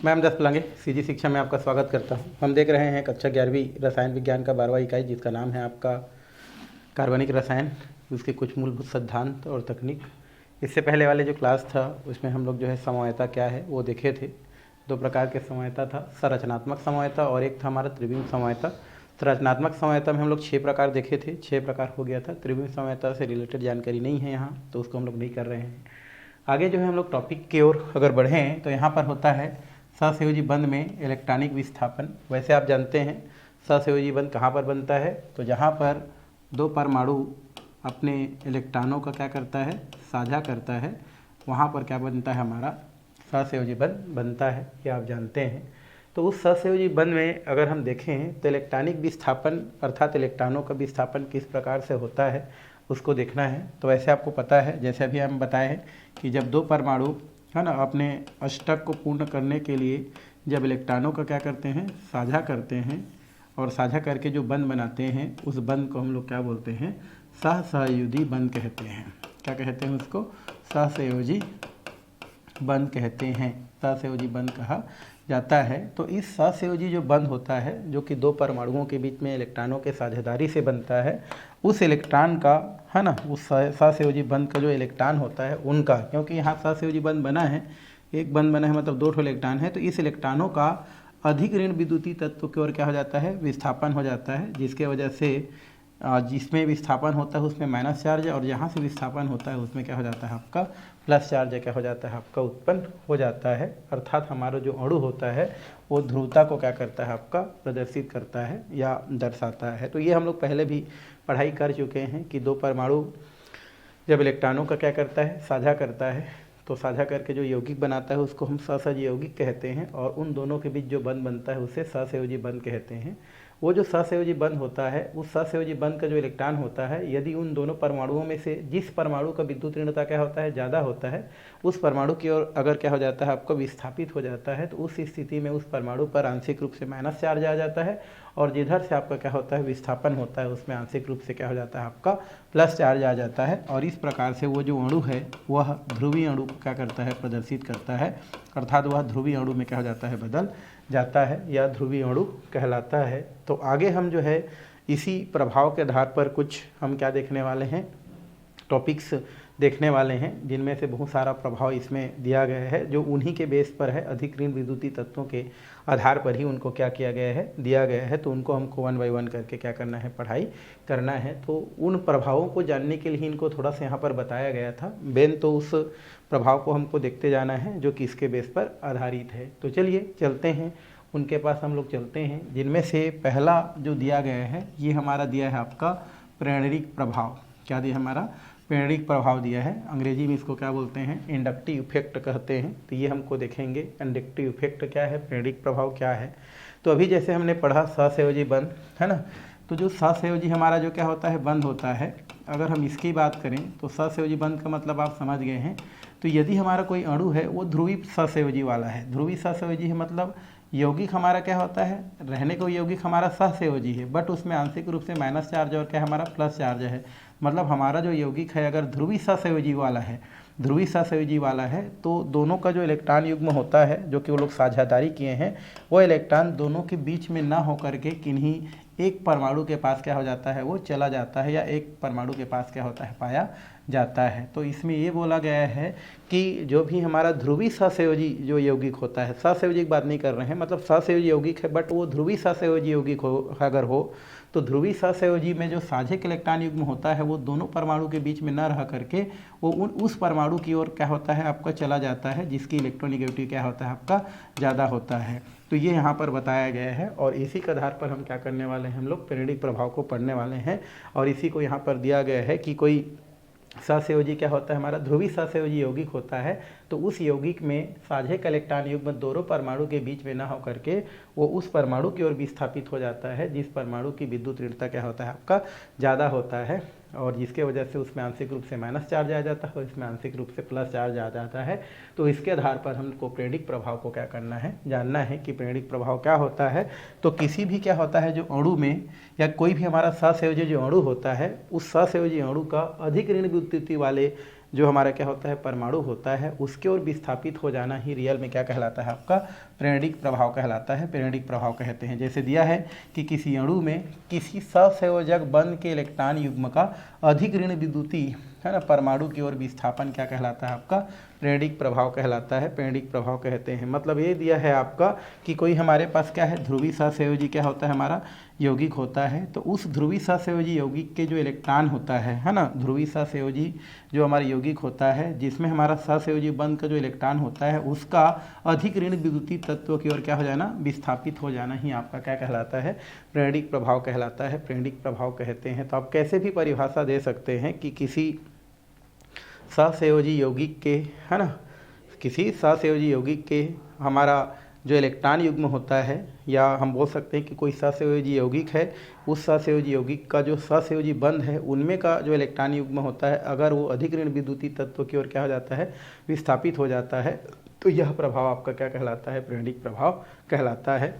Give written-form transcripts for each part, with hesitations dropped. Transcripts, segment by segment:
मैं अमजद पलांगे सीजी शिक्षा में आपका स्वागत करता हूं। हम देख रहे हैं कक्षा 11वीं रसायन विज्ञान का 12वां इकाई, जिसका नाम है आपका कार्बनिक रसायन, उसके कुछ मूलभूत सिद्धांत और तकनीक। इससे पहले वाले जो क्लास था उसमें हम लोग जो है समवायता क्या है वो देखे थे। दो प्रकार के समवायता था, संरचनात्मक समवायता और एक था हमारा त्रिविम समवायता। संरचनात्मक समवायता में हम लोग 6 प्रकार देखे थे, 6 प्रकार हो गया था। त्रिविम समवायता से रिलेटेड जानकारी नहीं है यहाँ, तो उसको हम लोग नहीं कर रहे हैं। आगे जो है हम लोग टॉपिक की ओर अगर बढ़ें तो यहाँ पर होता है सहसंयोजी बंध में इलेक्ट्रॉनिक विस्थापन। वैसे आप जानते हैं सहसंयोजी बंध कहाँ पर बनता है, तो जहाँ पर दो परमाणु अपने इलेक्ट्रॉनों का क्या करता है, साझा करता है, वहाँ पर क्या बनता है, हमारा सहसंयोजी बंध बनता है, ये आप जानते हैं। तो उस सहसंयोजी बंध में अगर हम देखें तो इलेक्ट्रॉनिक विस्थापन अर्थात इलेक्ट्रॉनों का विस्थापन किस प्रकार से होता है उसको देखना है। तो वैसे आपको पता है, जैसे अभी हम बताए हैं कि जब दो परमाणु है ना अपने अष्टक को पूर्ण करने के लिए जब इलेक्ट्रॉनों का क्या करते हैं, साझा करते हैं, और साझा करके जो बंध बनाते हैं उस बंध को हम लोग क्या बोलते हैं, सहसंयोजी बंध कहते हैं। क्या कहते हैं उसको, सहसंयोजी बंध कहते हैं, सहसंयोजी बंध कहा जाता है। तो इस सहसंयोजी जो बंध होता है, जो कि दो परमाणुओं के बीच में इलेक्ट्रॉनों के साझेदारी से बनता है, उस इलेक्ट्रॉन का है ना, उस सहसंयोजी बंध का जो इलेक्ट्रॉन होता है उनका, क्योंकि यहाँ सहसंयोजी बंध बना है, एक बंध बना है मतलब 2 इलेक्ट्रॉन है, तो इस इलेक्ट्रॉनों का अधिक ऋण विद्युतीय तत्व की ओर क्या हो जाता है, विस्थापन हो जाता है, जिसके वजह से जिसमें विस्थापन होता है उसमें माइनस चार्ज है, और जहाँ से विस्थापन होता है उसमें क्या हो जाता है, आपका प्लस चार्ज क्या हो जाता है, आपका उत्पन्न हो जाता है। अर्थात हमारा जो अणु होता है वो ध्रुवता को क्या करता है, आपका प्रदर्शित करता है या दर्शाता है। तो ये हम लोग पहले भी पढ़ाई कर चुके हैं कि दो परमाणु जब इलेक्ट्रॉनों का क्या करता है, साझा करता है, तो साझा करके जो यौगिक बनाता है उसको हम सहसंयोजी यौगिक कहते हैं, और उन दोनों के बीच जो बंध बनता है उसे सहसंयोजी बंध कहते हैं। वो जो सहसंयोजी बंध होता है, उस सहसंयोजी बंध का जो इलेक्ट्रॉन होता है, यदि उन दोनों परमाणुओं में से जिस परमाणु का विद्युत ऋणता क्या होता है, ज़्यादा होता है, उस परमाणु की ओर अगर क्या हो जाता है, आपको विस्थापित हो जाता है, तो उस स्थिति में उस परमाणु पर आंशिक रूप से माइनस चार्ज आ जाता है, और जिधर से आपका क्या होता है, विस्थापन होता है, उसमें आंशिक रूप से क्या हो जाता है, आपका प्लस चार्ज आ जाता है। और इस प्रकार से वो जो अणु है वह ध्रुवीय अणु को क्या करता है, प्रदर्शित करता है, अर्थात वह ध्रुवीय अणु में क्या हो जाता है, बदल जाता है या ध्रुवीय अणु कहलाता है। तो आगे हम जो है इसी प्रभाव के आधार पर कुछ हम क्या देखने वाले हैं, टॉपिक्स देखने वाले हैं, जिनमें से बहुत सारा प्रभाव इसमें दिया गया है, जो उन्हीं के बेस पर है, अधिक ऋण विद्युतीय तत्वों के आधार पर ही उनको क्या किया गया है, दिया गया है। तो उनको हमको 1 बाय 1 करके क्या करना है, पढ़ाई करना है। तो उन प्रभावों को जानने के लिए इनको थोड़ा सा यहाँ पर बताया गया था। बेन तो उस प्रभाव को हमको देखते जाना है जो कि इसके बेस पर आधारित है। तो चलिए चलते हैं, उनके पास हम लोग चलते हैं, जिनमें से पहला जो दिया गया है ये हमारा दिया है आपका प्रेरणिक प्रभाव। क्या दिया, हमारा प्रेरणिक प्रभाव दिया है, अंग्रेजी में इसको क्या बोलते हैं, इंडक्टिव इफेक्ट कहते हैं। तो ये हमको देखेंगे इंडक्टिव इफेक्ट क्या है, प्रेरणिक प्रभाव क्या है। तो अभी जैसे हमने पढ़ा सहसंयोजी बंध है ना, तो जो सहसंयोजी हमारा जो क्या होता है, बंध होता है, अगर हम इसकी बात करें तो सहसंयोजी बंध का मतलब आप समझ गए हैं। तो यदि हमारा कोई अणु है वो ध्रुवी सहसंयोजी वाला है, ध्रुवी सहसंयोजी है मतलब यौगिक हमारा क्या होता है, रहने को यौगिक हमारा सहसंयोजी है, बट उसमें आंशिक रूप से माइनस चार्ज और क्या हमारा प्लस चार्ज है। मतलब हमारा जो यौगिक है अगर ध्रुवी सहसंयोजी वाला है, ध्रुवी सहसंयोजी वाला है, तो दोनों का जो इलेक्ट्रॉन युग्म होता है जो कि वो लोग साझेदारी किए हैं, वो इलेक्ट्रॉन दोनों के बीच में ना होकर के किन्हीं एक परमाणु के पास क्या हो जाता है, वो चला जाता है, या एक परमाणु के पास क्या होता है, पाया जाता है। तो इसमें ये बोला गया है कि जो भी हमारा ध्रुवी सहसंयोजी जो यौगिक होता है, सहसंयोजी की बात नहीं कर रहे हैं, मतलब सहसंयोजी यौगिक है बट वो ध्रुवी सहसंयोजी यौगिक हो अगर हो, तो ध्रुवी सहसंयोजी में जो साझेक इलेक्ट्रॉन युग्म होता है वो दोनों परमाणु के बीच में न रह करके वो उस परमाणु की ओर क्या होता है, आपका चला जाता है, जिसकी इलेक्ट्रोनेगेटिविटी क्या होता है, आपका ज़्यादा होता है। तो ये यहाँ पर बताया गया है, और इसी के आधार पर हम क्या करने वाले हैं, हम लोग प्रेरणिक प्रभाव को पढ़ने वाले हैं। और इसी को यहाँ पर दिया गया है कि कोई सहसंयोजी क्या होता है, हमारा ध्रुवी सहसंयोजी यौगिक होता है, तो उस यौगिक में साझेक इलेक्ट्रॉन युग्म दोनों परमाणु के बीच में ना हो करके वो उस परमाणु की ओर विस्थापित हो जाता है जिस परमाणु की विद्युत ऋणता क्या होता है, आपका ज़्यादा होता है, और जिसके वजह से उसमें आंशिक रूप से माइनस चार्ज आ जाता है और इसमें आंशिक रूप से प्लस चार्ज आ जाता है। तो इसके आधार पर हमको प्रेरणिक प्रभाव को क्या करना है, जानना है कि प्रेरणिक प्रभाव क्या होता है। तो किसी भी क्या होता है जो अणु में या कोई भी हमारा सहसंयोजी जो अणु होता है, उस सहसंयोजी अणु का अधिक ऋण विद्युतीय वाले जो हमारा क्या होता है, परमाणु होता है, उसके ओर विस्थापित हो जाना ही रियल में क्या कहलाता है, आपका प्रेरणिक प्रभाव कहलाता है, प्रेरणिक प्रभाव कहते हैं। जैसे दिया है कि किसी अणु में किसी सहसंयोजक बंध के इलेक्ट्रॉन युग्म का अधिक ऋण विद्युती है ना परमाणु की ओर विस्थापन क्या कहलाता है आपका, प्रेरणिक प्रभाव कहलाता है, प्रेरणिक प्रभाव कहते हैं। मतलब ये दिया है आपका कि कोई हमारे पास क्या है, ध्रुवीय सहसंयोजी क्या होता है हमारा, यौगिक होता है। तो उस ध्रुवीय सहसंयोजी यौगिक के जो इलेक्ट्रॉन होता है ना, ध्रुवीय सहसंयोजी जो हमारा यौगिक होता है जिसमें हमारा सहसंयोजी बंध का जो इलेक्ट्रॉन होता है उसका अधिक ऋण विद्युतीय तत्व की ओर क्या हो जाना, विस्थापित हो जाना ही आपका क्या कहलाता है, प्रेरणिक प्रभाव कहलाता है, प्रेरणिक प्रभाव कहते हैं। तो आप कैसे भी परिभाषा दे सकते हैं कि किसी सहसंयोजी यौगिक के है ना, किसी सहसंयोजी यौगिक के हमारा जो इलेक्ट्रॉन युग्म होता है, या हम बोल सकते हैं कि कोई सहसंयोजी यौगिक है, उस सहसंयोजी यौगिक का जो सहसंयोजी बंध है उनमें का जो इलेक्ट्रॉन युग्म होता है अगर वो अधिक ऋण विद्युतीय तत्व की ओर क्या हो जाता है, विस्थापित हो जाता है, तो यह प्रभाव आपका क्या कहलाता है, प्रेरणिक प्रभाव कहलाता है।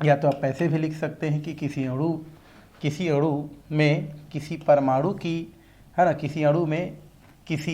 या तो आप ऐसे भी लिख सकते हैं कि किसी अणु में किसी परमाणु की है ना, किसी अणु में किसी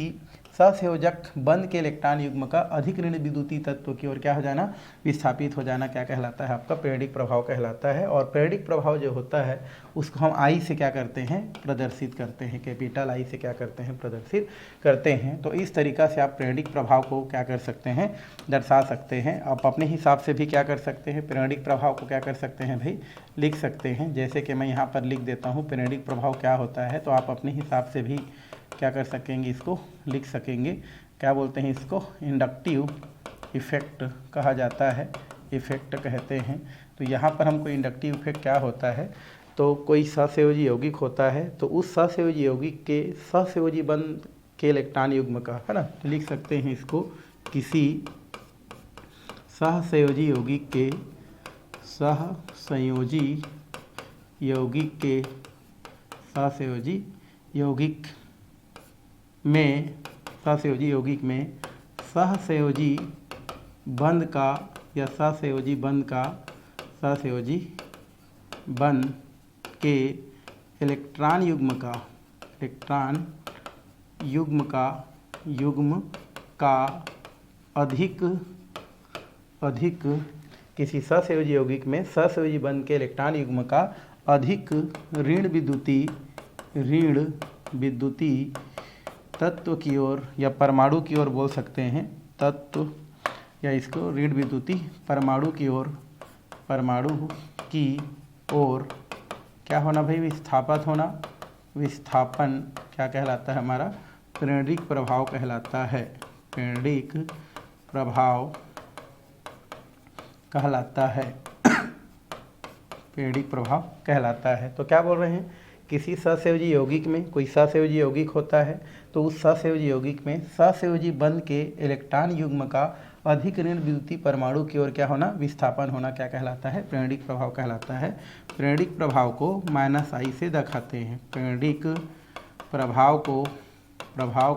सहसंयोजक बंध के इलेक्ट्रॉन युग्म का अधिक ऋण विद्युतीय तत्व की ओर क्या हो जाना, विस्थापित हो जाना क्या कहलाता है आपका, प्रेरणिक प्रभाव कहलाता है। और प्रेरणिक प्रभाव जो होता है उसको हम आई से क्या करते हैं, प्रदर्शित करते हैं, कैपिटल आई से क्या करते हैं, प्रदर्शित करते हैं। तो इस तरीका से आप प्रेरणिक प्रभाव को क्या कर सकते हैं, दर्शा सकते हैं। आप अपने हिसाब से भी क्या कर सकते हैं, प्रेरणिक प्रभाव को क्या कर सकते हैं भाई, लिख सकते हैं। जैसे कि मैं यहाँ पर लिख देता हूँ प्रेरणिक प्रभाव क्या होता है, तो आप अपने हिसाब से भी क्या कर सकेंगे, इसको लिख सकेंगे। क्या बोलते हैं इसको, इंडक्टिव इफेक्ट कहा जाता है, इफेक्ट कहते हैं। तो यहाँ पर हमको इंडक्टिव इफेक्ट क्या होता है, तो कोई सहसंयोजी यौगिक होता है तो उस सहसंयोजी यौगिक के सहसंयोजी बंध के इलेक्ट्रॉन युग्म का है ना, लिख सकते हैं इसको, किसी सहसंयोजी यौगिक के सहसंयोजी यौगिक के सहसंयोजी यौगिक में सहसंयोजी यौगिक में सहसंयोजी बंध का या सहसंयोजी बंध के इलेक्ट्रॉन युग्म का अधिक किसी सहसंयोजी यौगिक में सहसंयोजी बंध के इलेक्ट्रॉन युग्म का अधिक ऋण विद्युतीय तत्व की ओर या परमाणु की ओर बोल सकते हैं, तत्व या इसको ऋण विद्युतीय परमाणु की ओर क्या होना भाई, विस्थापन क्या कहलाता है हमारा, प्रेरणिक प्रभाव कहलाता है, प्रेरणिक प्रभाव कहलाता है, प्रेरणिक प्रभाव कहलाता है। तो क्या बोल रहे हैं, किसी सहसंयोजी यौगिक में कोई सहसंयोजी यौगिक होता है तो उस सहसंयोजी यौगिक में सहसंयोजी बंध के इलेक्ट्रॉन युग्म का अधिक ऋण विद्युतीय परमाणु की ओर क्या होना, विस्थापन होना क्या कहलाता है, प्रेरणिक प्रभाव कहलाता है। प्रेरणिक प्रभाव को -I से दिखाते हैं, प्रेरणिक प्रभाव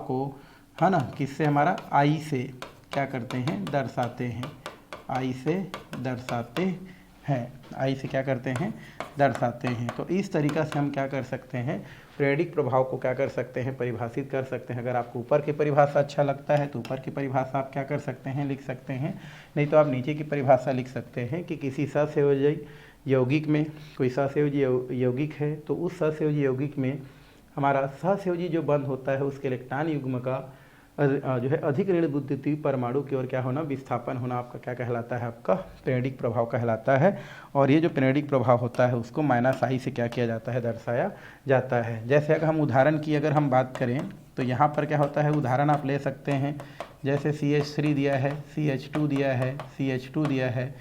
को है ना, किससे हमारा I से क्या करते हैं, दर्शाते हैं, I से दर्शाते हैं, I से क्या करते हैं, दर्शाते हैं। तो इस तरीक़ा से हम क्या कर सकते हैं, प्रेरणिक प्रभाव को क्या कर सकते हैं, परिभाषित कर सकते हैं। अगर आपको ऊपर की परिभाषा अच्छा लगता है तो ऊपर की परिभाषा आप क्या कर सकते हैं, लिख सकते हैं, नहीं तो आप नीचे की परिभाषा लिख सकते हैं कि किसी सहसंयोजी यौगिक में कोई सहसंयोजी यौगिक है तो उस सहसंयोजी यौगिक में हमारा सहसंयोजी जो बंध होता है उसके इलेक्ट्रॉन युग्म का जो है अधिक ऋण विद्युतीय परमाणु की ओर क्या होना, विस्थापन होना आपका क्या कहलाता है, आपका प्रेरणिक प्रभाव कहलाता है। और ये जो प्रेरणिक प्रभाव होता है उसको -I से क्या किया जाता है, दर्शाया जाता है। जैसे अगर हम उदाहरण की अगर हम बात करें तो यहाँ पर क्या होता है, उदाहरण आप ले सकते हैं, जैसे CH3 दिया है, CH2 दिया है, CH2 दिया है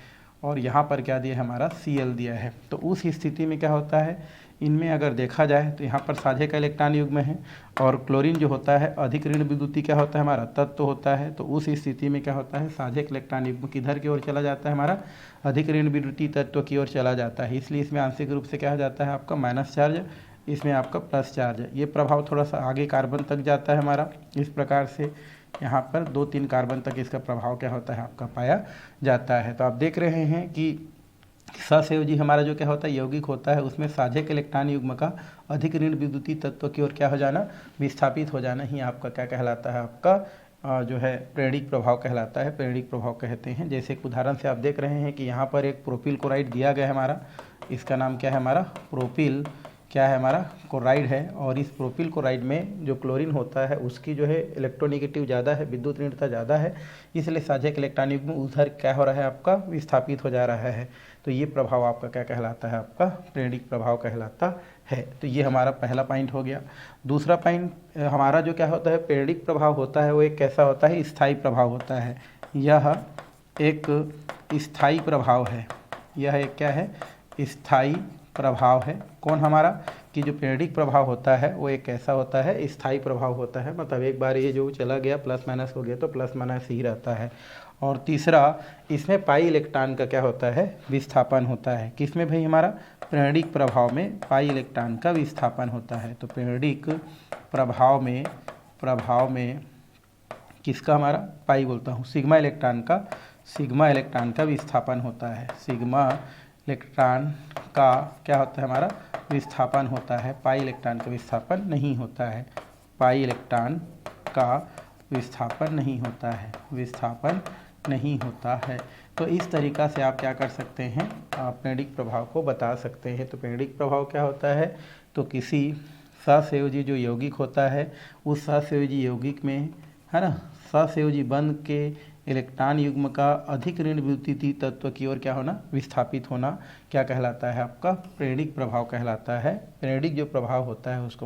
और यहाँ पर क्या दिया है हमारा, Cl दिया है। तो उस स्थिति में क्या होता है, इनमें अगर देखा जाए तो यहाँ पर साझे का इलेक्ट्रॉन युग्म है और क्लोरीन जो होता है अधिक ऋण विद्युतीय क्या होता है हमारा, तत्व होता है। तो उस स्थिति में क्या होता है, साझे का इलेक्ट्रॉन युग्म किधर की ओर चला जाता है, हमारा अधिक ऋण विद्युतीय तत्व की ओर चला जाता है। इसलिए इसमें आंशिक रूप से क्या हो जाता है आपका माइनस चार्ज, इसमें आपका प्लस चार्ज। ये प्रभाव थोड़ा सा आगे कार्बन तक जाता है हमारा, इस प्रकार से यहाँ पर 2-3 कार्बन तक इसका प्रभाव क्या होता है आपका पाया जाता है। तो आप देख रहे हैं कि सहसंयोजी हमारा जो क्या होता है यौगिक होता है उसमें साझे के इलेक्ट्रॉन युग्म का अधिक ऋण विद्युतीय तत्व की ओर क्या हो जाना, विस्थापित हो जाना ही आपका क्या कहलाता है, आपका जो है प्रेरणिक प्रभाव कहलाता है, प्रेरणिक प्रभाव कहते हैं। जैसे एक उदाहरण से आप देख रहे हैं कि यहाँ पर एक प्रोपिल क्लोराइड दिया गया है हमारा, इसका नाम क्या है हमारा, प्रोपिल क्या है हमारा, क्लोराइड है। और इस प्रोपिल क्लोराइड में जो क्लोरीन होता है उसकी जो है इलेक्ट्रोनेगेटिव ज़्यादा है, विद्युत ऋणता ज़्यादा है, इसलिए साझक इलेक्ट्रॉन युग्म उधर क्या हो रहा है आपका, विस्थापित हो जा रहा है। तो ये प्रभाव आपका क्या कहलाता है, आपका प्रेरणिक प्रभाव कहलाता है। तो ये हमारा पहला पॉइंट हो गया। दूसरा पॉइंट हमारा जो क्या होता है, प्रेरणिक प्रभाव होता है वो एक कैसा होता है, स्थायी प्रभाव होता है। यह एक स्थायी प्रभाव है, यह एक क्या है, स्थायी प्रभाव है। कौन हमारा, कि जो प्रेरणिक प्रभाव होता है वो एक कैसा होता है, स्थायी प्रभाव होता है। मतलब एक बार ये जो चला गया प्लस माइनस हो गया तो प्लस माइनस ही रहता है। और तीसरा, इसमें पाई इलेक्ट्रॉन का क्या होता है, विस्थापन होता है। किसमें भाई, हमारा प्रेरणिक प्रभाव में पाई इलेक्ट्रॉन का विस्थापन होता है। तो प्रेरणिक प्रभाव में किसका, हमारा पाई बोलता हूँ, सिग्मा इलेक्ट्रॉन का विस्थापन होता है। सिग्मा इलेक्ट्रॉन का क्या होता है, हमारा विस्थापन होता है। पाई इलेक्ट्रॉन का विस्थापन नहीं होता है, पाई इलेक्ट्रॉन का विस्थापन नहीं होता है, विस्थापन नहीं होता है। तो इस तरीक़ा से आप क्या कर सकते हैं, आप प्रेरणिक प्रभाव को बता सकते हैं। तो प्रेरणिक प्रभाव क्या होता है, तो किसी सहसंयोजी जो यौगिक होता है उस सहसंयोजी यौगिक में, है ना, सहसंयोजी बंध के इलेक्ट्रॉन युग्म का अधिक ऋण विद्युतीय तत्व की ओर क्या होना, विस्थापित होना, क्या कहलाता है, आपका प्रेरणिक प्रभाव कहलाता है। प्रेरणिक जो प्रभाव होता है उसको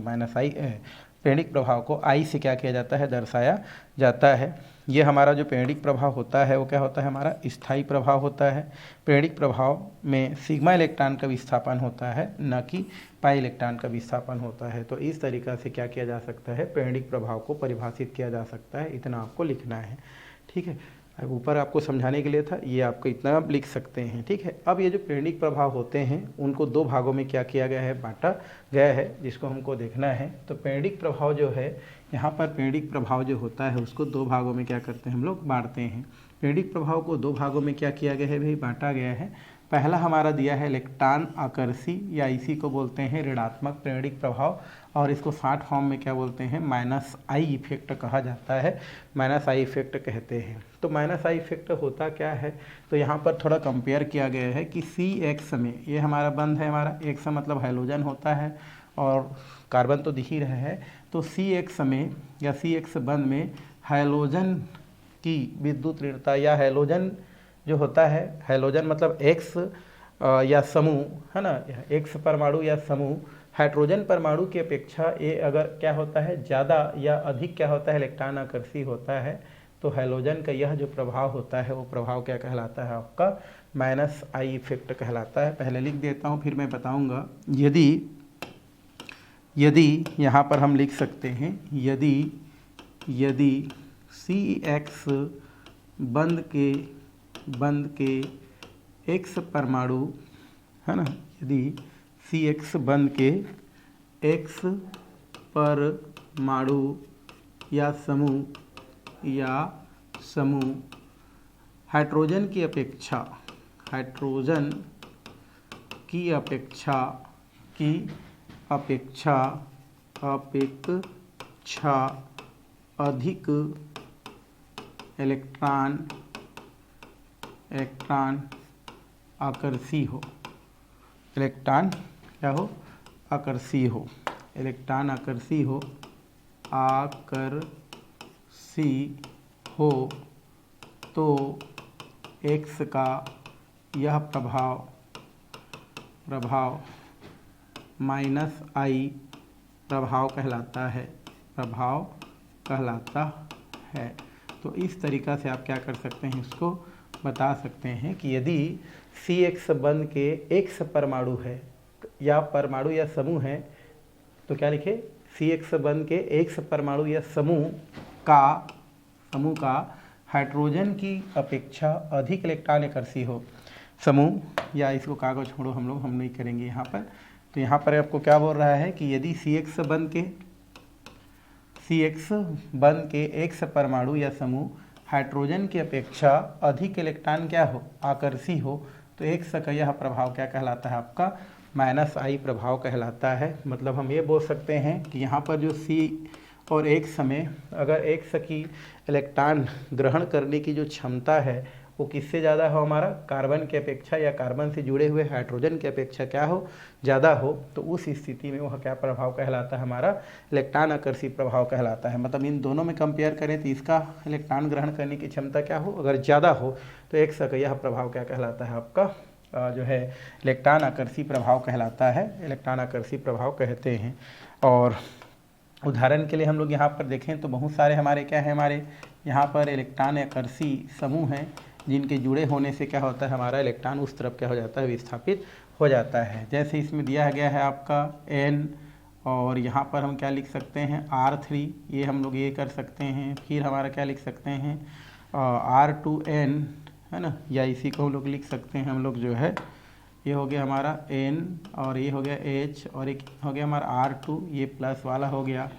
प्रेरणिक प्रभाव को आई से क्या किया जाता है, दर्शाया जाता है। ये हमारा जो प्रेरणिक प्रभाव होता है वो क्या होता है, हमारा स्थायी प्रभाव होता है। प्रेरणिक प्रभाव में सिग्मा इलेक्ट्रॉन का विस्थापन होता है, न कि पाई इलेक्ट्रॉन का विस्थापन होता है। तो इस तरीक़ा से क्या किया जा सकता है, प्रेरणिक प्रभाव को परिभाषित किया जा सकता है। इतना आपको लिखना है, ठीक है। अब ऊपर आपको समझाने के लिए था, ये आपको इतना आप लिख सकते हैं, ठीक है। अब ये जो प्रेरणिक प्रभाव होते हैं उनको दो भागों में क्या किया गया है, बांटा गया है, जिसको हमको देखना है। तो प्रेरणिक प्रभाव जो है, यहाँ पर प्रेरणिक प्रभाव जो होता है उसको दो भागों में क्या करते हैं, हम लोग बांटते हैं। प्रेरणिक प्रभाव को दो भागों में क्या किया गया है भाई, बांटा गया है। पहला हमारा दिया है इलेक्ट्रॉन आकर्षी, या इसी को बोलते हैं ऋणात्मक प्रेरणिक प्रभाव, और इसको शॉर्ट फॉर्म में क्या बोलते हैं, माइनस आई इफेक्ट कहा जाता है, माइनस आई इफेक्ट कहते हैं। तो माइनस आई इफेक्ट होता क्या है, तो यहाँ पर थोड़ा कंपेयर किया गया है कि CX में, ये हमारा बंध है, हमारा X मतलब हाइड्रोजन होता है और कार्बन तो दिख ही रहा है। तो CX में या CX बंध में हाइड्रोजन की विद्युत ऋणता, या हाइड्रोजन जो होता है, हाइड्रोजन मतलब X या समूह, है ना, X परमाणु या समूह हाइड्रोजन परमाणु की अपेक्षा ये अगर क्या होता है, ज़्यादा या अधिक क्या होता है, इलेक्ट्रॉन आकर्षी होता है, तो हाइड्रोजन का यह जो प्रभाव होता है वो प्रभाव क्या कहलाता है, आपका माइनस आई इफेक्ट कहलाता है। पहले लिख देता हूँ फिर मैं बताऊँगा। यदि यहाँ पर हम लिख सकते हैं, यदि CX बंध के X परमाणु, है ना, यदि CX बंध के X परमाणु या समूह हाइड्रोजन की अपेक्षा अधिक इलेक्ट्रॉन आकर्षी हो, इलेक्ट्रॉन क्या हो, आकर्षी हो, इलेक्ट्रॉन आकर्षी हो, तो X का यह प्रभाव माइनस आई प्रभाव कहलाता है। तो इस तरीक़ा से आप क्या कर सकते हैं, इसको बता सकते हैं कि यदि CX बंध के X परमाणु है या परमाणु या समूह है, तो क्या लिखे, CX बंध के X परमाणु या समूह का हाइड्रोजन की अपेक्षा अधिक इलेक्ट्रॉन आकर्षी हो समूह, या इसको कागज छोड़ो हम नहीं करेंगे यहाँ पर। तो यहाँ पर आपको क्या बोल रहा है कि यदि CX बंध के X परमाणु या समूह हाइड्रोजन की अपेक्षा अधिक इलेक्ट्रॉन क्या हो, आकर्षी हो, तो X का यह प्रभाव क्या कहलाता है, आपका माइनस आई प्रभाव कहलाता है। मतलब हम ये बोल सकते हैं कि यहाँ पर जो C और एक समय अगर एक्स की इलेक्ट्रॉन ग्रहण करने की जो क्षमता है वो किससे ज़्यादा हो, हमारा कार्बन की अपेक्षा या कार्बन से जुड़े हुए हाइड्रोजन की अपेक्षा क्या हो, ज़्यादा हो, तो उस स्थिति में वह क्या प्रभाव कहलाता है, हमारा इलेक्ट्रॉन आकर्षी प्रभाव कहलाता है। मतलब इन दोनों में कंपेयर करें तो इसका इलेक्ट्रॉन ग्रहण करने की क्षमता क्या हो, अगर ज़्यादा हो तो एक्स का यह प्रभाव क्या कहलाता है, आपका जो है इलेक्ट्रॉन आकर्षी प्रभाव कहलाता है, इलेक्ट्रॉन आकर्षी प्रभाव कहते हैं। और उदाहरण के लिए हम लोग यहाँ पर देखें तो बहुत सारे हमारे क्या है, हमारे यहाँ पर इलेक्ट्रॉन आकर्षी समूह हैं जिनके जुड़े होने से क्या होता है, हमारा इलेक्ट्रॉन उस तरफ क्या हो जाता है, विस्थापित हो जाता है। जैसे इसमें दिया गया है आपका N, और यहाँ पर हम क्या लिख सकते हैं R3, ये हम लोग ये कर सकते हैं। फिर हमारा क्या लिख सकते हैं R2N, है ना, या इसी को हम लोग लिख सकते हैं, हम लोग जो है ये हो गया हमारा N और ये हो गया H और एक हो गया हमारा R2, ये प्लस वाला हो गया।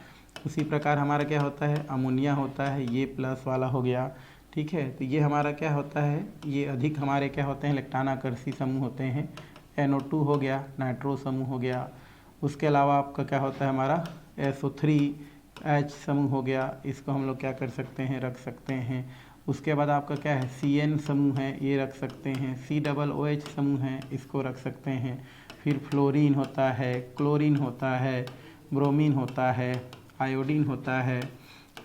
उसी प्रकार हमारा क्या होता है, अमोनिया होता है, ये प्लस वाला हो गया, ठीक है। तो ये हमारा क्या होता है, ये अधिक हमारे क्या होते हैं, इलेक्ट्रॉन आकर्षी समूह होते हैं। NO2 हो गया, नाइट्रो समूह हो गया। उसके अलावा आपका क्या होता है, हमारा SO3H समूह हो गया, इसको हम लोग क्या कर सकते हैं, रख सकते हैं। उसके बाद आपका क्या है, CN समूह है, ये रख सकते हैं। COOH समूह है, इसको रख सकते हैं। फिर फ्लोरीन होता है, क्लोरीन होता है, ब्रोमीन होता है, आयोडीन होता है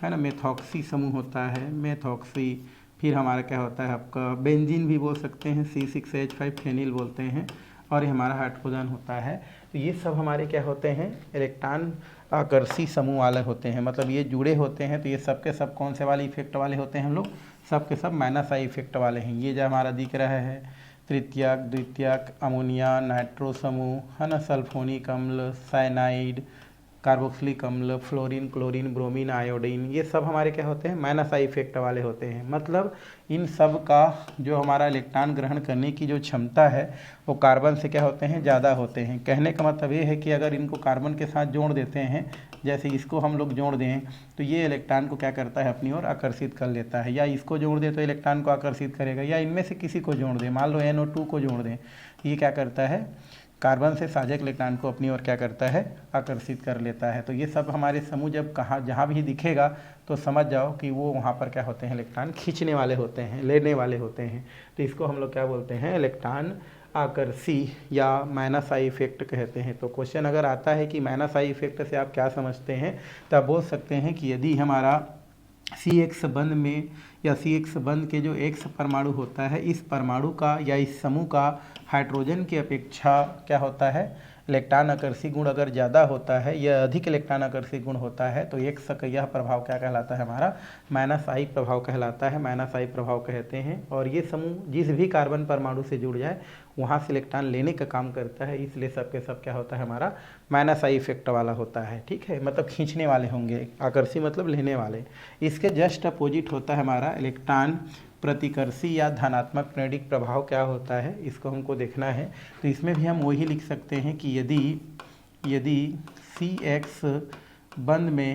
ना, मेथॉक्सी समूह होता है, मेथॉक्सी। फिर हमारा क्या होता है, आपका बेंजीन भी बोल सकते हैं, C6H5 फेनिल बोलते हैं, और ये हमारा हाइड्रोजन होता है। तो ये सब हमारे क्या होते हैं, इलेक्ट्रॉन आकर्षी समूह वाले होते हैं, मतलब ये जुड़े होते हैं। तो ये सब के सब कौन से वाले इफेक्ट वाले होते हैं, हम लोग सब के सब माइनस आई इफेक्ट वाले हैं। ये जो हमारा दिख रहा है तृतीयक, द्वितीयक, अमोनिया, नाइट्रो समूह, है ना, सल्फोनिक अम्ल, साइनाइड, कार्बोक्सिलिक अम्ल, फ्लोरीन, क्लोरीन, ब्रोमीन, आयोडीन, ये सब हमारे क्या होते हैं, माइनस आई इफेक्ट वाले होते हैं। मतलब इन सब का जो हमारा इलेक्ट्रॉन ग्रहण करने की जो क्षमता है वो कार्बन से क्या होते हैं, ज़्यादा होते हैं। कहने का मतलब ये है कि अगर इनको कार्बन के साथ जोड़ देते हैं, जैसे इसको हम लोग जोड़ दें, तो ये इलेक्ट्रॉन को क्या करता है, अपनी ओर आकर्षित कर लेता है। या इसको जोड़ दे तो इलेक्ट्रॉन को आकर्षित करेगा, या इनमें से किसी को जोड़ दें, मान लो NO2 को जोड़ दें, ये क्या करता है, कार्बन से साझक इलेक्ट्रॉन को अपनी ओर क्या करता है, आकर्षित कर लेता है। तो ये सब हमारे समूह जब कहाँ जहाँ भी दिखेगा तो समझ जाओ कि वो वहाँ पर क्या होते हैं, इलेक्ट्रॉन खींचने वाले होते हैं, लेने वाले होते हैं। तो इसको हम लोग क्या बोलते हैं, इलेक्ट्रॉन आकर्षी या माइनस आई इफेक्ट कहते हैं। तो क्वेश्चन अगर आता है कि माइनस आई इफेक्ट से आप क्या समझते हैं, तो आप बोल सकते हैं कि यदि हमारा CX बंध में या CX बंध के जो X परमाणु होता है, इस परमाणु का या इस समूह का हाइड्रोजन की अपेक्षा क्या होता है, इलेक्ट्रॉन आकर्षी गुण अगर ज़्यादा होता है या अधिक इलेक्ट्रॉन आकर्षी गुण होता है, तो X का यह प्रभाव क्या कहलाता है, हमारा माइनस आई प्रभाव कहलाता है, माइनस आई प्रभाव कहते हैं। और ये समूह जिस भी कार्बन परमाणु से जुड़ जाए वहाँ से इलेक्ट्रॉन लेने का काम करता है, इसलिए सब के सब क्या होता है, हमारा माइनस आई इफेक्ट वाला होता है, ठीक है। मतलब खींचने वाले होंगे, आकर्षी मतलब लेने वाले। इसके जस्ट अपोजिट होता है हमारा इलेक्ट्रॉन प्रतिकर्षी या धनात्मक प्रेरणिक प्रभाव क्या होता है, इसको हमको देखना है। तो इसमें भी हम वही लिख सकते हैं कि यदि CX बंध में,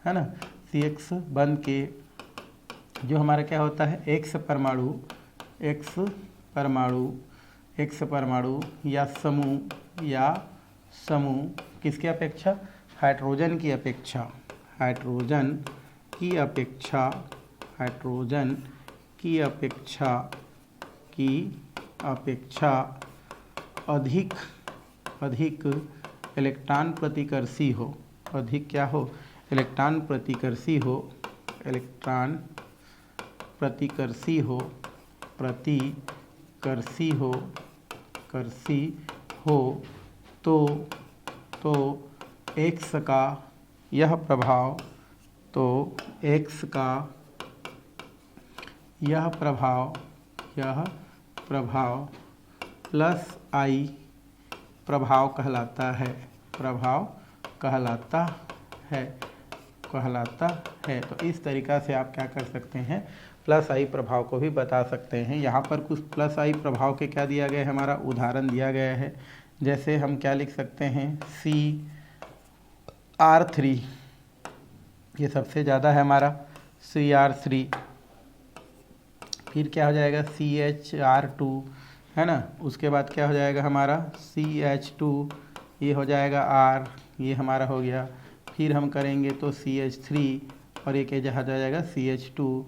है ना, CX बंध के जो हमारा क्या होता है, X परमाणु या समूह किसके अपेक्षा, हाइड्रोजन की अपेक्षा अधिक इलेक्ट्रॉन प्रतिकर्षी हो, अधिक क्या हो, इलेक्ट्रॉन प्रतिकर्षी हो तो X का यह प्रभाव प्लस आई प्रभाव कहलाता है। तो इस तरीक़ा से आप क्या कर सकते हैं, प्लस आई प्रभाव को भी बता सकते हैं। यहाँ पर कुछ प्लस आई प्रभाव के क्या दिया गया है, हमारा उदाहरण दिया गया है। जैसे हम क्या लिख सकते हैं, CR3, ये सबसे ज़्यादा है हमारा CR3। फिर क्या हो जाएगा, CHR2, है ना। उसके बाद क्या हो जाएगा हमारा CH2, ये हो जाएगा R, ये हमारा हो गया। फिर हम करेंगे तो CH3 और एक जहाँ जाएगा CH2।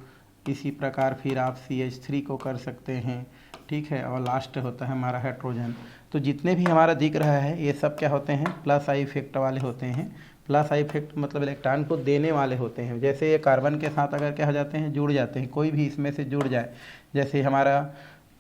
इसी प्रकार फिर आप CH3 को कर सकते हैं, ठीक है, और लास्ट होता है हमारा हाइड्रोजन। तो जितने भी हमारा दिख रहा है ये सब क्या होते हैं, प्लस आई इफेक्ट वाले होते हैं। प्लस आई इफेक्ट मतलब इलेक्ट्रॉन को देने वाले होते हैं। जैसे ये कार्बन के साथ अगर क्या हो जाते हैं, जुड़ जाते हैं, कोई भी इसमें से जुड़ जाए, जैसे हमारा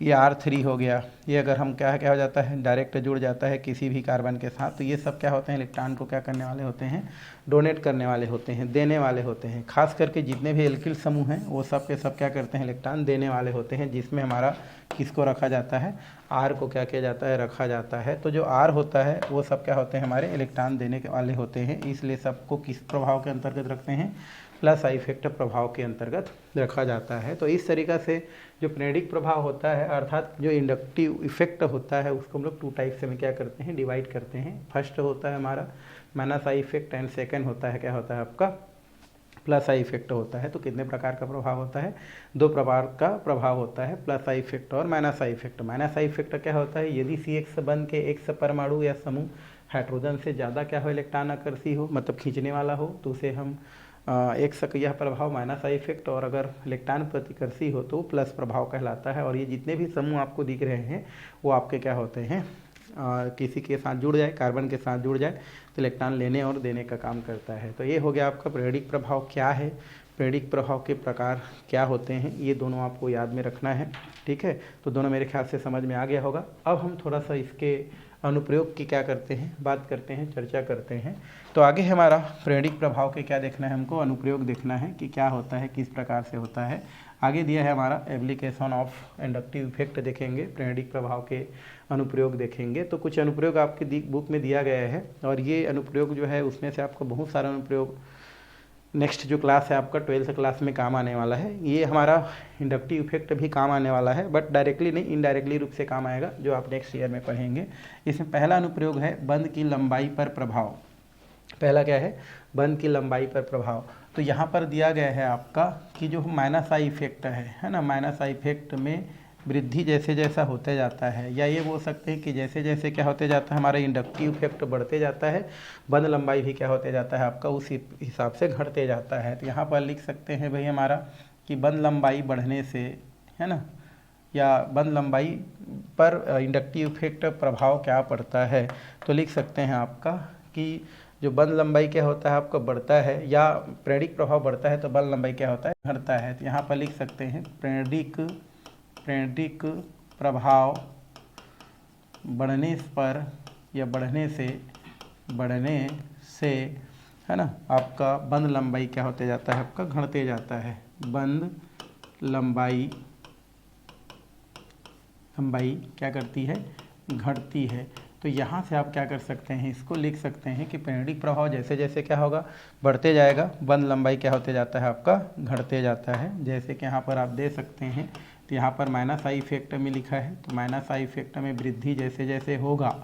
ये R3 हो गया, ये अगर हम क्या हो जाता है, डायरेक्ट जुड़ जाता है किसी भी कार्बन के साथ, तो ये सब क्या होते हैं, इलेक्ट्रॉन को क्या करने वाले होते हैं, डोनेट करने वाले होते हैं, देने वाले होते हैं। खास करके जितने भी एल्किल समूह हैं वो सब के सब क्या करते हैं, इलेक्ट्रॉन देने वाले होते हैं, जिसमें हमारा किसको रखा जाता है, R को क्या किया जाता है, रखा जाता है। तो जो R होता है वो सब क्या होते हैं, हमारे इलेक्ट्रॉन देने वाले होते हैं, इसलिए सबको किस प्रभाव के अंतर्गत रखते हैं, प्लस आई इफेक्ट प्रभाव के अंतर्गत रखा जाता है। तो इस तरीक़ा से जो प्रेरिक प्रभाव होता है, अर्थात जो इंडक्टिव इफेक्ट होता है, उसको हम लोग 2 टाइप से में क्या करते हैं, डिवाइड करते हैं। फर्स्ट होता है हमारा minus I effect and second होता है क्या होता है आपका, प्लस आई इफेक्ट होता है। तो कितने प्रकार का प्रभाव होता है, 2 प्रकार का प्रभाव होता है, प्लस आई इफेक्ट और minus I effect. Minus I effect क्या होता है, यदि CX बन के X परमाणु या समूह हाइड्रोजन से ज़्यादा क्या हो, इलेक्ट्रॉन आकर्षी हो, मतलब खींचने वाला हो, तो उसे हम X का यह प्रभाव माइनस आई इफेक्ट, और अगर इलेक्ट्रॉन प्रतिकर्षी हो तो प्लस प्रभाव कहलाता है। और ये जितने भी समूह आपको दिख रहे हैं वो आपके क्या होते हैं, किसी के साथ जुड़ जाए, कार्बन के साथ जुड़ जाए तो इलेक्ट्रॉन लेने और देने का काम करता है। तो ये हो गया आपका प्रेरिक प्रभाव क्या है, प्रेरिक प्रभाव के प्रकार क्या होते हैं, ये दोनों आपको याद में रखना है, ठीक है। तो दोनों मेरे ख्याल से समझ में आ गया होगा। अब हम थोड़ा सा इसके अनुप्रयोग की क्या करते हैं, बात करते हैं, चर्चा करते हैं। तो आगे हमारा प्रेरिक प्रभाव के क्या देखना है, हमको अनुप्रयोग देखना है कि क्या होता है, किस प्रकार से होता है। आगे दिया है हमारा एप्लीकेशन ऑफ इंडक्टिव इफेक्ट देखेंगे, प्रेरिक प्रभाव के अनुप्रयोग देखेंगे। तो कुछ अनुप्रयोग आपकी बुक में दिया गया है, और ये अनुप्रयोग जो है उसमें से आपको बहुत सारा अनुप्रयोग नेक्स्ट जो क्लास है आपका 12th क्लास में काम आने वाला है। ये हमारा इंडक्टिव इफेक्ट भी काम आने वाला है, बट डायरेक्टली नहीं, इनडायरेक्टली रूप से काम आएगा, जो आप नेक्स्ट ईयर में पढ़ेंगे। इसमें पहला अनुप्रयोग है बंध की लंबाई पर प्रभाव। पहला क्या है, बंध की लंबाई पर प्रभाव। तो यहाँ पर दिया गया है आपका कि जो माइनस आई इफेक्ट है ना, माइनस आई इफेक्ट में वृद्धि जैसे जैसा होते जाता है, या ये बोल सकते हैं कि जैसे जैसे क्या होते जाता है, हमारा इंडक्टिव इफेक्ट बढ़ते जाता है, बंध लंबाई भी क्या होते जाता है आपका, उस हिसाब से घटते जाता है। तो यहाँ पर लिख सकते हैं भाई हमारा कि बंध लंबाई बढ़ने से, है ना, या बंध लंबाई पर इंडक्टिव इफेक्ट प्रभाव क्या पड़ता है। तो लिख सकते हैं आपका कि जो बंध लंबाई क्या होता है आपका बढ़ता है, या प्रेरिक प्रभाव बढ़ता है तो बंध लंबाई क्या होता है, घटता है। तो यहाँ पर लिख सकते हैं प्रेरिक प्रभाव बढ़ने पर या बढ़ने से, है ना, आपका बंध लंबाई क्या होते जाता है, आपका घटते जाता है। बंध लंबाई क्या करती है, घटती है। तो यहाँ से आप क्या कर सकते हैं, इसको लिख सकते हैं कि प्रेरिक प्रभाव जैसे जैसे क्या होगा, बढ़ते जाएगा, बंध लंबाई क्या होते जाता है आपका, घटते जाता है। जैसे कि यहाँ पर आप दे सकते हैं, तो यहाँ पर माइनस आई इफेक्ट में लिखा है, तो माइनस आई इफेक्ट में वृद्धि जैसे जैसे होगा,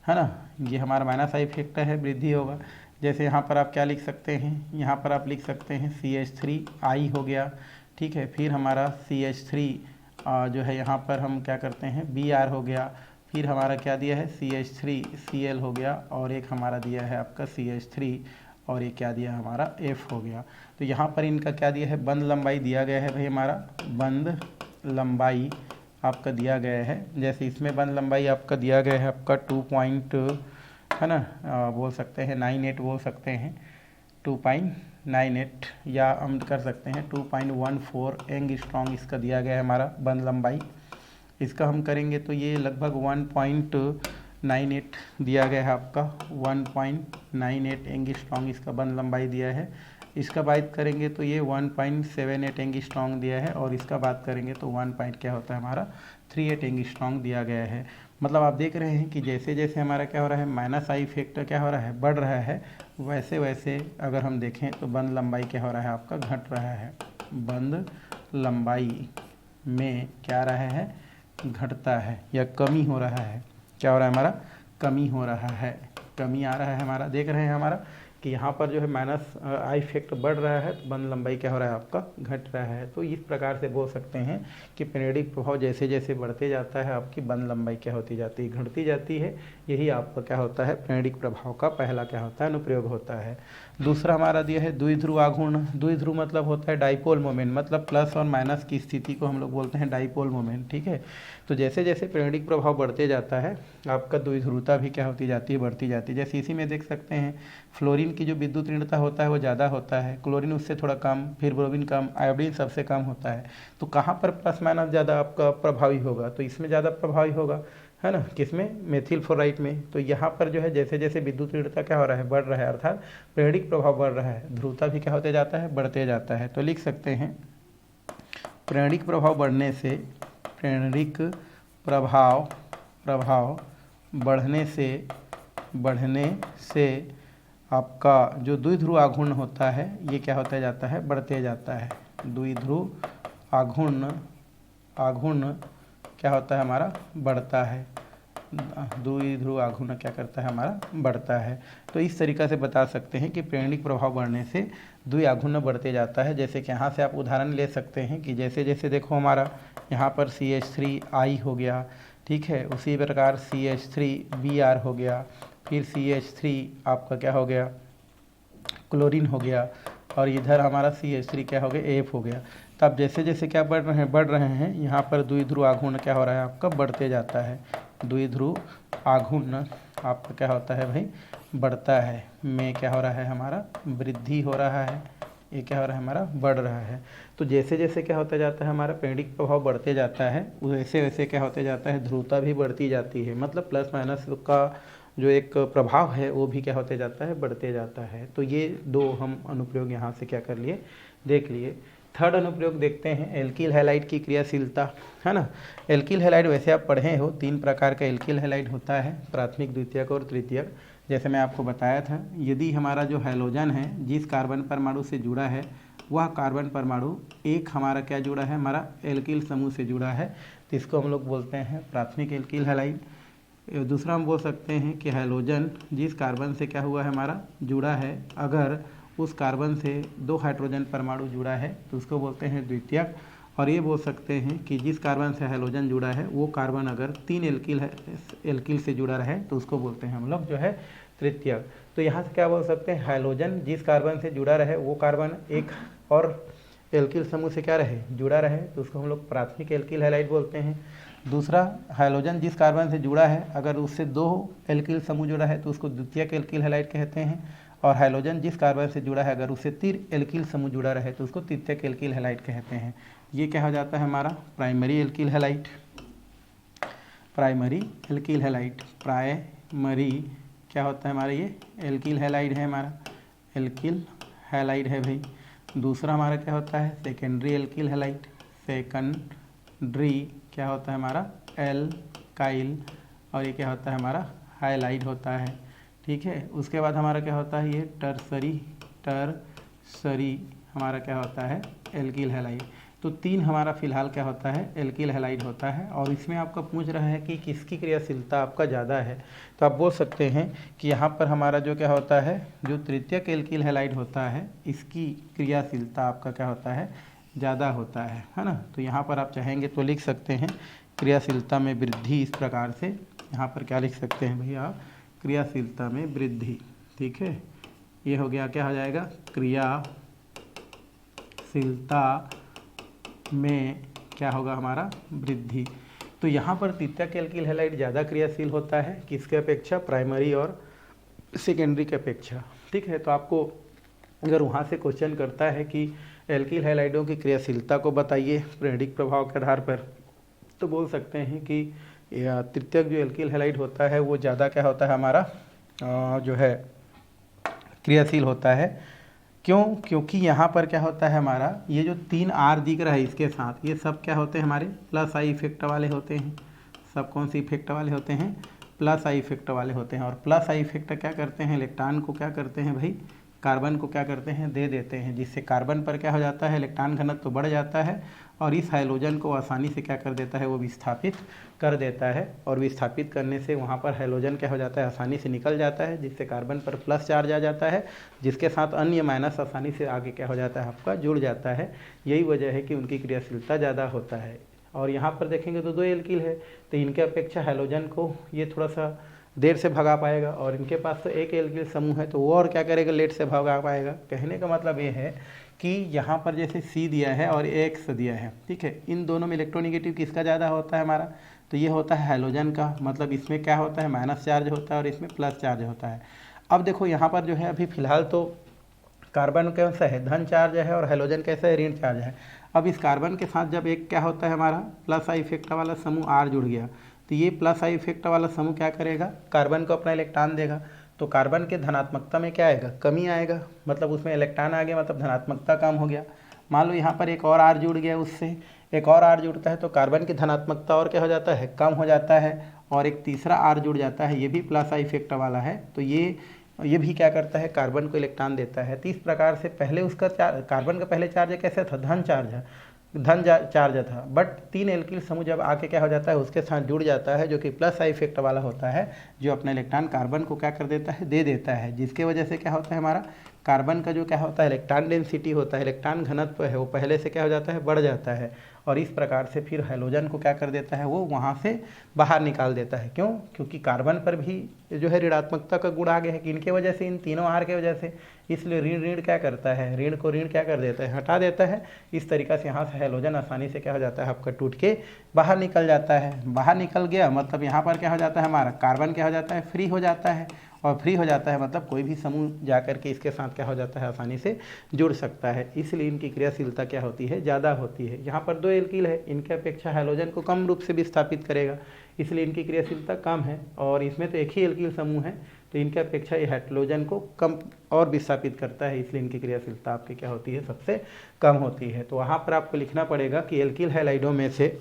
है ना, ये हमारा माइनस आई इफेक्ट है, वृद्धि होगा। जैसे यहाँ पर आप क्या लिख सकते हैं, यहाँ पर आप लिख सकते हैं CH3I हो गया, ठीक है। फिर हमारा CH3 जो है यहाँ पर हम क्या करते हैं, Br हो गया। फिर हमारा क्या दिया है, CH3Cl हो गया, और एक हमारा दिया है आपका CH3, और एक क्या दिया हमारा F हो गया। तो यहाँ पर इनका क्या दिया है, बंध लंबाई दिया गया है भाई, हमारा बंध लंबाई आपका दिया गया है। जैसे इसमें बंध लंबाई आपका दिया गया है आपका 2 पॉइंट, है ना, बोल सकते हैं 98 बोल सकते हैं, 2.98, या हम कर सकते हैं 2.14 एंगस्ट्रॉन्ग इसका दिया गया है हमारा बंध लंबाई। इसका हम करेंगे तो ये लगभग 1.98 दिया गया है आपका, 1.98 एंगस्ट्रॉन्ग इसका बंध लंबाई दिया है। इसका बात करेंगे तो ये 1.78 एंगस्ट्रॉन्ग दिया है, और इसका बात करेंगे तो 1 पॉइंट क्या होता है हमारा 38 एंगस्ट्रॉन्ग दिया गया है। मतलब आप देख रहे हैं कि जैसे जैसे हमारा क्या हो रहा है, माइनस आई इफेक्ट क्या हो रहा है, बढ़ रहा है, वैसे वैसे अगर हम देखें तो बंध लंबाई क्या हो रहा है आपका, घट रहा है। बंध लंबाई में क्या रहा है, घटता है या कमी हो रहा है। क्या हो रहा है हमारा, कमी हो रहा है, कमी आ रहा है हमारा। देख रहे हैं हमारा कि यहाँ पर जो है माइनस आई इफेक्ट बढ़ रहा है तो बंध लंबाई क्या हो रहा है आपका घट रहा है। तो इस प्रकार से बोल सकते हैं कि पीरियडिक प्रभाव जैसे जैसे बढ़ते जाता है आपकी बंध लंबाई क्या होती जाती है, घटती जाती है। यही आपका क्या होता है पीरियडिक प्रभाव का पहला क्या होता है अनुप्रयोग होता है। दूसरा हमारा दिया है द्विध्रुव आघूर्ण। द्विध्रुव मतलब होता है डाइपोल मोमेंट, मतलब प्लस और माइनस की स्थिति को हम लोग बोलते हैं डाइपोल मोमेंट, ठीक है। तो जैसे जैसे पीरियडिक प्रभाव बढ़ते जाता है आपका द्विध्रुवता भी क्या होती जाती है बढ़ती जाती है। जैसे इसी में देख सकते हैं फ्लोरीन की जो विद्युत ऋणता होता है वो ज़्यादा होता है, क्लोरीन उससे थोड़ा कम, फिर ब्रोमीन कम, आयोडीन सबसे कम होता है। तो कहाँ पर प्लस माइनस ज़्यादा आपका प्रभावी होगा, तो इसमें ज़्यादा प्रभावी होगा, है ना, किसमें, मेथिल फ्लोराइड में। तो यहाँ पर जो है जैसे जैसे विद्युत ऋणता क्या हो रहा है बढ़ रहा है, अर्थात पीरियडिक प्रभाव बढ़ रहा है, ध्रुवता भी क्या होते जाता है बढ़ते जाता है। तो लिख सकते हैं पीरियडिक प्रभाव बढ़ने से, पीरियडिक प्रभाव बढ़ने से आपका जो द्विध्रुव आघूर्ण होता है ये क्या होता जाता है बढ़ते जाता है। द्विध्रुव आघूर्ण क्या होता है हमारा बढ़ता है, द्विध्रुव आघूर्ण क्या करता है हमारा बढ़ता है। तो इस तरीक़ा से बता सकते हैं कि पीरियडिक प्रभाव बढ़ने से द्विआघूर्ण बढ़ते जाता है। जैसे कि यहाँ से आप उदाहरण ले सकते हैं कि जैसे जैसे देखो हमारा यहाँ पर CH3I हो गया, ठीक है, उसी प्रकार CH3Br हो गया, फिर CH3 आपका क्या हो गया क्लोरीन हो गया, और इधर हमारा CH3 क्या हो गया F हो गया। तब जैसे जैसे क्या बढ़ रहे हैं यहाँ पर द्विध्रुव आघूर्ण क्या हो रहा है आपका बढ़ते जाता है। द्विध्रुव आघूर्ण आपका क्या होता है भाई बढ़ता है, में क्या हो रहा है हमारा वृद्धि हो रहा है, ये क्या हो रहा है हमारा बढ़ रहा है। तो जैसे जैसे क्या होता जाता है हमारा पीरियडिक प्रभाव बढ़ते जाता है वैसे वैसे क्या होते जाता है ध्रुवता भी बढ़ती जाती है, मतलब प्लस माइनस का जो एक प्रभाव है वो भी क्या होते जाता है बढ़ते जाता है। तो ये दो हम अनुप्रयोग यहाँ से क्या कर लिए देख लिए। थर्ड अनुप्रयोग देखते हैं एल्किल हैलाइड की क्रियाशीलता, है ना। एल्किल हैलाइड वैसे आप पढ़े हो, 3 प्रकार का एल्किल हैलाइड होता है, प्राथमिक, द्वितीयक और तृतीयक। जैसे मैं आपको बताया था, यदि हमारा जो हैलोजन है जिस कार्बन परमाणु से जुड़ा है वह कार्बन परमाणु एक हमारा क्या जुड़ा है हमारा एल्किल समूह से जुड़ा है, तो इसको हम लोग बोलते हैं प्राथमिक एल्किल हैलाइड। दूसरा हम बोल सकते हैं कि हैलोजन जिस कार्बन से क्या हुआ है हमारा जुड़ा है, अगर उस कार्बन से 2 हाइड्रोजन परमाणु जुड़ा है तो उसको बोलते हैं द्वितीयक। और ये बोल सकते हैं कि जिस कार्बन से हैलोजन जुड़ा है वो कार्बन अगर 3 एल्किल से जुड़ा रहे तो उसको बोलते हैं हम लोग जो है तृतीयक। तो यहाँ से क्या बोल सकते हैं हैलोजन जिस कार्बन से जुड़ा रहे वो कार्बन एक और एल्किल समूह से क्या रहे जुड़ा रहे तो उसको हम लोग प्राथमिक एल्किल हैलाइड बोलते हैं। दूसरा हैलोजन जिस कार्बन से जुड़ा है अगर उससे 2 एल्किल समूह जुड़ा है तो उसको द्वितीयक एल्किल हैलाइड कहते हैं। और हैलोजन जिस कार्बन से जुड़ा है अगर उससे 3 एल्किल समूह जुड़ा रहे तो उसको तृतीयक एल्किल हैलाइड कहते हैं। ये क्या हो जाता है हमारा primary alkyl halide. Primary alkyl halide, primary क्या होता है हमारा ये एल्किल हैलाइड है, हमारा एल्किल हैलाइड है भाई। दूसरा हमारा क्या होता है सेकेंडरी एल्किल हैलाइड। सेकेंडरी क्या होता है हमारा एल्काइल, और ये क्या होता है हमारा हाइलाइड होता है, ठीक है। उसके बाद हमारा क्या होता है ये टर्सरी हमारा क्या होता है एल्किल हैलाइड। तो 3 हमारा फिलहाल क्या होता है एल्किल हैलाइड होता है। और इसमें आपका पूछ रहा है कि किसकी क्रियाशीलता आपका ज़्यादा है, तो आप बोल सकते हैं कि यहाँ पर हमारा जो क्या होता है जो तृतीयक एल्किल हैलाइड होता है इसकी क्रियाशीलता आपका क्या होता है ज़्यादा होता है ना। तो यहाँ पर आप चाहेंगे तो लिख सकते हैं क्रियाशीलता में वृद्धि, इस प्रकार से यहाँ पर क्या लिख सकते हैं भैया क्रियाशीलता में वृद्धि, ठीक है। ये हो गया क्या हो जाएगा क्रियाशीलता में क्या होगा हमारा वृद्धि। तो यहाँ पर तृतीयक एल्किल हैलाइड ज़्यादा क्रियाशील होता है किसके अपेक्षा प्राइमरी और सेकेंडरी के अपेक्षा, ठीक है। तो आपको अगर वहाँ से क्वेश्चन करता है कि एल्किल हैलाइडों की क्रियाशीलता को बताइए पीरियडिक प्रभाव के आधार पर, तो बोल सकते हैं कि तृतीयक जो एल्किल हैलाइड होता है वो ज़्यादा क्या होता है हमारा जो है क्रियाशील होता है। क्यों? क्योंकि यहाँ पर क्या होता है हमारा ये जो 3 R दिख रहा है इसके साथ ये सब क्या होते हैं हमारे प्लस आई इफेक्ट वाले होते हैं। सब कौन सी इफेक्ट वाले होते हैं प्लस आई इफेक्ट वाले होते हैं। और प्लस आई इफेक्ट क्या करते हैं इलेक्ट्रॉन को क्या करते हैं भाई कार्बन को क्या करते हैं, दे देते हैं, जिससे कार्बन पर क्या हो जाता है, इलेक्ट्रॉन घनत्व तो बढ़ जाता है और इस हाइड्रोजन को आसानी से क्या कर देता है, वो विस्थापित कर देता है। और विस्थापित करने से वहाँ पर हाइड्रोजन क्या हो जाता है, आसानी से निकल जाता है, जिससे कार्बन पर प्लस चार्ज आ जाता है, जिसके साथ अन्य माइनस आसानी से आगे क्या हो जाता है, आपका जुड़ जाता है। यही वजह है कि उनकी क्रियाशीलता ज़्यादा होता है। और यहाँ पर देखेंगे तो 2 एल्किल है, तो इनके अपेक्षा हाइड्रोजन को ये थोड़ा सा देर से भगा पाएगा, और इनके पास तो एक एल्किल समूह है तो वो और क्या करेगा, लेट से भगा पाएगा। कहने का मतलब ये है कि यहाँ पर जैसे C दिया है और X दिया है, ठीक है, इन दोनों में इलेक्ट्रोनिगेटिव किसका ज़्यादा होता है हमारा, तो ये होता है हाइड्रोजन का। मतलब इसमें क्या होता है, माइनस चार्ज होता है और इसमें प्लस चार्ज होता है। अब देखो यहाँ पर जो है अभी फिलहाल तो कार्बन कैसा है, धन चार्ज है, और हाइड्रोजन कैसा है, ऋण चार्ज है। अब इस कार्बन के साथ जब एक क्या होता है हमारा प्लस आई इफेक्ट वाला समूह R जुड़ गया, तो ये प्लस आई इफेक्ट वाला समूह क्या करेगा, कार्बन को अपना इलेक्ट्रॉन देगा। तो कार्बन के धनात्मकता में क्या आएगा, कमी आएगा, मतलब उसमें इलेक्ट्रॉन आ गया, मतलब धनात्मकता कम हो गया। मान लो यहाँ पर एक और R जुड़ गया, उससे एक और R जुड़ता है तो कार्बन की धनात्मकता और क्या हो जाता है, कम हो जाता है। और एक तीसरा R जुड़ जाता है, ये भी प्लस आई इफेक्ट वाला है, तो ये भी क्या करता है, कार्बन को इलेक्ट्रॉन देता है। तो इस प्रकार से पहले उसका कार्बन का पहले चार्ज कैसा था, धन चार्ज था, बट 3 एल्किल समूह जब आके क्या हो जाता है, उसके साथ जुड़ जाता है, जो कि प्लस आई इफेक्ट वाला होता है, जो अपना इलेक्ट्रॉन कार्बन को क्या कर देता है, दे देता है, जिसके वजह से क्या होता है, हमारा कार्बन का जो क्या होता है, इलेक्ट्रॉन डेंसिटी होता है, इलेक्ट्रॉन घनत्व है, वो पहले से क्या हो जाता है, बढ़ जाता है। और इस प्रकार से फिर हाइड्रोजन को क्या कर देता है, वो वहाँ से बाहर निकाल देता है। क्यों, क्योंकि कार्बन पर भी जो है ऋणात्मकता का गुण आ गया है, कि इनके वजह से, इन तीनों आर के वजह से, इसलिए ऋण क्या करता है, ऋण को ऋण क्या कर देता है, हटा देता है। इस तरीक़ा से यहाँ से हाइड्रोजन आसानी से क्या हो जाता है, आपका टूट के बाहर निकल जाता है। बाहर निकल गया मतलब यहाँ पर क्या हो जाता है, हमारा कार्बन क्या हो जाता है, फ्री हो जाता है। और फ्री हो जाता है मतलब कोई भी समूह जाकर के इसके साथ क्या हो जाता है, आसानी से जुड़ सकता है। इसलिए इनकी क्रियाशीलता क्या होती है, ज़्यादा होती है। यहाँ पर 2 एल्किल है, इनके अपेक्षा हाइड्रोजन को कम रूप से विस्थापित करेगा, इसलिए इनकी क्रियाशीलता कम है। और इसमें तो एक ही एल्किल समूह है, तो इनके अपेक्षा ये हाइड्रोजन को कम और विस्थापित करता है, इसलिए इनकी क्रियाशीलता आपकी क्या होती है, सबसे कम होती है। तो वहाँ पर आपको लिखना पड़ेगा कि एल्किल हैलाइडों में से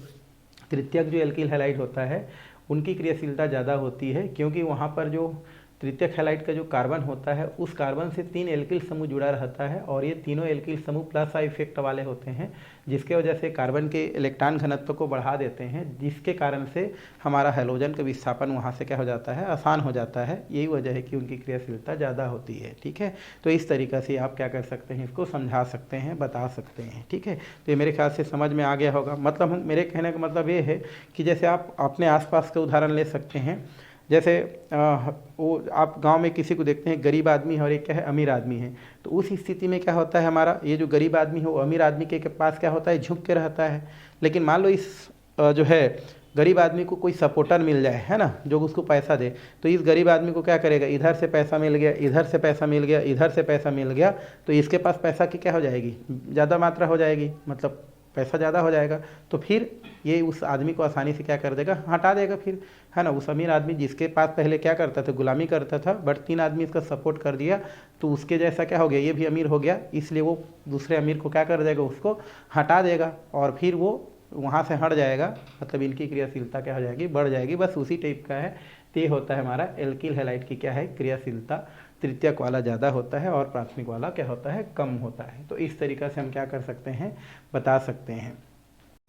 तृतीयक जो एल्किल हैलाइड होता है, उनकी क्रियाशीलता ज़्यादा होती है, क्योंकि वहाँ पर जो तृतीयक हैलाइड का जो कार्बन होता है, उस कार्बन से 3 एल्किल समूह जुड़ा रहता है, और ये तीनों एल्किल समूह प्लस आई इफेक्ट वाले होते हैं, जिसके वजह से कार्बन के इलेक्ट्रॉन घनत्व को बढ़ा देते हैं, जिसके कारण से हमारा हाइड्रोजन का विस्थापन वहाँ से क्या हो जाता है, आसान हो जाता है। यही वजह है कि उनकी क्रियाशीलता ज़्यादा होती है। ठीक है, तो इस तरीक़े से आप क्या कर सकते हैं, इसको समझा सकते हैं, बता सकते हैं। ठीक है, तो ये मेरे ख्याल से समझ में आ गया होगा। मतलब मेरे कहने का मतलब ये है कि जैसे आप अपने आसपास के उदाहरण ले सकते हैं। जैसे वो आप गांव में किसी को देखते हैं, गरीब आदमी है और एक क्या है, अमीर आदमी है, तो उस स्थिति में क्या होता है, हमारा ये जो गरीब आदमी है वो अमीर आदमी के पास क्या होता है, झुक के रहता है। लेकिन मान लो इस जो है गरीब आदमी को कोई सपोर्टर मिल जाए, है ना, जो उसको पैसा दे, तो इस गरीब आदमी को क्या करेगा, इधर से पैसा मिल गया, इधर से पैसा मिल गया, इधर से पैसा मिल गया, तो इसके पास पैसा की क्या हो जाएगी, ज़्यादा मात्रा हो जाएगी, मतलब पैसा ज़्यादा हो जाएगा। तो फिर ये उस आदमी को आसानी से क्या कर देगा, हटा देगा फिर, है ना। उस अमीर आदमी जिसके पास पहले क्या करता था, गुलामी करता था, बट 3 आदमी इसका सपोर्ट कर दिया, तो उसके जैसा क्या हो गया, ये भी अमीर हो गया, इसलिए वो दूसरे अमीर को क्या कर देगा, उसको हटा देगा, और फिर वो वहाँ से हट जाएगा, मतलब इनकी क्रियाशीलता क्या हो जाएगी, बढ़ जाएगी। बस उसी टाइप का है। तो ये होता है हमारा एल्किल हैलाइड की क्या है, क्रियाशीलता। तृतीयक वाला ज़्यादा होता है और प्राथमिक वाला क्या होता है, कम होता है। तो इस तरीक़ा से हम क्या कर सकते हैं, बता सकते हैं।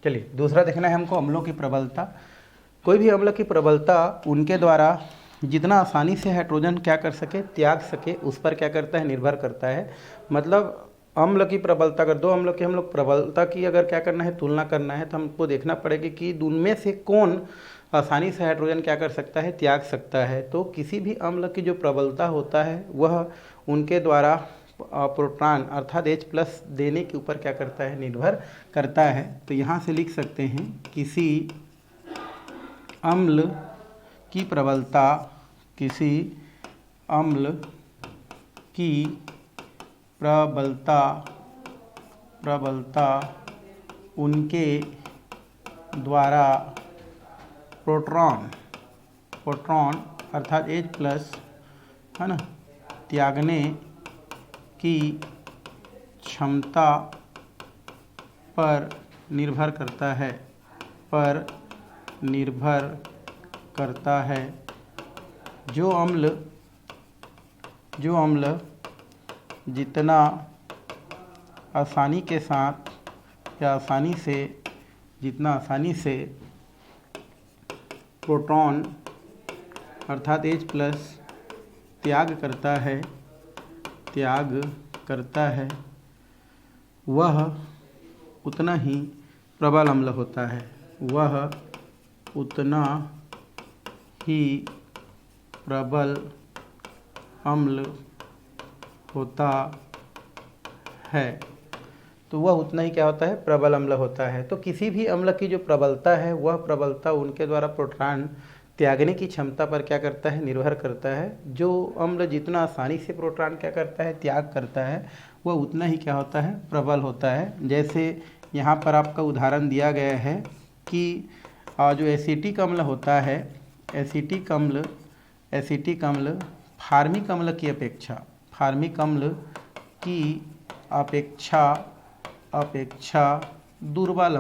चलिए दूसरा देखना है हमको, अम्लों की प्रबलता। कोई भी अम्ल की प्रबलता उनके द्वारा जितना आसानी से हाइड्रोजन क्या कर सके, त्याग सके, उस पर क्या करता है, निर्भर करता है। मतलब अम्ल की प्रबलता, अगर 2 अम्लों की हम लोग प्रबलता की अगर क्या करना है, तुलना करना है, तो हमको देखना पड़ेगा कि उनमें से कौन आसानी से हाइड्रोजन क्या कर सकता है, त्याग सकता है। तो किसी भी अम्ल की जो प्रबलता होता है वह उनके द्वारा प्रोटॉन अर्थात H+ देने के ऊपर क्या करता है, निर्भर करता है। तो यहाँ से लिख सकते हैं, किसी अम्ल की प्रबलता, किसी अम्ल की प्रबलता उनके द्वारा प्रोटॉन अर्थात H+, है ना, त्यागने की क्षमता पर निर्भर करता है। जो अम्ल जितना आसानी के साथ या आसानी से जितना आसानी से प्रोटॉन अर्थात H+ त्याग करता है वह उतना ही प्रबल अम्ल होता है। वह उतना ही प्रबल अम्ल होता है। तो वह उतना ही क्या होता है? प्रबल अम्ल होता है। तो किसी भी अम्ल की जो प्रबलता है वह प्रबलता उनके द्वारा प्रोटॉन त्यागने की क्षमता पर क्या करता है? निर्भर करता है। जो अम्ल जितना आसानी से प्रोटॉन क्या करता है? त्याग करता है, वह उतना ही क्या होता है? प्रबल होता है। जैसे यहाँ पर आपका उदाहरण दिया गया है कि जो एसिटिक अम्ल होता है, एसिटिक अम्ल फार्मिक अम्ल की अपेक्षा दुर्बल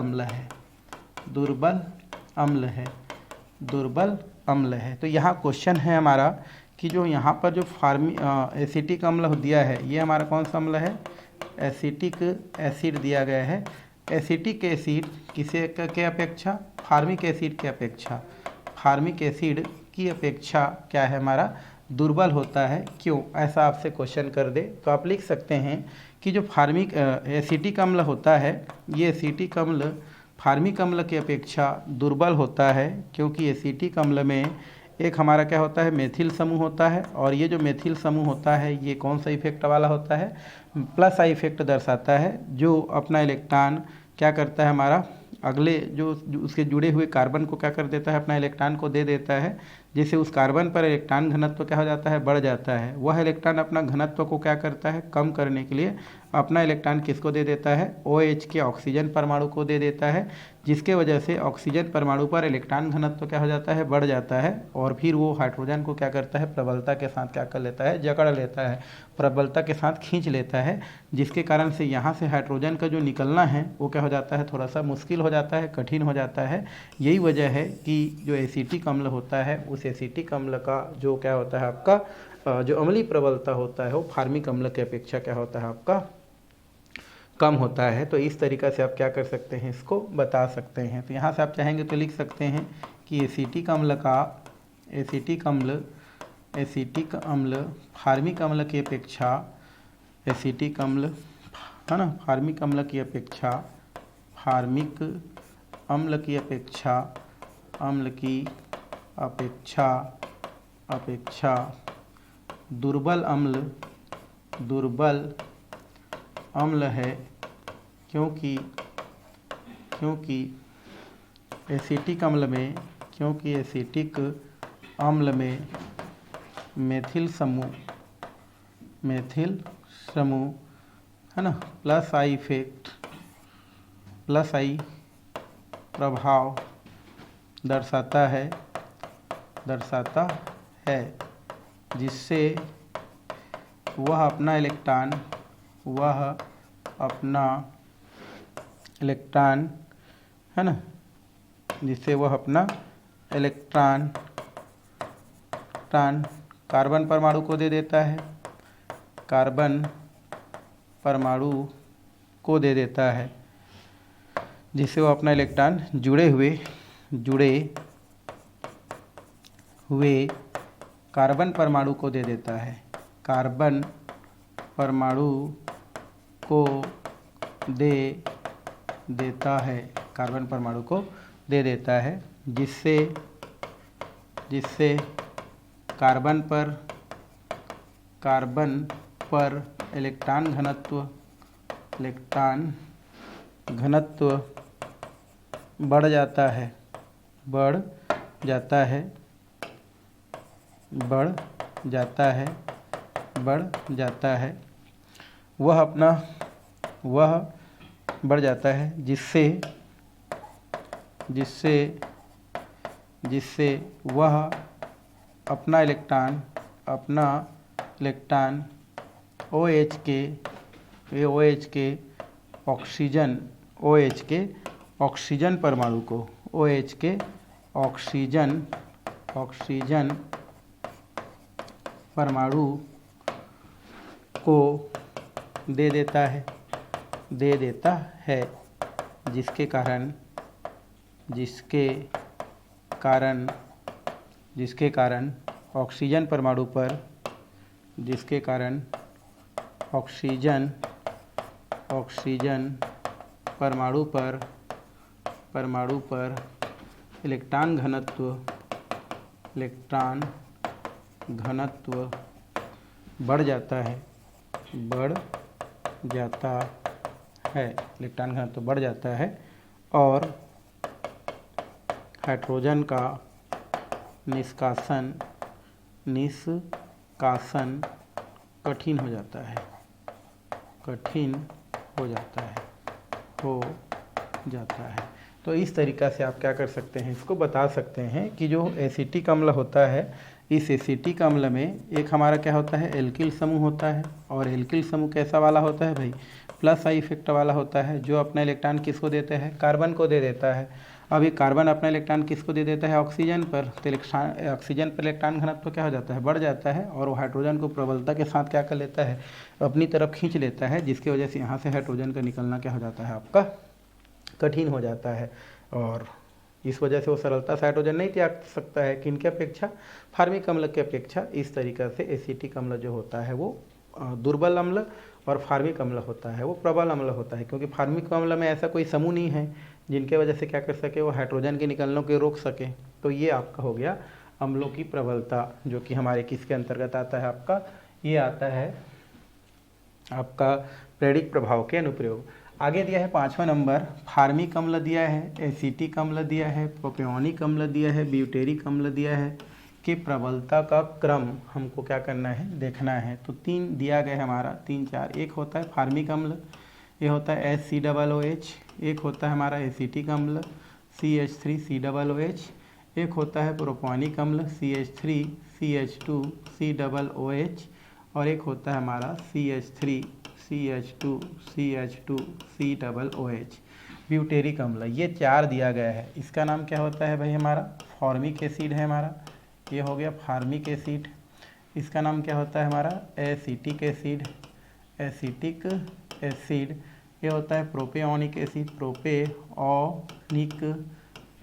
अम्ल है। तो यहाँ क्वेश्चन है हमारा कि जो यहाँ पर जो एसिटिक अम्ल दिया है, ये हमारा कौन सा अम्ल है? एसिटिक एसिड दिया गया है। एसिटिक एसिड किसे के अपेक्षा? फार्मिक एसिड की अपेक्षा क्या है हमारा? दुर्बल होता है। क्यों? ऐसा आपसे क्वेश्चन कर दे तो आप लिख सकते हैं कि जो एसिटिक अम्ल होता है, ये एसिटिक अम्ल फार्मिक अम्ल की अपेक्षा दुर्बल होता है, क्योंकि एसिटिक अम्ल में एक हमारा क्या होता है? मेथिल समूह होता है। और ये जो मेथिल समूह होता है ये कौन सा इफेक्ट वाला होता है? प्लस आई इफेक्ट दर्शाता है, जो अपना इलेक्ट्रॉन क्या करता है? हमारा अगले जो उसके जुड़े हुए कार्बन को क्या कर देता है? अपना इलेक्ट्रॉन को दे देता है, जिससे उस कार्बन पर इलेक्ट्रॉन घनत्व क्या हो जाता है? बढ़ जाता है। वह इलेक्ट्रॉन अपना घनत्व को क्या करता है? कम करने के लिए अपना इलेक्ट्रॉन किसको दे देता है? OH के ऑक्सीजन परमाणु को दे देता है, जिसके वजह से ऑक्सीजन परमाणु पर इलेक्ट्रॉन घनत्व क्या हो जाता है? बढ़ जाता है। और फिर वो हाइड्रोजन को क्या करता है? प्रबलता के साथ क्या कर लेता है? जकड़ लेता है, प्रबलता के साथ खींच लेता है, जिसके कारण से यहाँ से हाइड्रोजन का जो निकलना है वो क्या हो जाता है? थोड़ा सा मुश्किल हो जाता है, कठिन हो जाता है। यही वजह है कि जो एसिटिक अम्ल होता है, उस एसिटिक अम्ल का जो क्या होता है आपका जो अम्लीय प्रबलता होता है वो फार्मिक अम्ल की अपेक्षा क्या होता है? आपका कम होता है। तो इस तरीक़ा से आप क्या कर सकते हैं? इसको बता सकते हैं। तो यहाँ से आप चाहेंगे तो लिख सकते हैं कि एसिटिक अम्ल फार्मिक अम्ल की अपेक्षा एसिटिक अम्ल है ना, फार्मिक अम्ल की अपेक्षा दुर्बल अम्ल है, क्योंकि एसिटिक अम्ल में मेथिल समूह है ना, प्लस आई प्रभाव दर्शाता है, जिससे वह अपना इलेक्ट्रॉन है ना, जिससे वह अपना इलेक्ट्रॉन कार्बन परमाणु को दे देता है, जिससे वो अपना इलेक्ट्रॉन जुड़े हुए कार्बन परमाणु को दे देता है, कार्बन परमाणु को दे देता है, जिससे कार्बन पर इलेक्ट्रॉन घनत्व बढ़ जाता है, वह बढ़ जाता है, जिससे वह अपना इलेक्ट्रॉन OH के ऑक्सीजन परमाणु को दे देता है जिसके कारण ऑक्सीजन परमाणु पर इलेक्ट्रॉन घनत्व बढ़ जाता है, इलेक्ट्रॉन घनत्व बढ़ जाता है और हाइड्रोजन का निष्कासन कठिन हो जाता है। तो इस तरीक़ा से आप क्या कर सकते हैं, इसको बता सकते हैं कि जो एसिटिक अम्ल होता है, इस एसिटिक अम्ल में एक हमारा क्या होता है, एल्किल समूह होता है। और एल्किल समूह कैसा वाला होता है भाई, प्लस आई इफेक्ट वाला होता है, जो अपना इलेक्ट्रॉन किसको देते हैं, कार्बन को दे देता है। अब ये कार्बन अपना इलेक्ट्रॉन किसको दे देता है, ऑक्सीजन पर। तो ऑक्सीजन पर इलेक्ट्रॉन घनत्व क्या हो जाता है, बढ़ जाता है और वो हाइड्रोजन को प्रबलता के साथ क्या कर लेता है, अपनी तरफ खींच लेता है, जिसकी वजह से यहाँ से हाइड्रोजन का निकलना क्या हो जाता है, आपका कठिन हो जाता है। और इस वजह से वो सरलता से हाइड्रोजन नहीं त्याग सकता है, किनके अपेक्षा, फार्मिक अम्ल के अपेक्षा। इस तरीक़ा से एसिटिक अम्ल जो होता है वो दुर्बल अम्ल और फार्मिक अम्ल होता है वो प्रबल अम्ल होता है, क्योंकि फार्मिक अम्ल में ऐसा कोई समूह नहीं है जिनके वजह से क्या कर सके, वो हाइड्रोजन के निकलने को रोक सके। तो ये आपका हो गया अम्लों की प्रबलता, जो कि हमारे किसके अंतर्गत आता है, आपका ये आता है आपका प्रेरिक प्रभाव के अनुप्रयोग। आगे दिया है 5वां नंबर, फार्मिक अम्ल दिया है, एसिटिक अम्ल दिया है, प्रोपियोनिक अम्ल दिया है, ब्यूटेरिक अम्ल दिया है कि प्रबलता का क्रम हमको क्या करना है, देखना है। तो 3 दिया गया है हमारा, 3 4, एक होता है फार्मिक अम्ल, ये होता है HCOOH, एक होता है हमारा एसिटिक अम्ल CH3COOH, एक होता है प्रोपियोनिक अम्ल CH3CH2COOH, और एक होता है हमारा CH3CH2CH2COOH ब्यूटेरिक अम्ल। ये 4 दिया गया है। इसका नाम क्या होता है भाई, हमारा फॉर्मिक एसिड है हमारा, ये हो गया फार्मिक एसिड। इसका नाम क्या होता है हमारा, एसिटिक एसिड, ये होता है प्रोपियोनिक एसिड, प्रोपियोनिक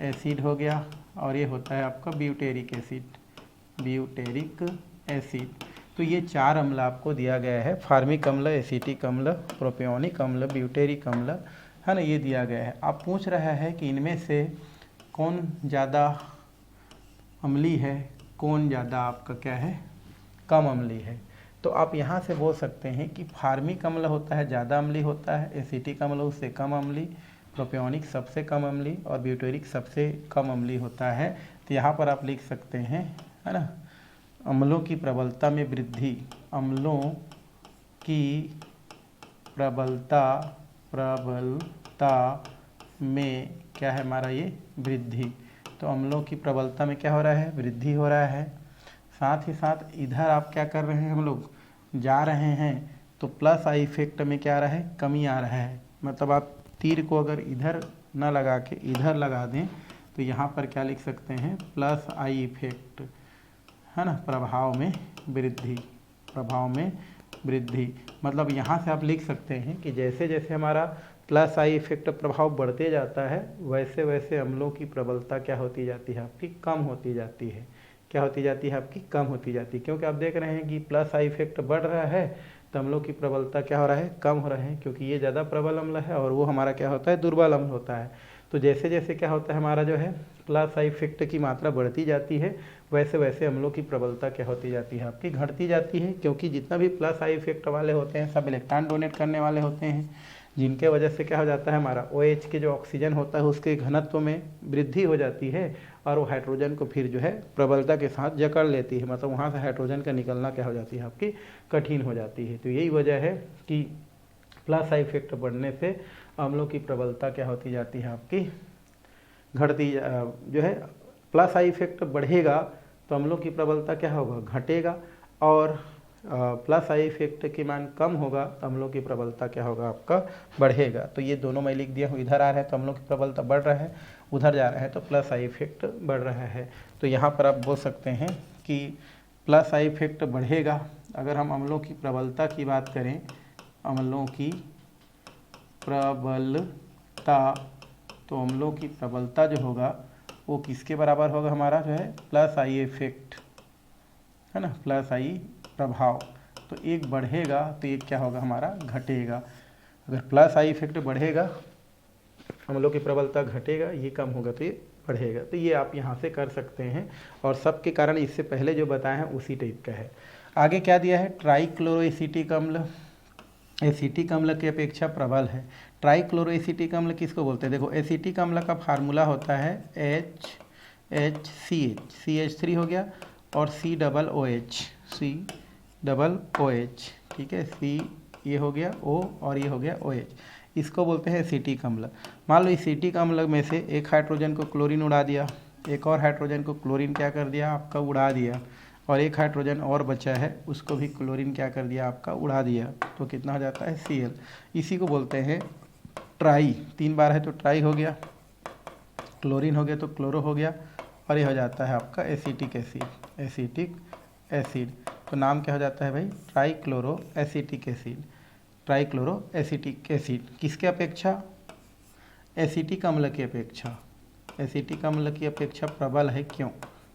एसिड हो गया। और ये होता है आपका ब्यूटेरिक एसिड। तो ये 4 अम्ल आपको दिया गया है, फार्मिक अम्ल, एसिटिक अम्ल, प्रोपियोनिक अम्ल, ब्यूटेरिक अम्ल, है ना, ये दिया गया है। आप पूछ रहा है कि इनमें से कौन ज़्यादा अम्ली है, कौन ज़्यादा आपका क्या है, कम अम्ली है। तो आप यहाँ से बोल सकते हैं कि फार्मिक अम्ल होता है ज़्यादा अम्ली होता है, एसिटिक अम्ल उससे कम अम्ली, प्रोपियोनिक सबसे कम अम्ली और ब्यूटेरिक सबसे कम अम्ली होता है। तो यहाँ पर आप लिख सकते हैं, है ना, अम्लों की प्रबलता में वृद्धि, अम्लों की प्रबलता में क्या है हमारा, ये वृद्धि। तो अम्लों की प्रबलता में क्या हो रहा है, वृद्धि हो रहा है। साथ ही साथ इधर आप क्या कर रहे हैं, हम लोग जा रहे हैं तो प्लस आई इफेक्ट में क्या आ रहा है, कमी आ रहा है। मतलब आप तीर को अगर इधर न लगा के इधर लगा दें तो यहाँ पर क्या लिख सकते हैं, प्लस आई इफेक्ट, है ना, प्रभाव में वृद्धि। मतलब यहाँ से आप लिख सकते हैं कि जैसे जैसे हमारा प्लस आई इफेक्ट प्रभाव बढ़ते जाता है, वैसे वैसे अम्लों की प्रबलता क्या होती जाती है, आपकी कम होती जाती है। क्या होती जाती है, आपकी कम होती जाती है। क्योंकि आप देख रहे हैं कि प्लस आई इफेक्ट बढ़ रहा है तो अम्लों की प्रबलता क्या हो रहा है, कम हो रहा है, क्योंकि ये ज़्यादा प्रबल अम्ल है और वो हमारा क्या होता है, दुर्बल अम्ल होता है। तो जैसे जैसे क्या होता है, हमारा जो है प्लस आई इफेक्ट की मात्रा बढ़ती जाती है, वैसे वैसे अम्लों की प्रबलता क्या होती जाती है, आपकी घटती जाती है। क्योंकि जितना भी प्लस आई इफेक्ट वाले होते हैं सब इलेक्ट्रॉन डोनेट करने वाले होते हैं, जिनके वजह से क्या हो जाता है, हमारा OH के जो ऑक्सीजन होता है उसके घनत्व में वृद्धि हो जाती है और वो हाइड्रोजन को फिर जो है प्रबलता के साथ जकड़ लेती है। मतलब वहाँ से हाइड्रोजन का निकलना क्या हो जाती है, आपकी कठिन हो जाती है। तो यही वजह है कि प्लस आई इफेक्ट बढ़ने से अम्लों की प्रबलता क्या होती जाती है, आपकी घटती जो है। प्लस आई इफेक्ट बढ़ेगा तो अम्लों की प्रबलता क्या होगा, घटेगा, और प्लस आई इफेक्ट की मान कम होगा तो अम्लों की प्रबलता क्या होगा, आपका बढ़ेगा। तो ये दोनों मैं लिख दिया हूँ, इधर आ रहा है तो अम्लों की प्रबलता बढ़ रहा है, उधर जा रहा है तो प्लस आई इफेक्ट बढ़ रहा है। तो यहाँ पर आप बोल सकते हैं कि प्लस आई इफेक्ट बढ़ेगा अगर हम अम्लों की प्रबलता की बात करें, अम्लों की प्रबलता, तो अम्लों की प्रबलता जो होगा वो किसके बराबर होगा हमारा, जो है प्लस आई इफेक्ट, है ना, प्लस आई प्रभाव। तो एक बढ़ेगा तो एक क्या होगा हमारा, घटेगा। अगर प्लस आई इफेक्ट बढ़ेगा, अम्लों की प्रबलता घटेगा, ये कम होगा तो ये बढ़ेगा। तो ये आप यहाँ से कर सकते हैं, और सबके कारण इससे पहले जो बताए हैं उसी टाइप का है। आगे क्या दिया है, ट्राइक्लोरोएसिटिक अम्ल एसिटिक अम्ल की अपेक्षा प्रबल है। ट्राइक्लोरोएसिटिक अम्ल किसको बोलते हैं, देखो एसिटिक अम्ल का फार्मूला होता है CH3 हो गया, और COOH, ठीक है, C ये हो गया O और ये हो गया OH, इसको बोलते हैं एसिटिक अम्ल। मान लो एसिटिक अम्ल में से एक हाइड्रोजन को क्लोरीन उड़ा दिया, एक और हाइड्रोजन को क्लोरीन क्या कर दिया आपका, उड़ा दिया, और एक हाइड्रोजन और बचा है उसको भी क्लोरीन क्या कर दिया आपका, उड़ा दिया, तो कितना हो जाता है Cl। इसी को बोलते हैं ट्राई, 3 बार है तो ट्राई हो गया, क्लोरीन हो गया तो क्लोरो हो गया, और ये हो जाता है आपका एसिटिक एसिड। तो नाम क्या हो जाता है भाई, ट्राइक्लोरोएसिटिक एसिड। किसके अपेक्षा, एसिटिक अम्ल की अपेक्षा, एसिटिक अम्ल की अपेक्षा प्रबल है, क्यों,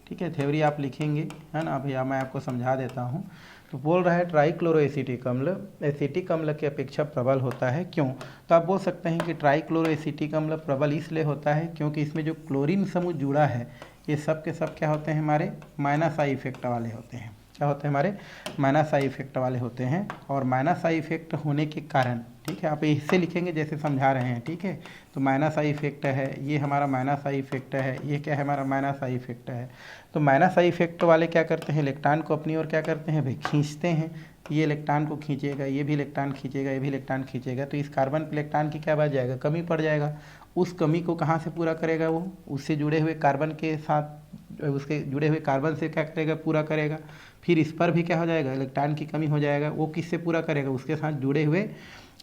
ठीक है, थ्योरी आप लिखेंगे, है ना, भैया मैं आपको समझा देता हूँ। तो बोल रहा है ट्राइक्लोरोएसिटिक अम्ल एसिटिक अम्ल की अपेक्षा प्रबल होता है, क्यों, तो आप बोल सकते हैं कि ट्राइक्लोरोएसिटिक अम्ल प्रबल इसलिए होता है क्योंकि इसमें जो क्लोरीन समूह जुड़ा है ये सब के सब क्या होते हैं हमारे, माइनस आई इफेक्ट वाले होते हैं। क्या होते हैं हमारे, माइनस आई इफेक्ट वाले होते हैं, और माइनस आई इफेक्ट होने के कारण, ठीक है, आप इससे लिखेंगे जैसे समझा रहे हैं, ठीक है, तो माइनस आई इफेक्ट है, ये हमारा माइनस आई इफेक्ट है, ये क्या है हमारा माइनस आई इफेक्ट है। तो माइनस आई इफेक्ट वाले क्या करते हैं, इलेक्ट्रॉन को अपनी ओर क्या करते हैं भाई, खींचते हैं, ये इलेक्ट्रॉन को खींचेगा, ये भी इलेक्ट्रॉन खींचेगा, ये भी इलेक्ट्रॉन खींचेगा, तो इस कार्बन पे इलेक्ट्रॉन की क्या बढ़ जाएगा, कमी पड़ जाएगा। उस कमी को कहाँ से पूरा करेगा वो, उससे जुड़े हुए कार्बन के साथ, उसके जुड़े हुए कार्बन से क्या करेगा, पूरा करेगा। फिर इस पर भी क्या हो जाएगा, इलेक्ट्रॉन की कमी हो जाएगा, वो किससे पूरा करेगा, उसके साथ जुड़े हुए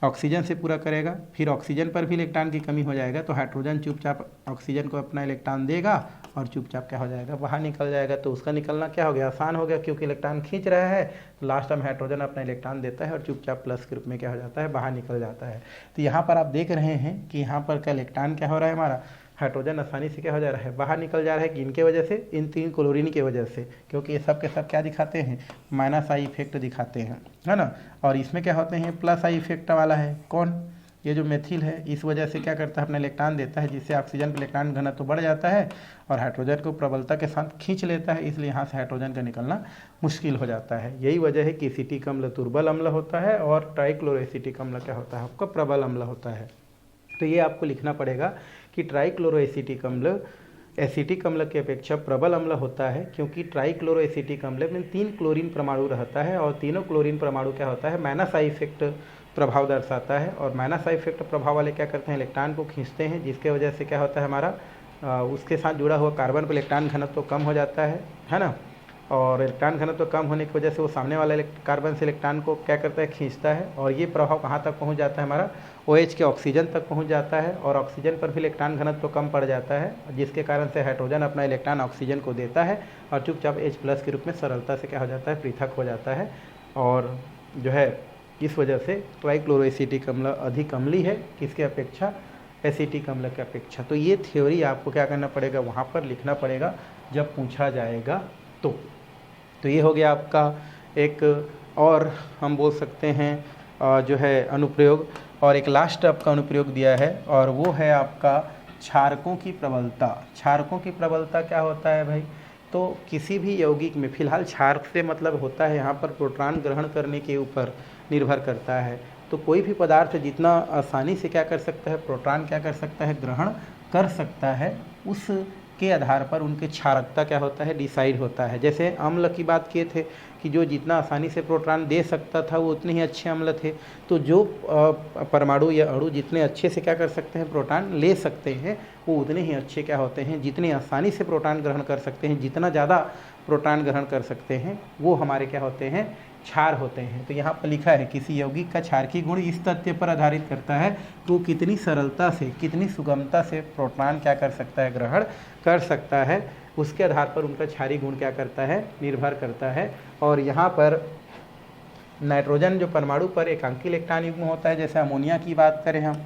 ऑक्सीजन से पूरा करेगा। फिर ऑक्सीजन पर भी इलेक्ट्रॉन की कमी हो जाएगा, तो हाइड्रोजन चुपचाप ऑक्सीजन को अपना इलेक्ट्रॉन देगा और चुपचाप क्या हो जाएगा, बाहर निकल जाएगा। तो उसका निकलना क्या हो गया, आसान हो गया, क्योंकि इलेक्ट्रॉन खींच रहा है, तो लास्ट में हाइड्रोजन अपना इलेक्ट्रॉन देता है और चुपचाप प्लस के रूप में क्या हो जाता है, बाहर निकल जाता है। तो यहाँ पर आप देख रहे हैं कि यहाँ पर का इलेक्ट्रॉन क्या हो रहा है हमारा, हाइड्रोजन आसानी से क्या हो जा रहा है, बाहर निकल जा रहा है, किनके वजह से, इन 3 क्लोरीन की वजह से, क्योंकि ये सब के सब क्या दिखाते हैं, माइनस आई इफेक्ट दिखाते हैं, है ना। और इसमें क्या होते हैं, प्लस आई इफेक्ट वाला है कौन, ये जो मेथिल है, इस वजह से क्या करता है, अपना इलेक्ट्रॉन देता है, जिससे ऑक्सीजन पर इलेक्ट्रॉन घनत्व तो बढ़ जाता है और हाइड्रोजन को प्रबलता के साथ खींच लेता है, इसलिए यहाँ से हाइड्रोजन का निकलना मुश्किल हो जाता है। यही वजह है कि एसिटिक अम्ल दुर्बल अम्ल होता है और ट्राइक्लोरोएसिटिक अम्ल क्या होता है आपका, प्रबल अम्ल होता है। तो ये आपको लिखना पड़ेगा कि ट्राइक्लोरोएसिटिक अम्ल एसिटिक अम्ल की अपेक्षा प्रबल अम्ल होता है, क्योंकि ट्राइक्लोरोएसिटिक अम्ल में 3 क्लोरीन परमाणु रहता है, और तीनों क्लोरीन परमाणु क्या होता है, माइनस आई इफेक्ट प्रभाव दर्शाता है, और माइनस आई इफेक्ट प्रभाव वाले क्या करते हैं, इलेक्ट्रॉन को खींचते हैं, जिसके वजह से क्या होता है हमारा, उसके साथ जुड़ा हुआ कार्बन पर इलेक्ट्रॉन घनत्व तो कम हो जाता है ना, और इलेक्ट्रॉन घनत्व तो कम होने की वजह से वो सामने वाला कार्बन से इलेक्ट्रॉन को क्या करता है, खींचता है, और ये प्रभाव कहाँ तक पहुँच जाता है हमारा, OH के ऑक्सीजन तक पहुंच जाता है, और ऑक्सीजन पर भी इलेक्ट्रॉन घनत्व तो कम पड़ जाता है, जिसके कारण से हाइड्रोजन अपना इलेक्ट्रॉन ऑक्सीजन को देता है और चुपचाप H+ के रूप में सरलता से क्या हो जाता है, पृथक हो जाता है। और जो है इस वजह से ट्राइक्लोरोएसिटिक अम्ल अधिक अम्लीय है, किसके अपेक्षा, एसिटिक अम्ल की अपेक्षा। तो ये थ्योरी आपको क्या करना पड़ेगा, वहाँ पर लिखना पड़ेगा जब पूछा जाएगा तो ये हो गया आपका एक, और हम बोल सकते हैं जो है अनुप्रयोग, और एक लास्ट आपका अनुप्रयोग दिया है, और वो है आपका क्षारकों की प्रबलता। क्षारकों की प्रबलता क्या होता है भाई, तो किसी भी यौगिक में, फिलहाल क्षारक से मतलब होता है यहाँ पर प्रोटॉन ग्रहण करने के ऊपर निर्भर करता है। तो कोई भी पदार्थ जितना आसानी से क्या कर सकता है, प्रोटॉन क्या कर सकता है, ग्रहण कर सकता है, उस के आधार पर उनके क्षारकता क्या होता है, डिसाइड होता है। जैसे अम्ल की बात किए थे कि जो जितना आसानी से प्रोटॉन दे सकता था वो उतने ही अच्छे अम्ल थे, तो जो परमाणु या अणु जितने अच्छे से क्या कर सकते हैं, प्रोटॉन ले सकते हैं, वो उतने ही अच्छे क्या होते हैं, जितनी आसानी से प्रोटॉन ग्रहण कर सकते हैं, जितना ज़्यादा प्रोटॉन ग्रहण कर सकते हैं, वो हमारे क्या होते हैं, क्षार होते हैं। तो यहाँ पर लिखा है किसी यौगिक का क्षारकीय गुण इस तथ्य पर आधारित करता है कि वो कितनी सरलता से, कितनी सुगमता से प्रोटॉन क्या कर सकता है, ग्रहण कर सकता है, उसके आधार पर उनका क्षारीय गुण क्या करता है, निर्भर करता है। और यहाँ पर नाइट्रोजन जो परमाणु पर एकांकी इलेक्ट्रॉन युग्म होता है, जैसे अमोनिया की बात करें हम,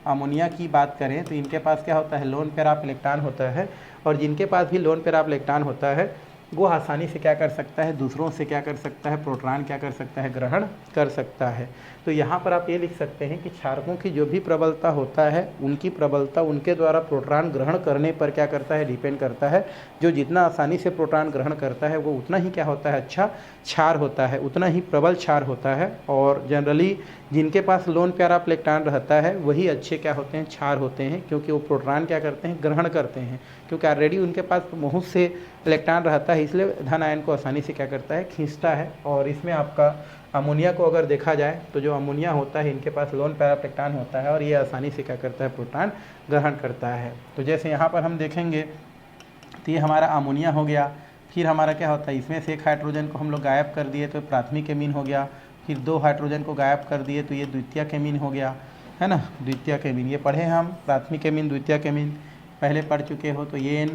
अमोनिया की बात करें तो इनके पास क्या होता है, लोन पेयर ऑफ इलेक्ट्रॉन होता है। और जिनके पास भी लोन पेयर ऑफ इलेक्ट्रॉन होता है वो आसानी से क्या कर सकता है, दूसरों से क्या कर सकता है, प्रोटॉन क्या कर सकता है, ग्रहण कर सकता है। तो यहाँ पर आप ये लिख सकते हैं कि क्षारकों की जो भी प्रबलता होता है उनकी प्रबलता उनके द्वारा प्रोटॉन ग्रहण करने पर क्या करता है, डिपेंड करता है। जो जितना आसानी से प्रोटॉन ग्रहण करता है वो उतना ही क्या होता है, अच्छा क्षार होता है, उतना ही प्रबल क्षार होता है। और जनरली जिनके पास लोन पेयर ऑफ इलेक्ट्रॉन रहता है वही अच्छे क्या होते हैं, क्षार होते हैं, क्योंकि वो प्रोटॉन क्या करते हैं, ग्रहण करते हैं, क्योंकि ऑलरेडी उनके पास बहुत से इलेक्ट्रॉन रहता है, इसलिए धन आयन को आसानी से क्या करता है, खींचता है। और इसमें आपका अमोनिया को अगर देखा जाए तो जो अमोनिया होता है इनके पास लोन पेयर ऑफ इलेक्ट्रॉन होता है और ये आसानी से क्या करता है, प्रोटॉन ग्रहण करता है। तो जैसे यहाँ पर हम देखेंगे तो ये हमारा अमोनिया हो गया, फिर हमारा क्या होता है, इसमें से एक हाइड्रोजन को हम लोग गायब कर दिए तो प्राथमिक एमीन हो गया, फिर 2 हाइड्रोजन को गायब कर दिए तो ये द्वितीयक एमीन हो गया, है ना, द्वितीयक एमीन। ये पढ़े हम, प्राथमिक एमीन द्वितीयक एमीन पहले पढ़ चुके हो। तो ये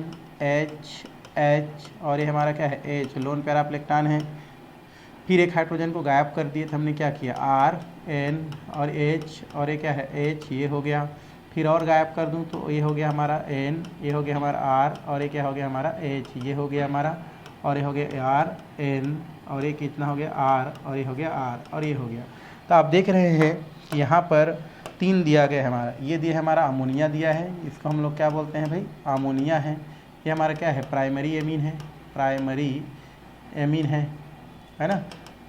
NH और ये हमारा क्या है, H, lone pair of electron है। फिर एक हाइड्रोजन को गायब कर दिए तो हमने क्या किया, R, N और H, और ये क्या है, H, ये हो गया। फिर और गायब कर दूं तो ये हो गया हमारा N, ये हो गया हमारा R, और ये क्या हो गया हमारा H, ये हो गया हमारा, और ये हो गया R, N, और ये कितना हो गया R, और ये हो गया R, और ये हो गया। तो आप देख रहे हैं कि यहाँ पर 3 दिया गया है हमारा, ये दिया है हमारा अमोनिया दिया है, इसको हम लोग क्या बोलते हैं भाई, अमोनिया है। ये हमारा क्या है, प्राइमरी एमीन है, प्राइमरी एमीन है ना।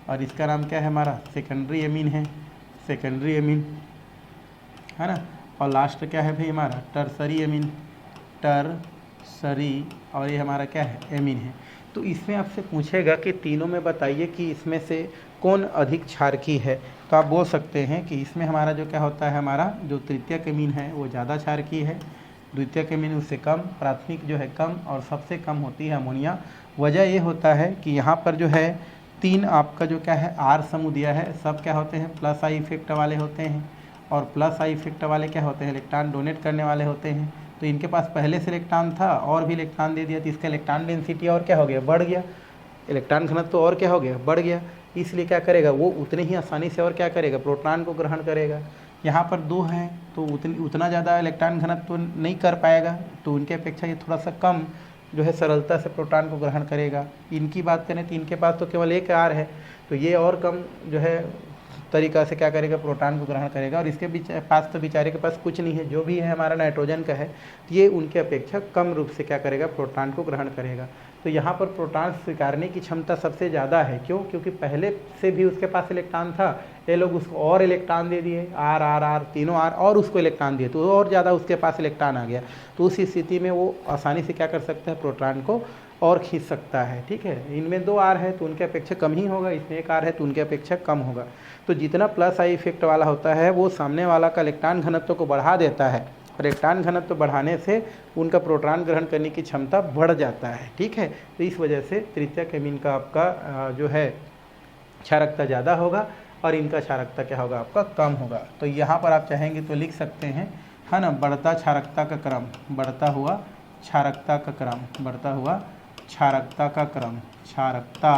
और इसका नाम क्या है हमारा, सेकेंडरी एमीन है, सेकेंडरी एमीन, है ना। और लास्ट क्या है भाई हमारा, टर्सरी एमीन, टर्सरी, और ये हमारा क्या है, एमीन है। तो इसमें आपसे पूछेगा कि तीनों में बताइए कि इसमें से कौन अधिक क्षारकी है, तो आप बोल सकते हैं कि इसमें हमारा जो क्या होता है, हमारा जो तृतीयक एमीन है वो ज़्यादा क्षारकी है, द्वितीयक एमीन उससे कम, प्राथमिक जो है कम, और सबसे कम होती है अमोनिया। वजह ये होता है कि यहाँ पर जो है 3 आपका जो क्या है, R समूह दिया है, सब क्या होते हैं, प्लस आई इफेक्ट वाले होते हैं। और प्लस आई इफेक्ट वाले क्या होते हैं, इलेक्ट्रॉन डोनेट करने वाले होते हैं। तो इनके पास पहले से इलेक्ट्रॉन था और भी इलेक्ट्रॉन दे दिया तो इसका इलेक्ट्रॉन डेंसिटी और क्या हो गया, बढ़ गया, इलेक्ट्रॉन घनत्व तो और क्या हो गया, बढ़ गया। इसलिए क्या करेगा वो, उतने ही आसानी से और क्या करेगा, प्रोटॉन को ग्रहण करेगा। यहाँ पर 2 हैं तो उतना ज़्यादा इलेक्ट्रॉन घनत्व तो नहीं कर पाएगा, तो उनके अपेक्षा ये थोड़ा सा कम जो है सरलता से प्रोटॉन को ग्रहण करेगा। इनकी बात करें तो इनके पास तो केवल एक R है, तो ये और कम जो है तरीका से क्या करेगा, प्रोटॉन को ग्रहण करेगा। और इसके पास तो बेचारे के पास कुछ नहीं है, जो भी है हमारा नाइट्रोजन का है, ये उनके अपेक्षा कम रूप से क्या करेगा, प्रोटॉन को ग्रहण करेगा। तो यहाँ पर प्रोटॉन स्वीकारने की क्षमता सबसे ज़्यादा है। क्यों? क्योंकि पहले से भी उसके पास इलेक्ट्रॉन था, ये लोग उसको और इलेक्ट्रॉन दे दिए, R R R तीनों R, और उसको इलेक्ट्रॉन दिए तो और ज़्यादा उसके पास इलेक्ट्रॉन आ गया। तो उस स्थिति में वो आसानी से क्या कर सकता है, प्रोटॉन को और खींच सकता है। ठीक है, इनमें 2 R है तो उनके अपेक्षा कम ही होगा, इसमें 1 R है तो उनके अपेक्षा कम होगा। तो जितना प्लस आई इफेक्ट वाला होता है वो सामने वाला का इलेक्ट्रॉन घनत्व को बढ़ा देता है, और इलेक्ट्रॉन घनत्व बढ़ाने से उनका प्रोटॉन ग्रहण करने की क्षमता बढ़ जाता है। ठीक है, तो इस वजह से तृतीयक एमीन का आपका जो है क्षारकता ज़्यादा होगा और इनका क्षारकता क्या होगा, आपका कम होगा। तो यहाँ पर आप चाहेंगे तो लिख सकते हैं, है ना, बढ़ता क्षारकता का क्रम, बढ़ता हुआ क्षारकता का क्रम, बढ़ता हुआ क्षारकता का क्रम, क्षारकता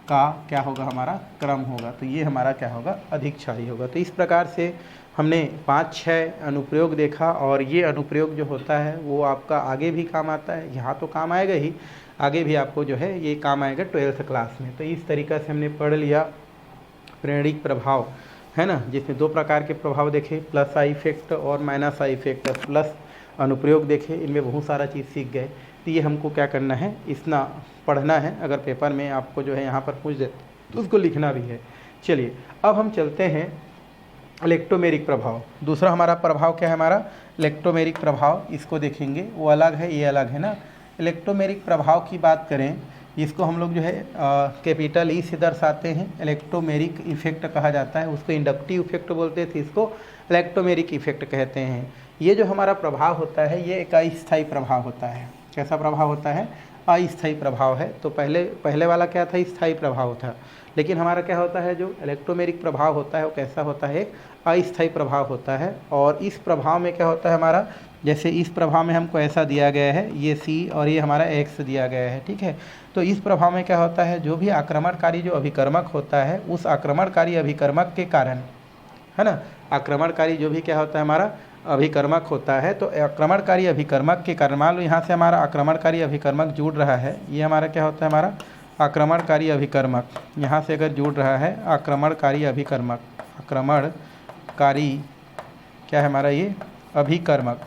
का क्या होगा, हमारा क्रम होगा। तो ये हमारा क्या होगा, अधिक क्षारी होगा। तो इस प्रकार से हमने 5-6 अनुप्रयोग देखा, और ये अनुप्रयोग जो होता है वो आपका आगे भी काम आता है, यहाँ तो काम आएगा ही, आगे भी आपको जो है ये काम आएगा 12th क्लास में। तो इस तरीक़ा से हमने पढ़ लिया प्रेरणिक प्रभाव, है ना, जिसमें 2 प्रकार के प्रभाव देखे, प्लस आई इफेक्ट और माइनस आई इफेक्ट, प्लस अनुप्रयोग देखे, इनमें बहुत सारा चीज़ सीख गए। तो ये हमको क्या करना है, इतना पढ़ना है, अगर पेपर में आपको जो है यहाँ पर पूछ दे तो उसको लिखना भी है। चलिए अब हम चलते हैं इलेक्ट्रोमेरिक प्रभाव। दूसरा हमारा प्रभाव क्या है, हमारा इलेक्ट्रोमेरिक प्रभाव, इसको देखेंगे, वो अलग है, ये अलग है ना। इलेक्ट्रोमेरिक प्रभाव की बात करें, इसको हम लोग जो है कैपिटल ई से दर्शाते हैं, इलेक्ट्रोमेरिक इफेक्ट कहा जाता है, उसको इंडक्टिव इफेक्ट बोलते थे, इसको इलेक्ट्रोमेरिक इफेक्ट कहते हैं। ये जो हमारा प्रभाव होता है ये एक अस्थायी प्रभाव होता है। कैसा प्रभाव होता है, अस्थायी प्रभाव है। तो पहले वाला क्या था, स्थायी प्रभाव था, लेकिन हमारा क्या होता है, जो इलेक्ट्रोमेरिक प्रभाव होता है वो कैसा होता है, एक अस्थायी प्रभाव होता है। और इस प्रभाव में क्या होता है, हमारा जैसे इस प्रभाव में हमको ऐसा दिया गया है, ये C और ये हमारा X दिया गया है, ठीक है। तो इस प्रभाव में क्या होता है, जो भी आक्रमणकारी जो अभिकर्मक होता है उस आक्रमणकारी अभिकर्मक के कारण, है ना, आक्रमणकारी जो भी क्या होता है हमारा अभिकर्मक होता है, तो आक्रमणकारी अभिकर्मक के कारण, मान लो यहाँ से हमारा आक्रमणकारी अभिकर्मक जुड़ रहा है, ये हमारा क्या होता है हमारा आक्रमणकारी अभिकर्मक, यहाँ से अगर जुड़ रहा है आक्रमणकारी अभिकर्मक, आक्रमणकारी क्या है हमारा ये अभिकर्मक,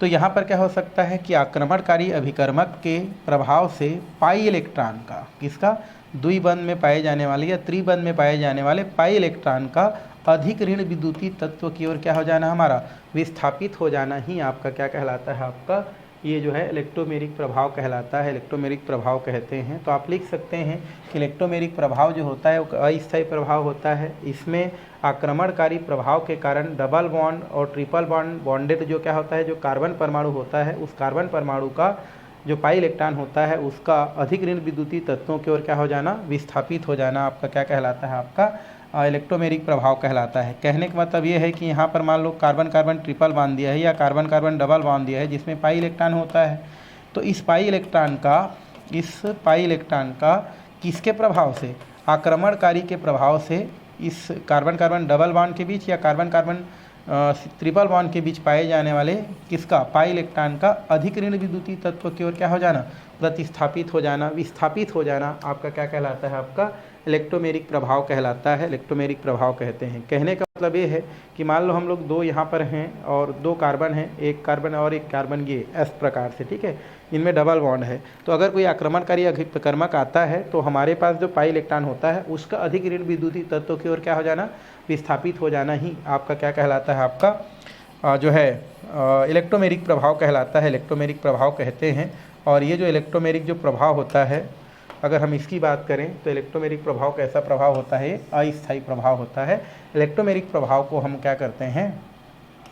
तो यहाँ पर क्या हो सकता है कि आक्रमणकारी अभिकर्मक के प्रभाव से पाई इलेक्ट्रॉन का, किसका, द्विबंध में पाए जाने वाले या त्रिबंध में पाए जाने वाले पाई इलेक्ट्रॉन का अधिक ऋण विद्युतीय तत्व की ओर क्या हो जाना, हमारा विस्थापित हो जाना ही आपका क्या कहलाता है, आपका ये जो है इलेक्ट्रोमेरिक प्रभाव कहलाता है, इलेक्ट्रोमेरिक प्रभाव कहते हैं। तो आप लिख सकते हैं कि इलेक्ट्रोमेरिक प्रभाव जो होता है वो अस्थायी प्रभाव होता है। इसमें आक्रमणकारी प्रभाव के कारण डबल बॉन्ड और ट्रिपल बॉन्ड बॉन्डेड जो क्या होता है, जो कार्बन परमाणु होता है, उस कार्बन परमाणु का जो पाई इलेक्ट्रॉन होता है उसका अधिक ऋण विद्युतीय तत्वों की ओर क्या हो जाना, विस्थापित हो जाना, आपका क्या कहलाता है, आपका इलेक्ट्रोमेरिक प्रभाव कहलाता है। कहने का मतलब ये है कि यहाँ पर मान लो कार्बन कार्बन ट्रिपल बांध दिया है या कार्बन कार्बन डबल बांध दिया है जिसमें पाई इलेक्ट्रॉन होता है, तो इस पाई इलेक्ट्रॉन का किसके प्रभाव से, आक्रमणकारी के प्रभाव से इस कार्बन कार्बन डबल बॉन्ड के बीच या कार्बन कार्बन ट्रिपल बॉन्ड के बीच पाए जाने वाले किसका, पाई इलेक्ट्रॉन का अधिक ऋण विद्युतीय तत्व की ओर क्या हो जाना, प्रतिस्थापित हो जाना, विस्थापित हो जाना, आपका क्या कहलाता है, आपका इलेक्ट्रोमेरिक प्रभाव कहलाता है, इलेक्ट्रोमेरिक प्रभाव कहते हैं। कहने का मतलब ये है कि मान लो हम लोग दो यहाँ पर हैं और दो कार्बन हैं, एक कार्बन और एक कार्बन ये इस प्रकार से, ठीक है, इनमें डबल बॉन्ड है, तो अगर कोई आक्रमणकारी अभिकर्मक आता है तो हमारे पास जो पाई इलेक्ट्रॉन होता है उसका अधिक ऋण विद्युतीय तत्व की ओर क्या हो जाना, विस्थापित हो जाना ही आपका क्या कहलाता है, आपका जो है इलेक्ट्रोमेरिक प्रभाव कहलाता है, इलेक्ट्रोमेरिक प्रभाव कहते हैं। और ये जो इलेक्ट्रोमेरिक जो प्रभाव होता है, अगर हम इसकी बात करें तो इलेक्ट्रोमेरिक प्रभाव कैसा प्रभाव होता है, अस्थायी प्रभाव होता है। इलेक्ट्रोमेरिक प्रभाव को हम क्या करते हैं,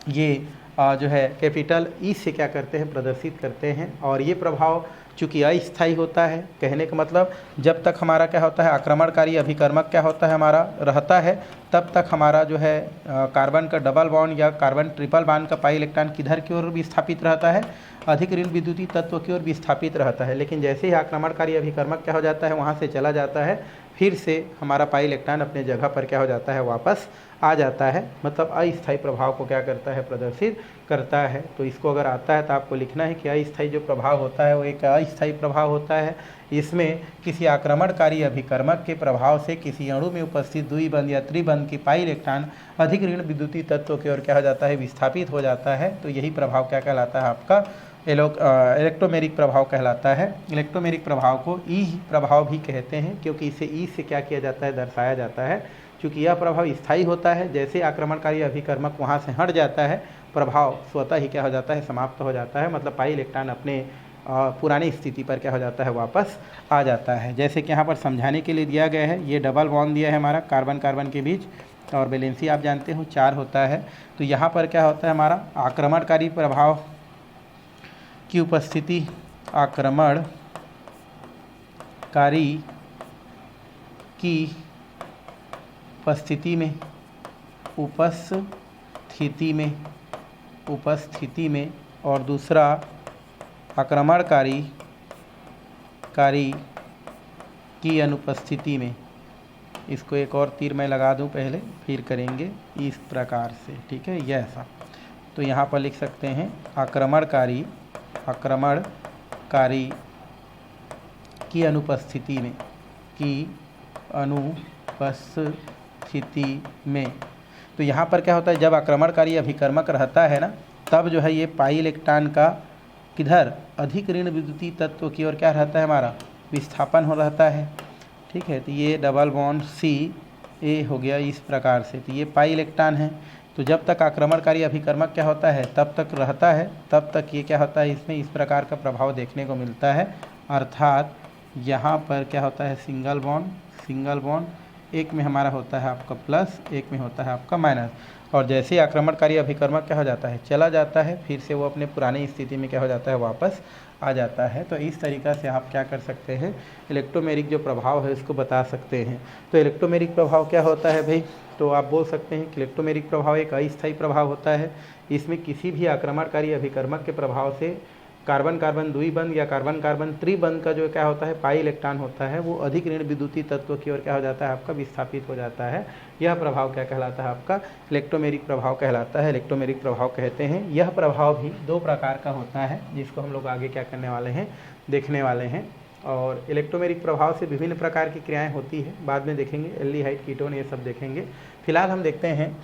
ये जो है कैपिटल ई से क्या करते हैं, प्रदर्शित करते हैं। और ये प्रभाव चूँकि अस्थायी होता है, कहने का मतलब जब तक हमारा क्या होता है, आक्रमणकारी अभिकर्मक क्या होता है हमारा रहता है, तब तक हमारा जो है कार्बन का डबल बॉन्ड या कार्बन ट्रिपल बॉन्ड का पाई इलेक्ट्रॉन किधर की ओर विस्थापित रहता है, अधिक ऋण विद्युतीय तत्व की ओर विस्थापित रहता है। लेकिन जैसे ही आक्रमणकारी अभिकर्मक क्या हो जाता है, वहाँ से चला जाता है, फिर से हमारा पाई इलेक्ट्रॉन अपने जगह पर क्या हो जाता है, वापस आ जाता है, मतलब अस्थायी प्रभाव को क्या करता है, प्रदर्शित करता है। तो इसको अगर आता है तो आपको लिखना है कि अस्थायी जो प्रभाव होता है वो एक अस्थायी प्रभाव होता है। इसमें किसी आक्रमणकारी अभिकर्मक के प्रभाव से किसी अणु में उपस्थित द्विबंध या त्रिबंध की पाई इलेक्ट्रॉन अधिक ऋण विद्युतीय तत्व की ओर क्या हो जाता है, विस्थापित हो जाता है। तो यही प्रभाव क्या कहलाता है, आपका इलेक्ट्रोमेरिक प्रभाव कहलाता है। इलेक्ट्रोमेरिक प्रभाव को ई प्रभाव भी कहते हैं, क्योंकि इसे ई से क्या किया जाता है, दर्शाया जाता है। क्योंकि यह प्रभाव स्थायी होता है, जैसे आक्रमणकारी अभिकर्मक वहाँ से हट जाता है, प्रभाव स्वतः ही क्या हो जाता है, समाप्त हो जाता है, मतलब पाई इलेक्ट्रॉन अपने पुरानी स्थिति पर क्या हो जाता है, वापस आ जाता है। जैसे कि यहाँ पर समझाने के लिए दिया गया है, ये डबल बॉन्ड दिया है हमारा कार्बन कार्बन के बीच, और वैलेंसी आप जानते हो 4 होता है। तो यहाँ पर क्या होता है, हमारा आक्रमणकारी प्रभाव की उपस्थिति, आक्रमणकारी की उपस्थिति में और दूसरा आक्रमणकारी की अनुपस्थिति में। इसको एक और तीर मैं लगा दूं पहले, फिर करेंगे इस प्रकार से, ठीक है, यह ऐसा। तो यहाँ पर लिख सकते हैं आक्रमणकारी की अनुपस्थिति में, तो यहाँ पर क्या होता है, जब आक्रमणकारी अभिकर्मक रहता है ना, तब जो है ये पाई इलेक्ट्रॉन का किधर, अधिक ऋण विद्युतीय तत्व की ओर क्या रहता है, हमारा विस्थापन हो रहता है, ठीक है। तो ये डबल बॉन्ड सी ए हो गया इस प्रकार से। तो ये पाई इलेक्ट्रॉन है, तो जब तक आक्रमणकारी अभिकर्मक क्या होता है, तब तक रहता है, तब तक ये क्या होता है, इसमें इस प्रकार का प्रभाव देखने को मिलता है। अर्थात यहाँ पर क्या होता है, सिंगल बॉन्ड, एक में हमारा होता है आपका प्लस, एक में होता है आपका माइनस। और जैसे ही आक्रमणकारी अभिकर्मक क्या हो जाता है, चला जाता है, फिर से वो अपने पुरानी स्थिति में क्या हो जाता है, वापस आ जाता है। तो इस तरीक़ा से आप क्या कर सकते हैं, इलेक्ट्रोमेरिक जो प्रभाव है उसको बता सकते हैं। तो इलेक्ट्रोमेरिक प्रभाव क्या होता है भाई, तो आप बोल सकते हैं कि इलेक्ट्रोमेरिक प्रभाव एक अस्थायी प्रभाव होता है। इसमें किसी भी आक्रमणकारी अभिकर्मक के प्रभाव से कार्बन कार्बन द्विबंध या कार्बन कार्बन त्रिबंध का जो क्या होता है, पाई इलेक्ट्रॉन होता है, वो अधिक ऋण विद्युतीय तत्व की ओर क्या हो जाता है, आपका विस्थापित हो जाता है। यह प्रभाव क्या कहलाता है, आपका इलेक्ट्रोमेरिक प्रभाव कहलाता है, इलेक्ट्रोमेरिक प्रभाव कहते हैं। यह प्रभाव भी दो प्रकार का होता है, जिसको हम लोग आगे क्या करने वाले हैं, देखने वाले हैं। और इलेक्ट्रोमेरिक प्रभाव से विभिन्न प्रकार की क्रियाएँ होती है, बाद में देखेंगे, एल्डिहाइड, कीटोन, ये सब देखेंगे। फिलहाल हम देखते हैं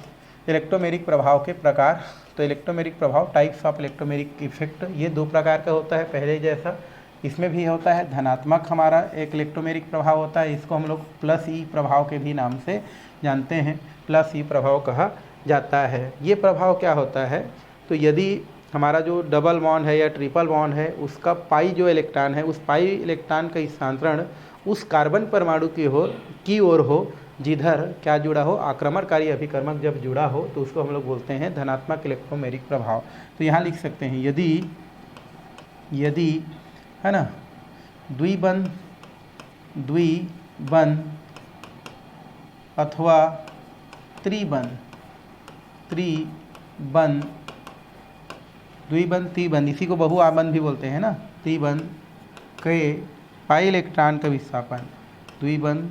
इलेक्ट्रोमेरिक प्रभाव के प्रकार। तो इलेक्ट्रोमेरिक प्रभाव, टाइप्स ऑफ इलेक्ट्रोमेरिक इफेक्ट, ये दो प्रकार का होता है पहले जैसा। इसमें भी होता है धनात्मक हमारा एक इलेक्ट्रोमेरिक प्रभाव होता है, इसको हम लोग प्लस ई प्रभाव के भी नाम से जानते हैं, प्लस ई प्रभाव कहा जाता है। ये प्रभाव क्या होता है, तो यदि हमारा जो डबल बॉन्ड है या ट्रिपल बॉन्ड है, उसका पाई जो इलेक्ट्रॉन है, उस पाई इलेक्ट्रॉन का स्थानांतरण उस कार्बन परमाणु की ओर हो जिधर क्या जुड़ा हो, आक्रमणकारी अभिकर्मक जब जुड़ा हो, तो उसको हम लोग बोलते हैं धनात्मक इलेक्ट्रोमेरिक प्रभाव। तो यहाँ लिख सकते हैं, यदि है ना, द्विबंध अथवा त्रिबंध त्रिबंध, इसी को बहुआबंध भी बोलते हैं ना, त्रिबंध के पाई इलेक्ट्रॉन का विस्थापन, द्विबंध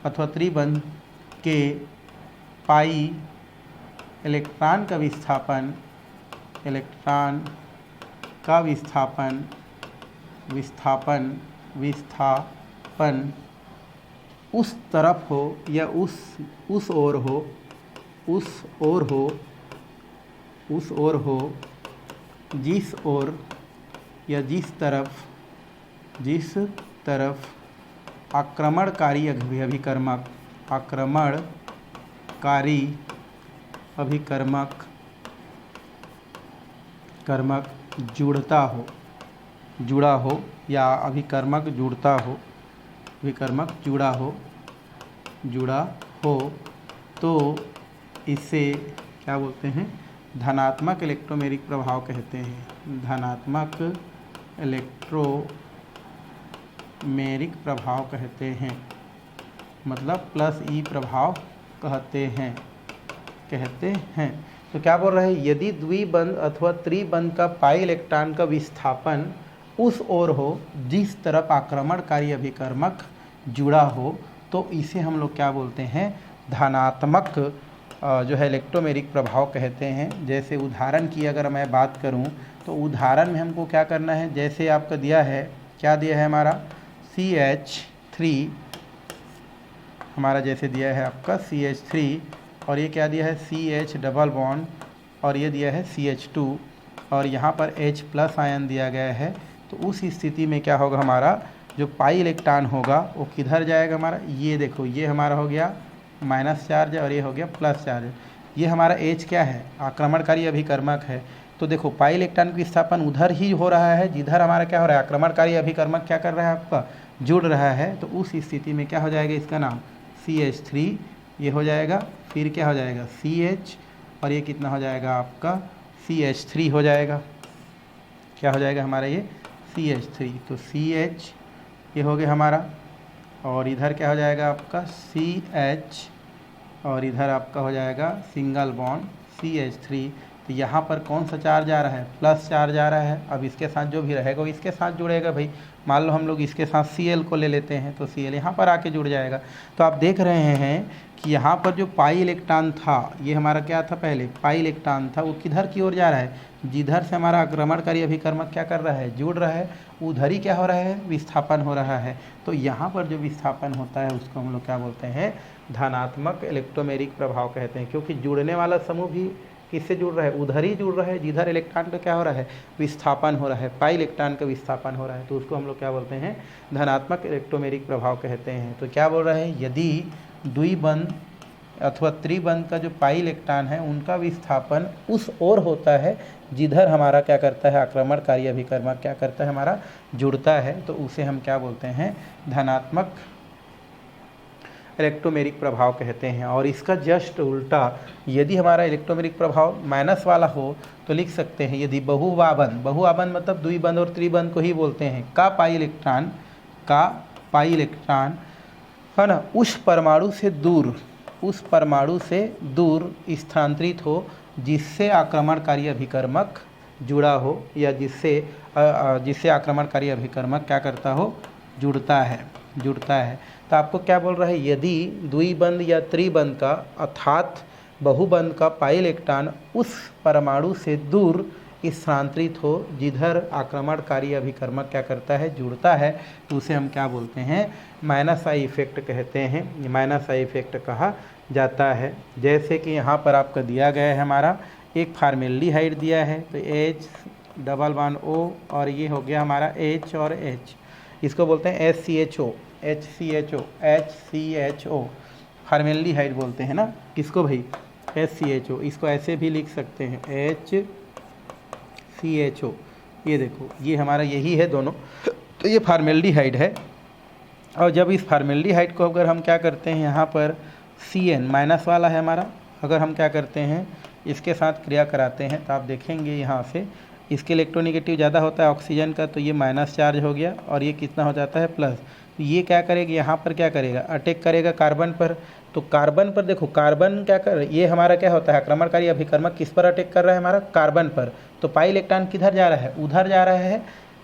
अथवा त्रिबंध के पाई इलेक्ट्रॉन का विस्थापन, उस तरफ हो या उस ओर हो जिस ओर या जिस तरफ आक्रमणकारी अभिकर्मक जुड़ा हो या अभिकर्मक जुड़ा हो, तो इसे क्या बोलते हैं, धनात्मक इलेक्ट्रोमेरिक प्रभाव कहते हैं। धनात्मक इलेक्ट्रोमेरिक प्रभाव कहते हैं, मतलब प्लस ई प्रभाव कहते हैं। तो क्या बोल रहे हैं, यदि द्विबंध अथवा त्रिबंध का पाई इलेक्ट्रॉन का विस्थापन उस ओर हो जिस तरफ आक्रमणकारी अभिकर्मक जुड़ा हो, तो इसे हम लोग क्या बोलते हैं, धनात्मक जो है इलेक्ट्रोमेरिक प्रभाव कहते हैं। जैसे उदाहरण की अगर मैं बात करूं, तो उदाहरण में हमको क्या करना है, जैसे आपका दिया है, क्या दिया है हमारा, CH3 हमारा जैसे दिया है आपका CH3, और ये क्या दिया है, CH डबल बॉन्ड, और ये दिया है CH2, और यहाँ पर H प्लस आयन दिया गया है। तो उस स्थिति में क्या होगा, हमारा जो पाई इलेक्ट्रॉन होगा वो किधर जाएगा हमारा, ये देखो, ये हमारा हो गया माइनस चार्ज और ये हो गया प्लस चार्ज। ये हमारा H क्या है, आक्रमणकारी अभिकर्मक है। तो देखो पाई इलेक्ट्रॉन की विस्थापन उधर ही हो रहा है जिधर हमारा क्या हो रहा है, आक्रमणकारी अभिकर्मक क्या कर रहा है, आपका जुड़ रहा है। तो उस स्थिति में क्या हो जाएगा, इसका नाम CH3 ये हो जाएगा, फिर क्या हो जाएगा CH, और ये कितना हो जाएगा आपका CH3 हो जाएगा, क्या हो जाएगा हमारा ये CH3। तो CH ये हो गया हमारा, और इधर क्या हो जाएगा आपका CH, और इधर आपका हो जाएगा सिंगल बॉन्ड CH3। तो यहाँ पर कौन सा चार्ज आ रहा है, प्लस चार्ज आ रहा है। अब इसके साथ जो भी रहेगा वो इसके साथ जुड़ेगा भाई। मान लो हम लोग इसके साथ Cl को ले लेते हैं, तो Cl यहाँ पर आके जुड़ जाएगा। तो आप देख रहे हैं कि यहाँ पर जो पाई इलेक्ट्रॉन था, ये हमारा क्या था, पहले पाई इलेक्ट्रॉन था, वो किधर की ओर जा रहा है, जिधर से हमारा आक्रमणकारी अभिकर्मक क्या कर रहा है, जुड़ रहा है, उधर ही क्या हो रहा है, विस्थापन हो रहा है। तो यहाँ पर जो विस्थापन होता है उसको हम लोग क्या बोलते हैं, धनात्मक इलेक्ट्रोमेरिक प्रभाव कहते हैं, क्योंकि जुड़ने वाला समूह भी किससे जुड़ रहा है, उधर ही जुड़ रहा है जिधर इलेक्ट्रॉन का क्या हो रहा है, विस्थापन हो रहा है, पाई इलेक्ट्रॉन का विस्थापन हो रहा है। तो उसको हम लोग क्या बोलते हैं, धनात्मक इलेक्ट्रोमेरिक प्रभाव कहते हैं। तो क्या बोल रहे हैं, यदि द्विबंध अथवा त्रिबंध का जो पाई इलेक्ट्रॉन है उनका विस्थापन उस ओर होता है जिधर हमारा क्या करता है, आक्रमणकारी अभिकर्मक क्या करता है, हमारा जुड़ता है, तो उसे हम क्या बोलते हैं, धनात्मक इलेक्ट्रोमेरिक प्रभाव कहते हैं। और इसका जस्ट उल्टा, यदि हमारा इलेक्ट्रोमेरिक प्रभाव माइनस वाला हो तो लिख सकते हैं, यदि बहुआबंद, बहुआबंद मतलब द्विबंध और त्रिबंध को ही बोलते हैं, का पाई इलेक्ट्रॉन है ना, उस परमाणु से दूर स्थानांतरित हो जिससे आक्रमणकारी अभिकर्मक जुड़ा हो, या जिससे आक्रमणकारी अभिकर्मक क्या करता हो, जुड़ता है। तो आपको क्या बोल रहा है, यदि द्विबंध या त्रिबंध का अर्थात बहुबंध का पाई इलेक्ट्रॉन उस परमाणु से दूर स्थानांतरित हो जिधर आक्रमणकारी अभिकर्मक क्या करता है, जुड़ता है, तो उसे हम क्या बोलते हैं, माइनस आई इफेक्ट कहते हैं, माइनस आई इफेक्ट कहा जाता है। जैसे कि यहाँ पर आपका दिया गया है, हमारा एक फॉर्मेल्डिहाइड दिया है, तो H डबल वन O, और ये हो गया हमारा H और H, इसको बोलते हैं HCHO, फॉर्मेल्डिहाइड बोलते हैं ना, किसको भाई, HCHO। इसको ऐसे भी लिख सकते हैं HCHO। ये देखो, ये हमारा यही है दोनों, तो ये फॉर्मेल्डिहाइड है। और जब इस फॉर्मेल्डिहाइड को अगर हम क्या करते हैं, यहाँ पर CN माइनस वाला है हमारा, अगर हम क्या करते हैं, इसके साथ क्रिया कराते हैं, तो आप देखेंगे यहाँ से इसके इलेक्ट्रोनेगेटिव ज़्यादा होता है ऑक्सीजन का, तो ये माइनस चार्ज हो गया, और ये कितना हो जाता है, प्लस। तो ये क्या करेगा, यहाँ पर क्या करेगा, अटैक करेगा कार्बन पर। तो कार्बन पर देखो, कार्बन क्या कर, ये हमारा क्या होता है, आक्रमणकारी अभिकर्मक किस पर अटैक कर रहा है, हमारा कार्बन पर। तो पाई इलेक्ट्रॉन किधर जा रहा है, उधर जा रहा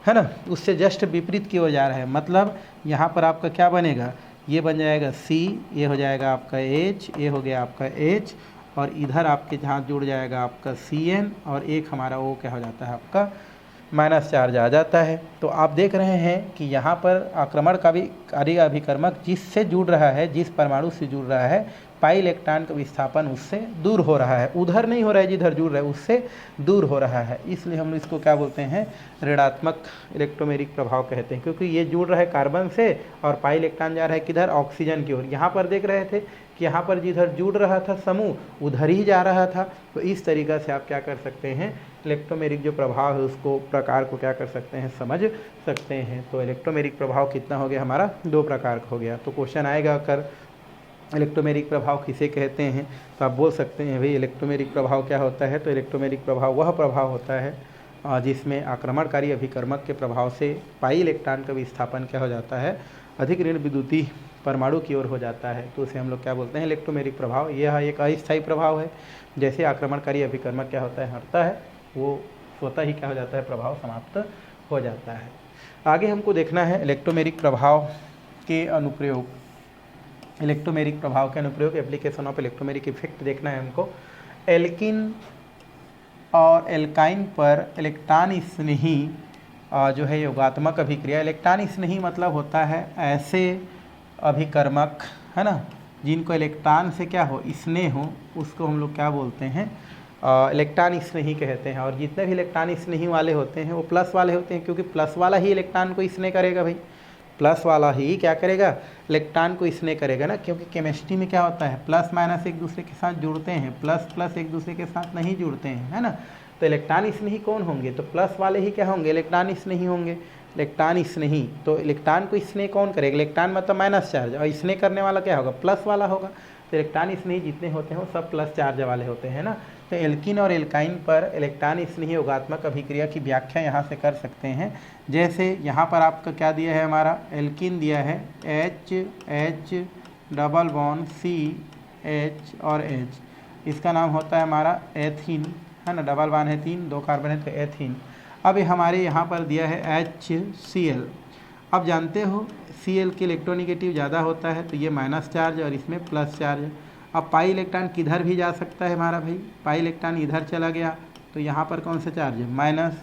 है ना, उससे जस्ट विपरीत की ओर जा रहा है। मतलब यहाँ पर आपका क्या बनेगा, ये बन जाएगा C, ये हो जाएगा आपका H, ये हो गया आपका H, और इधर आपके जहाँ जुड़ जाएगा आपका CN, और एक हमारा O क्या हो जाता है, आपका माइनस चार्ज आ जाता है। तो आप देख रहे हैं कि यहाँ पर आक्रमणकारी अभिकर्मक जिससे जुड़ रहा है, जिस परमाणु से जुड़ रहा है, पाई इलेक्ट्रॉन का विस्थापन उससे दूर हो रहा है, उधर नहीं हो रहा है जिधर जुड़ रहा है, उससे दूर हो रहा है। इसलिए हम इसको क्या बोलते हैं, ऋणात्मक इलेक्ट्रोमेरिक प्रभाव कहते हैं, क्योंकि ये जुड़ रहा है कार्बन से और पाई इलेक्ट्रॉन जा रहा है किधर, ऑक्सीजन की ओर। यहाँ पर देख रहे थे कि यहाँ पर जिधर जुड़ रहा था समूह उधर ही जा रहा था। तो इस तरीक़ा से आप क्या कर सकते हैं, इलेक्ट्रोमेरिक जो प्रभाव है उसको, प्रकार को क्या कर सकते हैं, समझ सकते हैं। तो इलेक्ट्रोमेरिक प्रभाव कितना हो गया हमारा, 2 प्रकार का हो गया। तो क्वेश्चन आएगा अगर इलेक्ट्रोमेरिक प्रभाव किसे कहते हैं, तो आप बोल सकते हैं भाई इलेक्ट्रोमेरिक प्रभाव क्या होता है। तो इलेक्ट्रोमेरिक प्रभाव वह प्रभाव होता है जिसमें आक्रमणकारी अभिकर्मक के प्रभाव से पाई इलेक्ट्रॉन का विस्थापन क्या हो जाता है, अधिक ऋण विद्युतीय परमाणु की ओर हो जाता है। तो उसे हम लोग क्या बोलते हैं, इलेक्ट्रोमेरिक प्रभाव। यह एक अस्थायी प्रभाव है, जैसे आक्रमणकारी अभिकर्मक क्या होता है, हटता है, वो स्वतः ही क्या हो जाता है, प्रभाव समाप्त हो जाता है। आगे हमको देखना है इलेक्ट्रोमेरिक प्रभाव के अनुप्रयोग, इलेक्ट्रोमेरिक प्रभाव के अनुप्रयोग, एप्लीकेशन ऑफ इलेक्ट्रोमेरिक इफेक्ट देखना है हमको। एल्किन और एल्काइन पर इलेक्ट्रॉन स्नेही जो है योगात्मक अभिक्रिया। इलेक्ट्रॉन स्नेही मतलब होता है ऐसे अभिकर्मक, है ना, जिनको इलेक्ट्रॉन से क्या हो, स्नेह हो, उसको हम लोग क्या बोलते हैं, इलेक्ट्रॉन स्नेही कहते हैं। और जितने भी इलेक्ट्रॉन स्नेही वाले होते हैं वो प्लस वाले होते हैं, क्योंकि प्लस वाला ही इलेक्ट्रॉन को स्नेह करेगा भाई, प्लस वाला ही क्या करेगा, इलेक्ट्रॉन को स्नेह करेगा ना। क्योंकि केमिस्ट्री में क्या होता है, प्लस माइनस एक दूसरे के साथ जुड़ते हैं, प्लस प्लस एक दूसरे के साथ नहीं जुड़ते हैं, है ना। तो इलेक्ट्रॉन स्नेही कौन होंगे, तो प्लस वाले ही क्या होंगे, इलेक्ट्रॉन स्नेही होंगे, इलेक्ट्रॉन स्नेही। तो इलेक्ट्रॉन को स्नेह कौन करेगा, इलेक्ट्रॉन मतलब माइनस चार्ज, और स्नेह करने वाला क्या होगा, प्लस वाला होगा। तो इलेक्ट्रॉन स्नेही जितने होते हैं वो सब प्लस चार्ज वाले होते हैं ना। तो एल्किन और एल्काइन पर इलेक्ट्रॉन स्नेही योगात्मक अभिक्रिया की व्याख्या यहाँ से कर सकते हैं। जैसे यहाँ पर आपका क्या दिया है, हमारा एल्किन दिया है H डबल बॉन्ड CH और H, इसका नाम होता है हमारा एथीन, है ना, डबल बॉन्ड है 3, 2 कार्बन है तो एथीन। अब हमारे यहाँ पर दिया है HCl। अब जानते हो Cl के इलेक्ट्रोनेगेटिव ज़्यादा होता है, तो ये माइनस चार्ज और इसमें प्लस चार्ज। अब पाई इलेक्ट्रॉन किधर भी जा सकता है हमारा भाई, पाई इलेक्ट्रॉन इधर चला गया, तो यहाँ पर कौन सा चार्ज है, माइनस,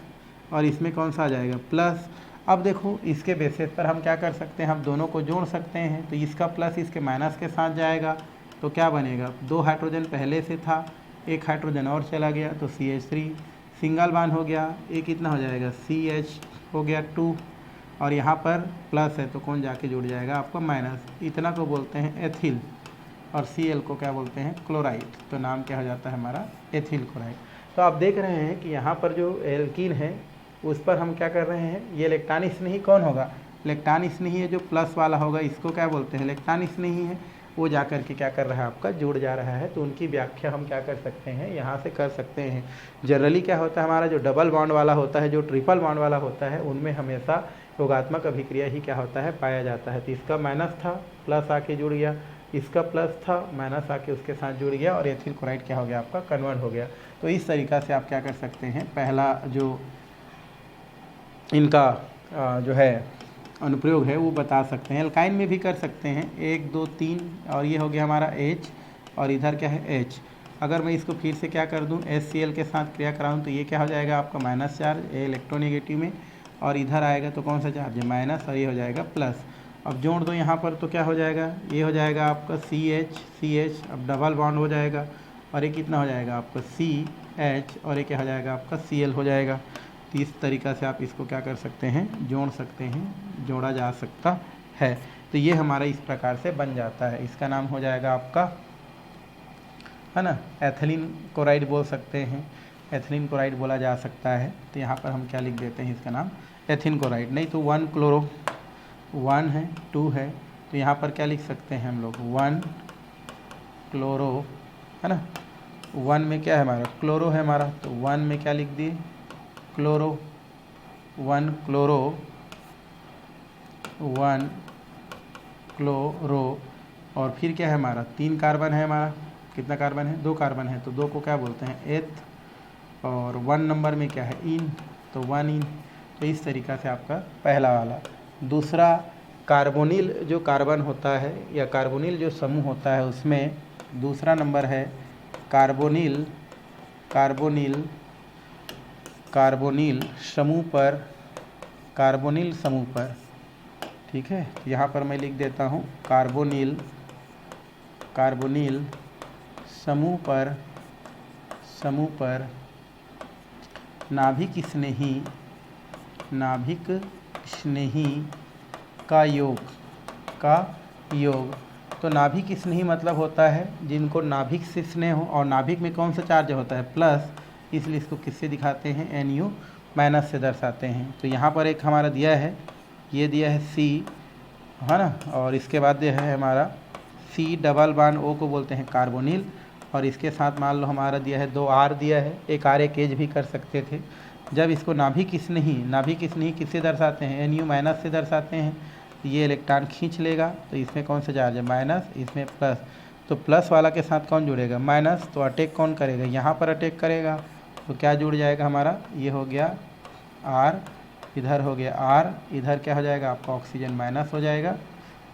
और इसमें कौन सा आ जाएगा, प्लस। अब देखो इसके बेसिस पर हम क्या कर सकते हैं, हम दोनों को जोड़ सकते हैं। तो इसका प्लस इसके माइनस के साथ जाएगा, तो क्या बनेगा, 2 हाइड्रोजन पहले से था, 1 हाइड्रोजन और चला गया, तो CH3 सिंगल बान हो गया, ये कितना हो जाएगा, CH हो गया 2, और यहाँ पर प्लस है तो कौन जाके जुड़ जाएगा आपको, माइनस। इतना को बोलते हैं एथिल, और Cl को क्या बोलते हैं, क्लोराइड। तो नाम क्या हो जाता है हमारा, एथिल क्लोराइड। तो आप देख रहे हैं कि यहाँ पर जो एल्कीन है उस पर हम क्या कर रहे हैं, ये इलेक्ट्रॉन स्नेही कौन होगा, इलेक्ट्रॉन स्नेही है जो प्लस वाला होगा, इसको क्या बोलते हैं, इलेक्ट्रॉन स्नेही है। वो जा कर के क्या कर रहा है आपका जुड़ जा रहा है। तो उनकी व्याख्या हम क्या कर सकते हैं, यहाँ से कर सकते हैं। जनरली क्या होता है, हमारा जो डबल बॉन्ड वाला होता है, जो ट्रिपल बॉन्ड वाला होता है, उनमें हमेशा योगात्मक अभिक्रिया ही क्या होता है, पाया जाता है। तो इसका माइनस था, प्लस आके जुड़ गया, इसका प्लस था, माइनस आके उसके साथ जुड़ गया और एथिल क्लोराइड क्या हो गया आपका, कन्वर्ट हो गया। तो इस तरीक़ा से आप क्या कर सकते हैं, पहला जो इनका जो है अनुप्रयोग है वो बता सकते हैं। एल्काइन में भी कर सकते हैं, 1 2 3 और ये हो गया हमारा H और इधर क्या है H। अगर मैं इसको फिर से क्या कर दूं, HCl के साथ क्रिया कराऊं तो ये क्या हो जाएगा आपका माइनस चार्ज, इलेक्ट्रोनेगेटिव में, और इधर आएगा तो कौन सा चार्ज है, माइनस, और ये हो जाएगा प्लस। अब जोड़ दो यहाँ पर तो क्या हो जाएगा, ये हो जाएगा आपका CH, अब डबल बॉन्ड हो जाएगा और ये कितना हो जाएगा आपका CH और ये क्या हो जाएगा आपका Cl हो जाएगा। तो इस तरीक़ा से आप इसको क्या कर सकते हैं, जोड़ सकते हैं, जोड़ा जा सकता है। तो ये हमारा इस प्रकार से बन जाता है। इसका नाम हो जाएगा आपका, है ना, एथिलीन क्लोराइड बोल सकते हैं, एथिलीन क्लोराइड बोला जा सकता है। तो यहाँ पर हम क्या लिख देते हैं, इसका नाम एथिलीन क्लोराइड। नहीं तो 1 क्लोरो, 1 है, 2 है, तो यहाँ पर क्या लिख सकते हैं हम लोग, 1 क्लोरो, है ना। 1 में क्या है हमारा, क्लोरो है हमारा, तो 1 में क्या लिख दिए, क्लोरो, 1 क्लोरो, 1 क्लोरो, और फिर क्या है हमारा, 3 कार्बन है हमारा, कितना कार्बन है, 2 कार्बन है, तो 2 को क्या बोलते हैं एथ, और 1 नंबर में क्या है इन, तो 1 इन। तो इस तरीक़ा से आपका पहला वाला। दूसरा, कार्बोनिल जो कार्बन होता है या कार्बोनिल जो समूह होता है, उसमें दूसरा नंबर है कार्बोनिल, कार्बोनिल समूह पर, कार्बोनिल समूह पर, ठीक है। यहाँ पर मैं लिख देता हूँ कार्बोनिल समूह पर नाभिक स्नेही का योग, तो नाभिक स्नेही मतलब होता है जिनको नाभिक से स्नेह हो, और नाभिक में कौन सा चार्ज होता है, प्लस, इसलिए इसको किससे दिखाते हैं, NU माइनस से दर्शाते हैं। तो यहाँ पर एक हमारा दिया है, ये दिया है C, है ना, और इसके बाद दिया है हमारा C डबल बॉन्ड O को बोलते हैं कार्बोनिल, और इसके साथ मान लो हमारा दिया है 2 R दिया है, एक R एक H भी कर सकते थे। जब इसको नाभिक स्नेही किससे दर्शाते हैं, NU माइनस से दर्शाते हैं। ये इलेक्ट्रॉन खींच लेगा, तो इसमें कौन सा चार्ज है, माइनस, इसमें प्लस, तो प्लस वाला के साथ कौन जुड़ेगा, माइनस, तो अटैक कौन करेगा, यहाँ पर अटैक करेगा, तो क्या जुड़ जाएगा हमारा, ये हो गया R, इधर हो गया R, इधर क्या हो जाएगा आपका ऑक्सीजन माइनस हो जाएगा,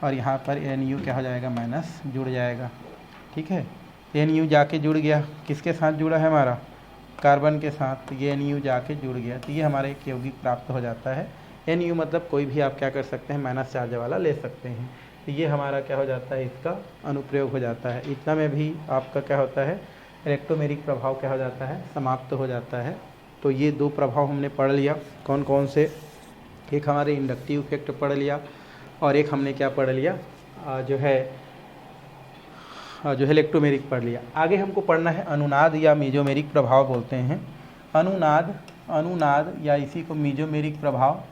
और यहाँ पर NU क्या हो जाएगा, माइनस जुड़ जाएगा, ठीक है। NU जाके जुड़ गया, किसके साथ जुड़ा है हमारा, कार्बन के साथ, ये NU जाके जुड़ गया, तो ये हमारा एक यौगिक प्राप्त हो जाता है। NU मतलब कोई भी आप क्या कर सकते हैं, माइनस चार्ज वाला ले सकते हैं। तो ये हमारा क्या हो जाता है, इसका अनुप्रयोग हो जाता है। इतना में भी आपका क्या होता है, इलेक्ट्रोमेरिक प्रभाव क्या हो जाता है, समाप्त हो जाता है। तो ये 2 प्रभाव हमने पढ़ लिया, कौन कौन से, एक हमारे इंडक्टिव इफेक्ट पढ़ लिया, और एक हमने क्या पढ़ लिया, जो है इलेक्ट्रोमेरिक पढ़ लिया। आगे हमको पढ़ना है अनुनाद या मेजोमेरिक प्रभाव बोलते हैं। अनुनाद या इसी को मेजोमेरिक प्रभाव,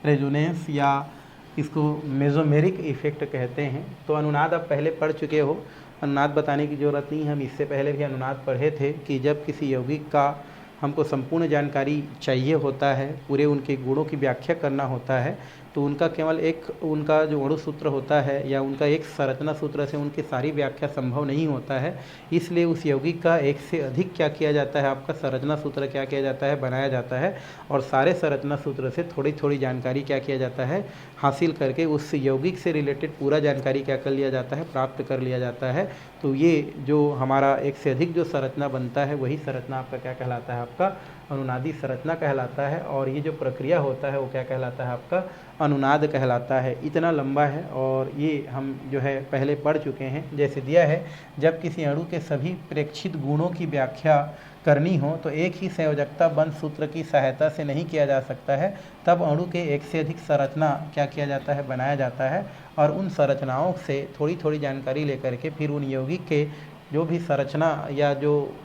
रेजोनेंस या इसको मेजोमेरिक इफेक्ट कहते हैं। तो अनुनाद आप पहले पढ़ चुके हो, अनुनाद बताने की ज़रूरत नहीं है, हम इससे पहले भी अनुनाद पढ़े थे कि जब किसी यौगिक का हमको संपूर्ण जानकारी चाहिए होता है, पूरे उनके गुणों की व्याख्या करना होता है, तो उनका केवल एक उनका जो अणु सूत्र होता है या उनका एक संरचना सूत्र से उनकी सारी व्याख्या संभव नहीं होता है। इसलिए उस यौगिक का एक से अधिक क्या किया जाता है, आपका संरचना सूत्र क्या किया जाता है, बनाया जाता है, और सारे संरचना सूत्र से थोड़ी थोड़ी जानकारी क्या किया जाता है, हासिल करके उस यौगिक से रिलेटेड पूरा जानकारी क्या कर लिया जाता है, प्राप्त कर लिया जाता है। तो ये जो हमारा एक से अधिक जो संरचना बनता है, वही संरचना आपका क्या कहलाता है, आपका अनुनादी संरचना कहलाता है। और ये जो प्रक्रिया होता है वो क्या कहलाता है, आपका अनुनाद कहलाता है। इतना लंबा है और ये हम जो है पहले पढ़ चुके हैं। जैसे दिया है, जब किसी अणु के सभी प्रेक्षित गुणों की व्याख्या करनी हो तो एक ही संयोजकता बंध सूत्र की सहायता से नहीं किया जा सकता है, तब अणु के एक से अधिक संरचना क्या किया जाता है, बनाया जाता है, और उन संरचनाओं से थोड़ी थोड़ी जानकारी लेकर के फिर उन यौगिक के जो भी संरचना या जो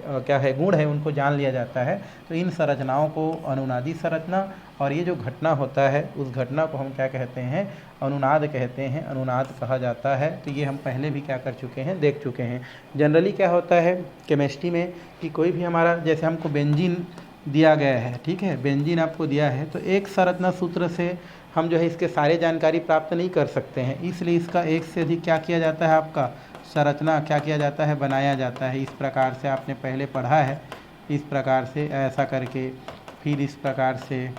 क्या है गुण है उनको जान लिया जाता है। तो इन संरचनाओं को अनुनादी संरचना और ये जो घटना होता है उस घटना को हम क्या कहते हैं, अनुनाद कहते हैं, अनुनाद कहा जाता है। तो ये हम पहले भी क्या कर चुके हैं, देख चुके हैं। जनरली क्या होता है केमिस्ट्री में कि कोई भी हमारा, जैसे हमको बेंजीन दिया गया है, ठीक है, बेंजीन आपको दिया है, तो एक संरचना सूत्र से हम जो है इसके सारे जानकारी प्राप्त नहीं कर सकते हैं, इसलिए इसका एक से अधिक क्या किया जाता है, आपका संरचना क्या किया जाता है, बनाया जाता है। इस प्रकार से आपने पहले पढ़ा है, इस प्रकार से ऐसा करके, फिर इस प्रकार से,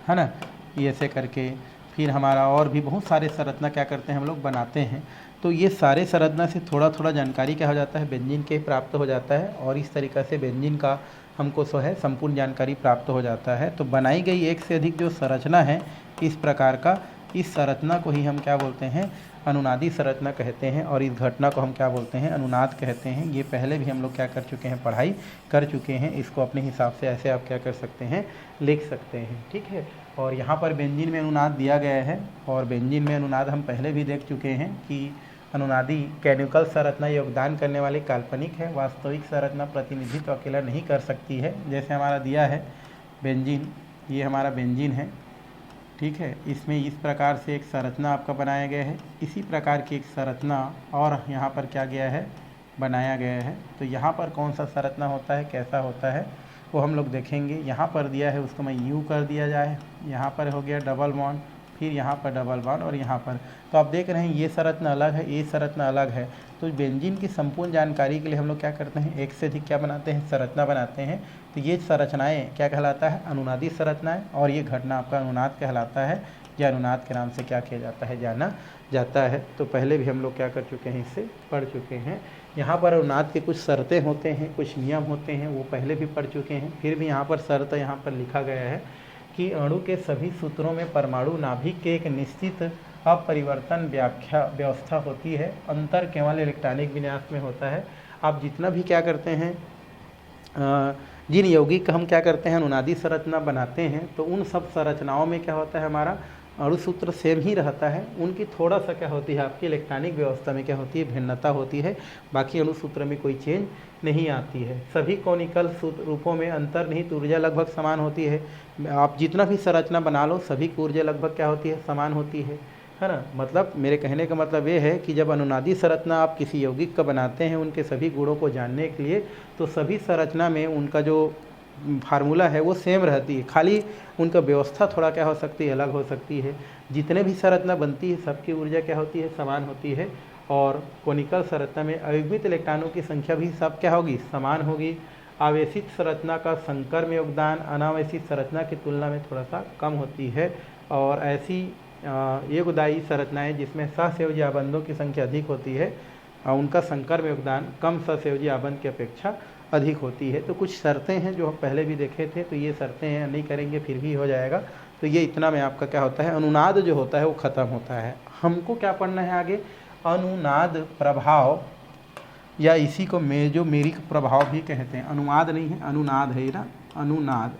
है ना, ये ऐसे करके, फिर हमारा और भी बहुत सारे संरचना क्या करते हैं हम लोग बनाते हैं। तो ये सारे संरचना से थोड़ा थोड़ा जानकारी क्या हो जाता है, बेंजीन के प्राप्त हो जाता है, और इस तरीक़ा से बेंजीन का हमको सो है संपूर्ण जानकारी प्राप्त हो जाता है। तो बनाई गई एक से अधिक जो संरचना है इस प्रकार का, इस संरचना को ही हम क्या बोलते हैं, अनुनादी संरचना कहते हैं, और इस घटना को हम क्या बोलते हैं, अनुनाद कहते हैं। ये पहले भी हम लोग क्या कर चुके हैं, पढ़ाई कर चुके हैं। इसको अपने हिसाब से ऐसे आप क्या कर सकते हैं, लिख सकते हैं, ठीक है। और यहाँ पर बेंजीन में अनुनाद दिया गया है, और बेंजीन में अनुनाद हम पहले भी देख चुके हैं कि अनुनादी कैनिकल संरचना योगदान करने वाली काल्पनिक है, वास्तविक संरचना प्रतिनिधित्व अकेला नहीं कर सकती है। जैसे हमारा दिया है बेंजीन, ये हमारा बेंजीन है, ठीक है, इसमें इस प्रकार से एक संरचना आपका बनाया गया है, इसी प्रकार की एक संरचना और यहाँ पर क्या गया है, बनाया गया है। तो यहाँ पर कौन सा संरचना होता है, कैसा होता है, वो हम लोग देखेंगे। यहाँ पर दिया है उसको मैं यूँ कर दिया जाए, यहाँ पर हो गया डबल बॉन्ड, फिर यहाँ पर डबल बॉन्ड, और यहाँ पर, तो आप देख रहे हैं ये संरचना अलग है, ये संरचना अलग है। तो बेंजीन की संपूर्ण जानकारी के लिए हम लोग क्या करते हैं, एक से अधिक क्या बनाते हैं, संरचना बनाते हैं। तो ये संरचनाएं क्या कहलाता है, अनुनादी संरचनाएं, और ये घटना आपका अनुनाद कहलाता है, या अनुनाद के नाम से क्या किया जाता है, जाना जाता है। तो पहले भी हम लोग क्या कर चुके हैं, इससे पढ़ चुके हैं। यहाँ पर अनुनाद के कुछ शर्तें होते हैं, कुछ नियम होते हैं, वो पहले भी पढ़ चुके हैं। फिर भी यहाँ पर शर्त यहाँ पर लिखा गया है कि अणु के सभी सूत्रों में परमाणु नाभिक के एक निश्चित अपरिवर्तन व्यवस्था होती है, अंतर केवल इलेक्ट्रॉनिक विन्यास में होता है। आप जितना भी क्या करते हैं, जिन यौगिक का हम क्या करते हैं, अनुनादी संरचना बनाते हैं, तो उन सब संरचनाओं में क्या होता है, हमारा अणुसूत्र सेम ही रहता है। उनकी थोड़ा सा क्या होती है, आपकी इलेक्ट्रॉनिक व्यवस्था में क्या होती है, भिन्नता होती है, बाकी अणुसूत्र में कोई चेंज नहीं आती है। सभी कॉनिकल रूपों में अंतर्निहित ऊर्जा लगभग समान होती है। आप जितना भी संरचना बना लो, सभी की ऊर्जा लगभग क्या होती है, समान होती है ना। मतलब मेरे कहने का मतलब ये है कि जब अनुनादी संरचना आप किसी यौगिक का बनाते हैं, उनके सभी गुणों को जानने के लिए, तो सभी संरचना में उनका जो फार्मूला है वो सेम रहती है, खाली उनका व्यवस्था थोड़ा क्या हो सकती है, अलग हो सकती है। जितने भी संरचना बनती है सबकी ऊर्जा क्या होती है, समान होती है। और कोनिकल संरचना में अयुग्मित इलेक्ट्रॉनों की संख्या भी सब क्या होगी, समान होगी। आवेशित संरचना का संकर में योगदान अनावेशित संरचना की तुलना में थोड़ा सा कम होती है। और ऐसी योगदायी संरचनाएं जिसमें सहसंयोजी आबंधों की संख्या अधिक होती है, उनका संकर में योगदान कम सहसंयोजी आबंध की अपेक्षा अधिक होती है। तो कुछ शर्तें हैं जो हम पहले भी देखे थे, तो ये शर्तें हैं, नहीं करेंगे फिर भी हो जाएगा। तो ये इतना में आपका क्या होता है, अनुनाद जो होता है वो ख़त्म होता है। हमको क्या पढ़ना है आगे, अनुनाद प्रभाव, या इसी को मेजोमेरिक प्रभाव भी कहते हैं। अनुनाद नहीं है, अनुनाद है ना, अनुनाद।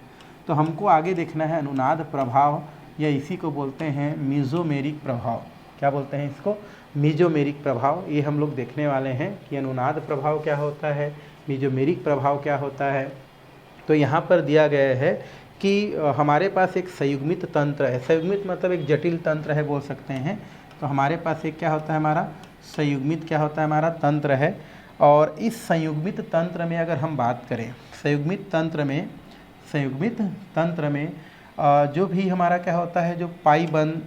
तो हमको आगे देखना है अनुनाद प्रभाव, या इसी को बोलते हैं मेजोमेरिक प्रभाव। क्या बोलते हैं इसको, मेजोमेरिक प्रभाव। ये हम लोग देखने वाले हैं कि अनुनाद प्रभाव क्या होता है, मेजोमेरिक प्रभाव क्या होता है। तो यहाँ पर दिया गया है कि हमारे पास एक संयुग्मित तंत्र है। संयुग्मित मतलब एक जटिल तंत्र है बोल सकते हैं। तो हमारे पास एक क्या होता है, हमारा संयुग्मित क्या होता है, हमारा तंत्र है। और इस संयुग्मित तंत्र में अगर हम बात करें, संयुग्मित तंत्र में जो भी हमारा क्या होता है, जो पाई बंद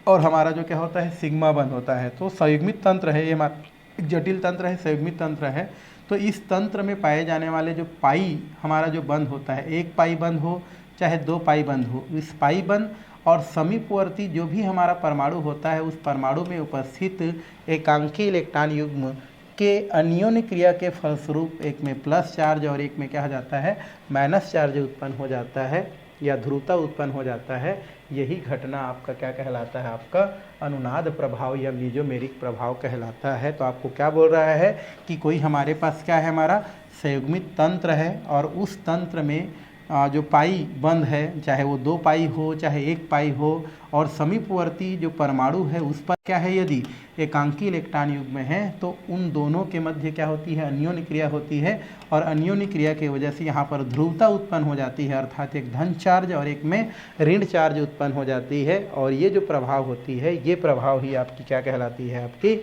और हमारा जो क्या होता है, सिग्मा बंद होता है। तो संयुग्मित तंत्र है, ये हमारा एक जटिल तंत्र है, संयुग्मित तंत्र है। तो इस तंत्र में पाए जाने वाले जो पाई हमारा जो बंद होता है, एक पाई बंद हो चाहे दो पाई बंद हो, इस पाई बंद और समीपवर्ती जो भी हमारा परमाणु होता है, उस परमाणु में उपस्थित एकांकी इलेक्ट्रॉन युग्म के अन्योन्य क्रिया के फलस्वरूप एक में प्लस चार्ज और एक में क्या हो जाता है, माइनस चार्ज उत्पन्न हो जाता है, या ध्रुवता उत्पन्न हो जाता है। यही घटना आपका क्या कहलाता है, आपका अनुनाद प्रभाव या मेजोमेरिक प्रभाव कहलाता है। तो आपको क्या बोल रहा है कि कोई हमारे पास क्या है, हमारा संयुग्मित तंत्र है, और उस तंत्र में जो पाई बंद है, चाहे वो 2 पाई हो चाहे 1 पाई हो, और समीपवर्ती जो परमाणु है उस पर क्या है, यदि एकांकी इलेक्ट्रॉन युग्म है तो उन दोनों के मध्य क्या होती है, अन्योन्य क्रिया होती है। और अन्योन्य क्रिया की वजह से यहाँ पर ध्रुवता उत्पन्न हो जाती है, अर्थात एक धन चार्ज और एक में ऋण चार्ज उत्पन्न हो जाती है। और ये जो प्रभाव होती है, ये प्रभाव ही आपकी क्या कहलाती है, आपकी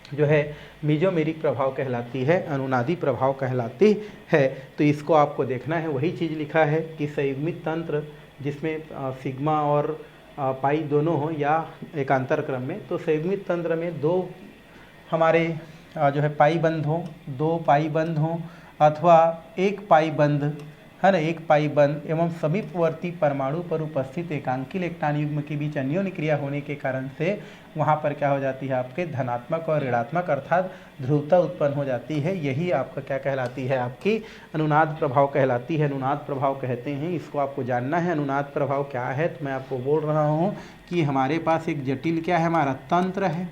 जो है मीजोमेरिक प्रभाव कहलाती है, अनुनादी प्रभाव कहलाती है। तो इसको आपको देखना है, वही चीज़ लिखा है कि संयुग्मित तंत्र जिसमें सिग्मा और पाई दोनों हो या एकांतर क्रम में, तो संयुग्मित तंत्र में 2 हमारे जो है पाई बंद हो, 2 पाई बंद हो, अथवा 1 पाई बंद है ना, 1 पाई बंद एवं समीपवर्ती परमाणु पर उपस्थित एकांकी इलेक्ट्रॉन युग्म के बीच अन्योन्य क्रिया होने के कारण से वहाँ पर क्या हो जाती है, आपके धनात्मक और ऋणात्मक अर्थात ध्रुवता उत्पन्न हो जाती है। यही आपका क्या कहलाती है, आपकी अनुनाद प्रभाव कहलाती है। अनुनाद प्रभाव कहते हैं, इसको आपको जानना है अनुनाद प्रभाव क्या है। तो मैं आपको बोल रहा हूँ कि हमारे पास एक जटिल क्या है, हमारा तंत्र है,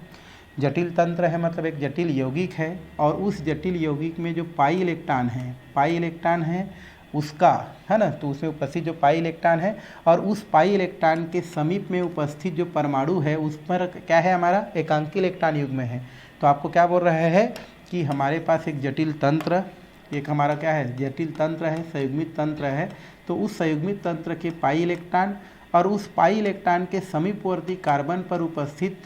जटिल तंत्र है मतलब एक जटिल यौगिक है, और उस जटिल यौगिक में जो पाई इलेक्ट्रॉन है उसका है ना, तो उसमें उपस्थित जो पाई इलेक्ट्रॉन है और उस पाई इलेक्ट्रॉन के समीप में उपस्थित जो परमाणु है उस पर क्या है, हमारा एकांकी इलेक्ट्रॉन युग्म है। तो आपको क्या बोल रहे हैं कि हमारे पास एक जटिल तंत्र, एक हमारा क्या है, जटिल तंत्र है, संयुग्मित तंत्र है। तो उस संयुग्मित तंत्र के पाई इलेक्ट्रॉन और उस पाई इलेक्ट्रॉन के समीपवर्ती कार्बन पर उपस्थित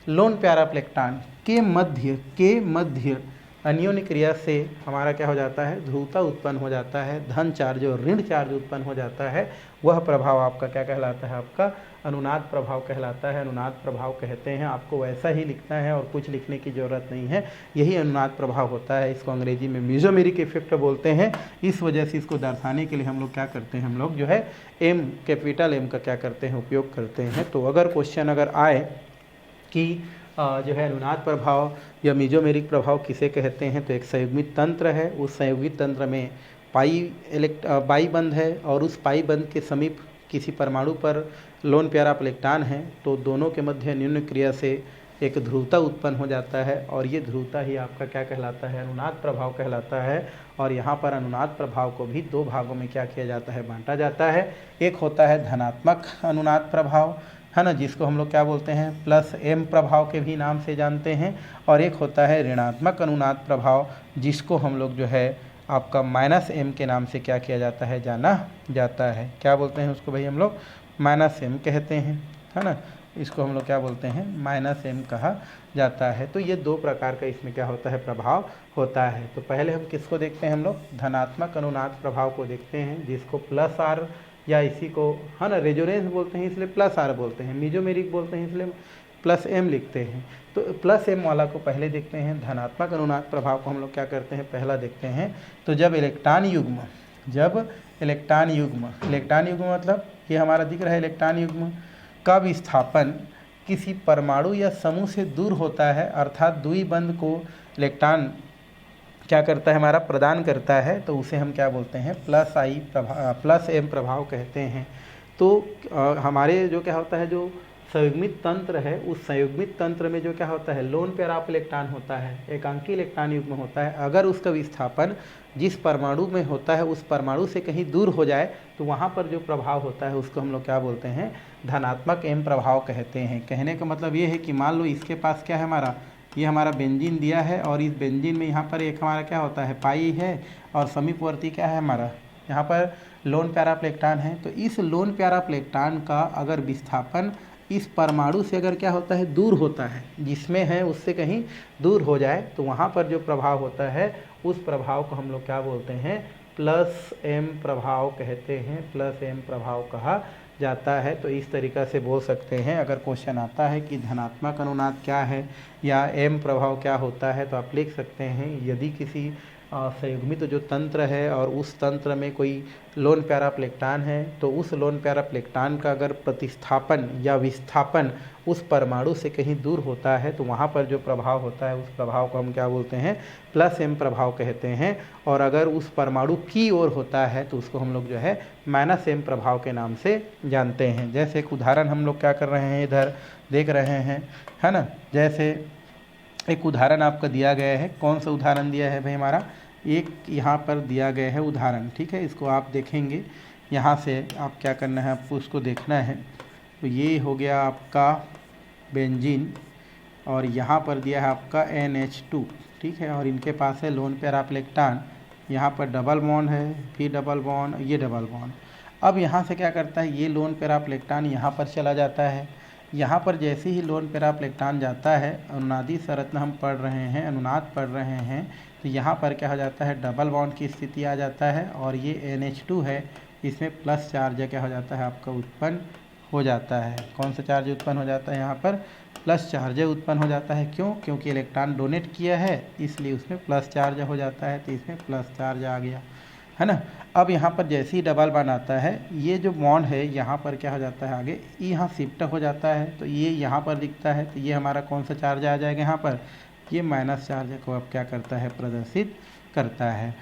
लोन प्यारा इलेक्ट्रॉन के मध्य अन्योन्य क्रिया से हमारा क्या हो जाता है, ध्रुवता उत्पन्न हो जाता है, धन चार्ज और ऋण चार्ज उत्पन्न हो जाता है। वह प्रभाव आपका क्या कहलाता है, आपका अनुनाद प्रभाव कहलाता है। अनुनाद प्रभाव कहते हैं, आपको वैसा ही लिखना है और कुछ लिखने की ज़रूरत नहीं है, यही अनुनाद प्रभाव होता है। इसको अंग्रेजी में मीजोमेरिक इफेक्ट बोलते हैं। इस वजह से इसको दर्शाने के लिए हम लोग क्या करते हैं, हम लोग जो है एम, कैपिटल एम का क्या करते हैं, उपयोग करते हैं। तो अगर क्वेश्चन अगर आए कि जो है अनुनाद प्रभाव या मीजोमेरिक प्रभाव किसे कहते हैं, तो एक संयुग्मित तंत्र है, उस संयुग्मित तंत्र में पाई बंद है और उस पाई बंद के समीप किसी परमाणु पर लोन प्यारा इलेक्ट्रॉन है, तो दोनों के मध्य अन्योन्य क्रिया से एक ध्रुवता उत्पन्न हो जाता है, और ये ध्रुवता ही आपका क्या कहलाता है, अनुनाद प्रभाव कहलाता है। और यहाँ पर अनुनाद प्रभाव को भी 2 भागों में क्या किया जाता है, बांटा जाता है। एक होता है धनात्मक अनुनाद प्रभाव है ना, जिसको हम लोग क्या बोलते हैं, प्लस एम प्रभाव के भी नाम से जानते हैं, और एक होता है ऋणात्मक अनुनाद प्रभाव, जिसको हम लोग जो है आपका माइनस एम के नाम से क्या किया जाता है, जाना जाता है। क्या बोलते हैं उसको भाई, हम लोग माइनस एम कहते हैं, है ना, इसको हम लोग क्या बोलते हैं, माइनस एम कहा जाता है। तो ये 2 प्रकार का इसमें क्या होता है, प्रभाव होता है। तो पहले हम किसको देखते हैं, हम लोग धनात्मक अनुनाद प्रभाव को देखते हैं, जिसको प्लस आर या इसी को है ना रेजोनेंस बोलते हैं, इसलिए प्लस आर बोलते हैं, मीजोमेरिक बोलते हैं इसलिए प्लस एम लिखते हैं। तो प्लस एम वाला को पहले देखते हैं। धनात्मक अनुनाद प्रभाव को हम लोग क्या करते हैं, पहला देखते हैं। तो जब इलेक्ट्रॉन युग्म मतलब ये हमारा दिख रहा है, इलेक्ट्रॉन युग्म का विस्थापन किसी परमाणु या समूह से दूर होता है, अर्थात द्विबंध को इलेक्ट्रॉन क्या करता है, हमारा प्रदान करता है, तो उसे हम क्या बोलते हैं, प्लस एम प्रभाव कहते हैं। तो हमारे जो क्या होता है, जो संयुग्मित तंत्र है, उस संयुग्मित तंत्र में जो क्या होता है, लोन पेयर ऑफ इलेक्ट्रॉन होता है, एकांकी इलेक्ट्रॉन युग्म होता है। अगर उसका विस्थापन जिस परमाणु में होता है उस परमाणु से कहीं दूर हो जाए, तो वहाँ पर जो प्रभाव होता है उसको हम लोग क्या बोलते हैं, धनात्मक एम प्रभाव कहते हैं। कहने का मतलब ये है कि मान लो इसके पास क्या है, हमारा ये हमारा बेंजीन दिया है, और इस बेंजीन में यहाँ पर एक हमारा क्या होता है, पाई है, और समीपवर्ती क्या है, हमारा यहाँ पर लोन प्यारा इलेक्ट्रॉन है। तो इस लोन प्यारा इलेक्ट्रॉन का अगर विस्थापन इस परमाणु से अगर क्या होता है, दूर होता है, जिसमें है उससे कहीं दूर हो जाए, तो वहाँ पर जो प्रभाव होता है उस प्रभाव को हम लोग क्या बोलते हैं, प्लस एम प्रभाव कहते हैं, प्लस एम प्रभाव कहा जाता है। तो इस तरीक़ा से बोल सकते हैं। अगर क्वेश्चन आता है कि धनात्मक अनुनाद क्या है या एम प्रभाव क्या होता है, तो आप लिख सकते हैं, यदि किसी संयुग्मित जो तंत्र है और उस तंत्र में कोई लोन प्यारा इलेक्ट्रॉन है, तो उस लोन प्यारा इलेक्ट्रॉन का अगर प्रतिस्थापन या विस्थापन उस परमाणु से कहीं दूर होता है, तो वहाँ पर जो प्रभाव होता है उस प्रभाव को हम क्या बोलते हैं, प्लस एम प्रभाव कहते हैं। और अगर उस परमाणु की ओर होता है तो उसको हम लोग जो है माइनस एम प्रभाव के नाम से जानते हैं। जैसे एक उदाहरण हम लोग क्या कर रहे हैं, इधर देख रहे हैं, है ना। जैसे एक उदाहरण आपका दिया गया है, कौन सा उदाहरण दिया है भाई, हमारा एक यहाँ पर दिया गया है उदाहरण, ठीक है। इसको आप देखेंगे, यहाँ से आप क्या करना है, आपको उसको देखना है। तो ये हो गया आपका बेंजीन और यहाँ पर दिया है आपका NH2, ठीक है। और इनके पास है लोन पैराप्लेक्टान, यहाँ पर डबल बॉन्ड है, फिर डबल बॉन्ड, ये डबल बॉन्ड। अब यहाँ से क्या करता है, ये लोन पैराप्लेक्टान यहाँ पर चला जाता है। यहाँ पर जैसे ही लोन पैराप्लेक्टान जाता है, अनुनादी संरचना हम पढ़ रहे हैं, अनुनाद पढ़ रहे हैं, तो यहाँ पर क्या हो जाता है, डबल बॉन्ड की स्थिति आ जाता है। और ये NH2 है, इसमें प्लस चार्ज क्या हो जाता है आपका उत्पन्न हो जाता है। कौन सा चार्ज उत्पन्न हो जाता है, यहाँ पर प्लस चार्ज उत्पन्न हो जाता है। क्यों? क्योंकि इलेक्ट्रॉन डोनेट किया है, इसलिए उसमें प्लस चार्ज हो जाता है, तो इसमें प्लस चार्ज आ गया, है ना। अब यहाँ पर जैसे ही डबल बॉन्ड आता है, ये जो बॉन्ड है यहाँ पर क्या हो जाता है, आगे यहाँ शिफ्ट हो जाता है, तो ये यहाँ पर दिखता है। तो ये हमारा कौन सा चार्ज आ जाएगा, यहाँ पर ये माइनस चार्ज को अब क्या करता है, प्रदर्शित करता है।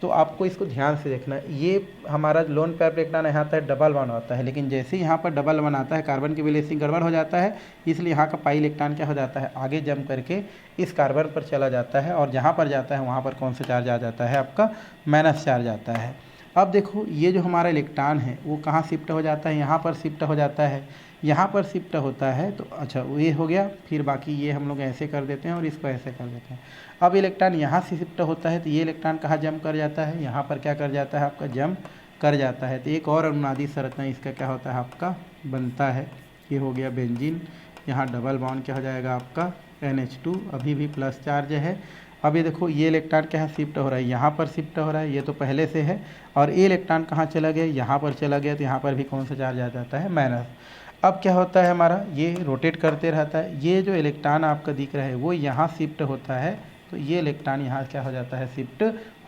तो आपको इसको ध्यान से देखना है। ये हमारा लोन पैराप्लेक्टान यहाँ आता है, डबल बॉन्ड आता है, लेकिन जैसे ही यहाँ पर डबल बॉन्ड आता है, कार्बन की बैलेंसिंग गड़बड़ हो जाता है, इसलिए यहाँ का पाई इलेक्ट्रॉन क्या हो जाता है, आगे जंप करके इस कार्बन पर चला जाता है। और जहाँ पर जाता है वहाँ पर कौन सा चार्ज आ जाता है, आपका माइनस चार्ज आता है। अब देखो, ये जो हमारा इलेक्ट्रॉन है वो कहाँ शिफ्ट हो जाता है, यहाँ पर शिफ्ट हो जाता है। यहाँ पर शिफ्ट होता है तो अच्छा ये हो गया, फिर बाकी ये हम लोग ऐसे कर देते हैं और इसको ऐसे कर देते हैं। अब इलेक्ट्रॉन यहाँ से शिफ्ट होता है, तो ये इलेक्ट्रॉन कहाँ जंप कर जाता है, यहाँ पर क्या कर जाता है, आपका जंप कर जाता है। तो एक और अनुनादी संरचना इसका क्या होता है, आपका बनता है। ये हो गया बेंजीन, यहाँ डबल बॉन्ड क्या हो जाएगा आपका NH2, अभी भी प्लस चार्ज है। अब ये देखो, ये इलेक्ट्रॉन क्या है, शिफ्ट हो रहा है, यहाँ पर शिफ्ट हो रहा है, ये तो पहले से है। और ये इलेक्ट्रॉन कहाँ चला गया, यहाँ पर चला गया, तो यहाँ पर भी कौन सा चार्ज आ जाता है, माइनस। अब क्या होता है हमारा, ये रोटेट करते रहता है। ये जो इलेक्ट्रॉन आपका दिख रहा है वो यहाँ शिफ्ट होता है, तो ये इलेक्ट्रॉन यहाँ क्या हो जाता है, शिफ्ट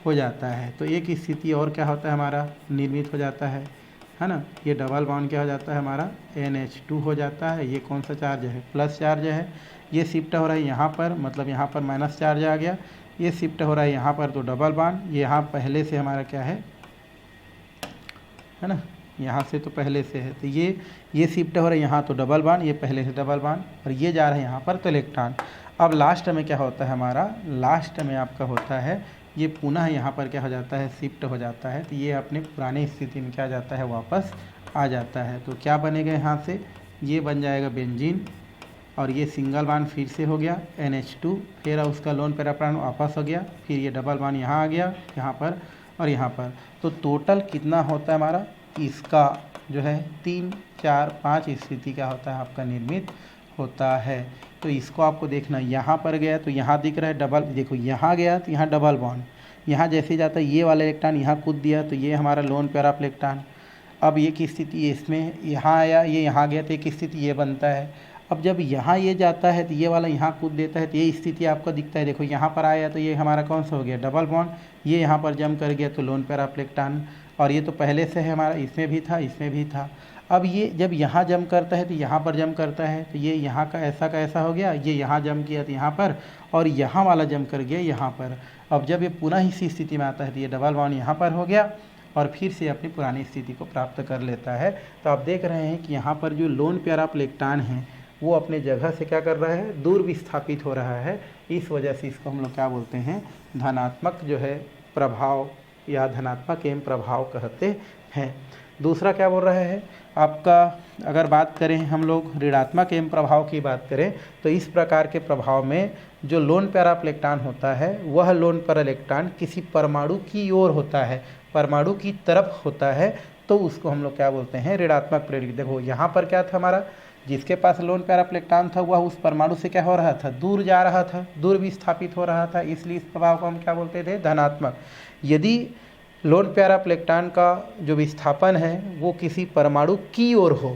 हो जाता है। तो एक स्थिति और क्या होता है हमारा, निर्मित हो जाता है ना। ये डबल बॉन्ड क्या हो जाता है हमारा, NH2 हो जाता है। ये कौन सा चार्ज है, प्लस चार्ज है। ये शिफ्ट हो रहा है यहाँ पर, मतलब यहाँ पर माइनस चार्ज आ गया। ये शिफ्ट हो रहा है यहाँ पर, तो डबल बॉन्ड, ये यहाँ पहले से हमारा क्या है ना, यहाँ से तो पहले से है। तो ये शिफ्ट हो रहा है यहाँ, तो डबल बॉन्ड, ये पहले से डबल बॉन्ड, और ये जा रहा है यहाँ पर, तो इलेक्ट्रॉन। अब लास्ट में क्या होता है हमारा, लास्ट में आपका होता है, ये पुनः यहाँ पर क्या हो जाता है, शिफ्ट हो जाता है। तो ये अपने पुरानी स्थिति में क्या जाता है, वापस आ जाता है। तो क्या बनेगा यहाँ से, ये बन जाएगा बेंजीन, और ये सिंगल बॉन्ड फिर से हो गया NH2, फिर उसका लोन पैराप्लेक्टान वापस हो गया, फिर ये डबल बॉन्ड यहाँ आ गया, यहाँ पर और यहाँ पर। तो टोटल कितना होता है हमारा, इसका जो है 3, 4, 5 स्थिति क्या होता है आपका निर्मित होता है। तो इसको आपको देखना, यहाँ पर गया तो यहाँ दिख रहा है डबल, देखो यहाँ गया तो यहाँ डबल बॉन्ड, यहाँ जैसे जाता है ये वाला इलेक्ट्रॉन यहाँ कूद दिया, तो ये हमारा लोन पैराप्लेक्टान। अब ये की स्थिति इसमें यहाँ आया, ये यहाँ गया, तो एक स्थिति ये बनता है। अब जब यहाँ ये जाता है तो ये वाला यहाँ कूद देता है, तो ये स्थिति आपको दिखता है। देखो यहाँ पर आया तो ये हमारा कौन सा हो गया, डबल बॉन्ड, ये यहाँ पर जम कर गया तो लोन पैराप्लेक्टान। और ये तो पहले से है हमारा, इसमें भी था, इसमें भी था। अब ये जब यहाँ जम करता है तो यहाँ पर जम करता है, तो ये यहाँ का ऐसा हो गया, ये यहाँ जम किया तो यहाँ पर, और यहाँ वाला जम कर गया यहाँ पर। अब जब ये पुनः इसी स्थिति में आता है तो ये डबल बॉन्ड यहाँ पर हो गया और फिर से अपनी पुरानी स्थिति को प्राप्त कर लेता है। तो आप देख रहे हैं कि यहाँ पर जो लोन पैराप्लेक्टान है वो अपने जगह से क्या कर रहा है, दूर विस्थापित हो रहा है। इस वजह से इसको हम लोग क्या बोलते हैं, धनात्मक जो है प्रभाव या धनात्मक एम प्रभाव कहते हैं। दूसरा क्या बोल रहा है आपका, अगर बात करें हम लोग ऋणात्मक एम प्रभाव की बात करें, तो इस प्रकार के प्रभाव में जो लोन पैराप्लेक्टान होता है वह लोन पैराप्लेक्टान किसी परमाणु की ओर होता है, परमाणु की तरफ होता है, तो उसको हम लोग क्या बोलते हैं, ऋणात्मक प्रेरित। देखो यहाँ पर क्या था हमारा, जिसके पास लोन पैराप्लेक्टान था वह उस परमाणु से क्या हो रहा था, दूर जा रहा था, दूर विस्थापित हो रहा था, इसलिए इस प्रभाव को हम क्या बोलते थे, धनात्मक। यदि लोन पैराप्लेक्टान का जो विस्थापन है वो किसी परमाणु की ओर हो,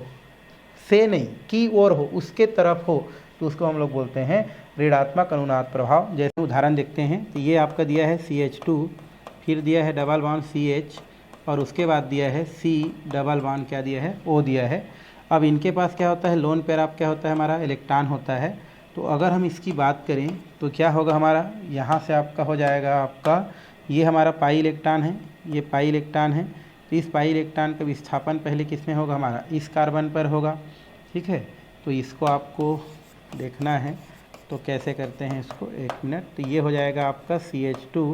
से नहीं की ओर हो, उसके तरफ हो, तो उसको हम लोग बोलते हैं ऋणात्मक अनुनाद प्रभाव। जैसे उदाहरण देखते हैं, तो ये आपका दिया है CH2, फिर दिया है डबल बॉन्ड CH, और उसके बाद दिया है C डबल बॉन्ड क्या दिया है, O दिया है। अब इनके पास क्या होता है, लोन पैरा क्या होता है हमारा, इलेक्ट्रॉन होता है। तो अगर हम इसकी बात करें तो क्या होगा हमारा, यहाँ से आपका हो जाएगा आपका, ये हमारा पाई इलेक्ट्रॉन है, ये पाई इलेक्ट्रॉन है। तो इस पाई इलेक्ट्रॉन का विस्थापन पहले किस में होगा हमारा, इस कार्बन पर होगा, ठीक है। तो इसको आपको देखना है, तो कैसे करते हैं इसको, एक मिनट। तो ये हो जाएगा आपका CH2,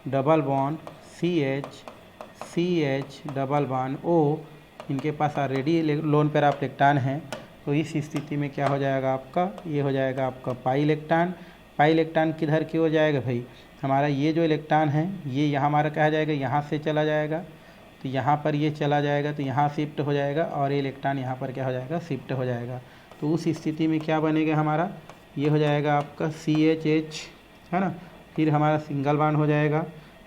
double bond CH double bond O, इनके पास already lone pair of electron है। तो इस स्थिति में क्या हो जाएगा आपका, ये हो जाएगा आपका पाई इलेक्ट्रॉन। पाई इलेक्ट्रॉन किधर की ओर जाएगा भाई, हमारा ये जो इलेक्ट्रॉन है ये यहाँ हमारा कहा जाएगा यहाँ से चला जाएगा, तो यहाँ पर ये चला जाएगा तो यहाँ शिफ्ट हो जाएगा, और ये इलेक्ट्रॉन यहाँ पर क्या हो जाएगा, शिफ्ट हो जाएगा। तो उस स्थिति में क्या बनेगा हमारा, ये हो जाएगा आपका CH है ना, फिर हमारा सिंगल बॉन्ड हो जाएगा,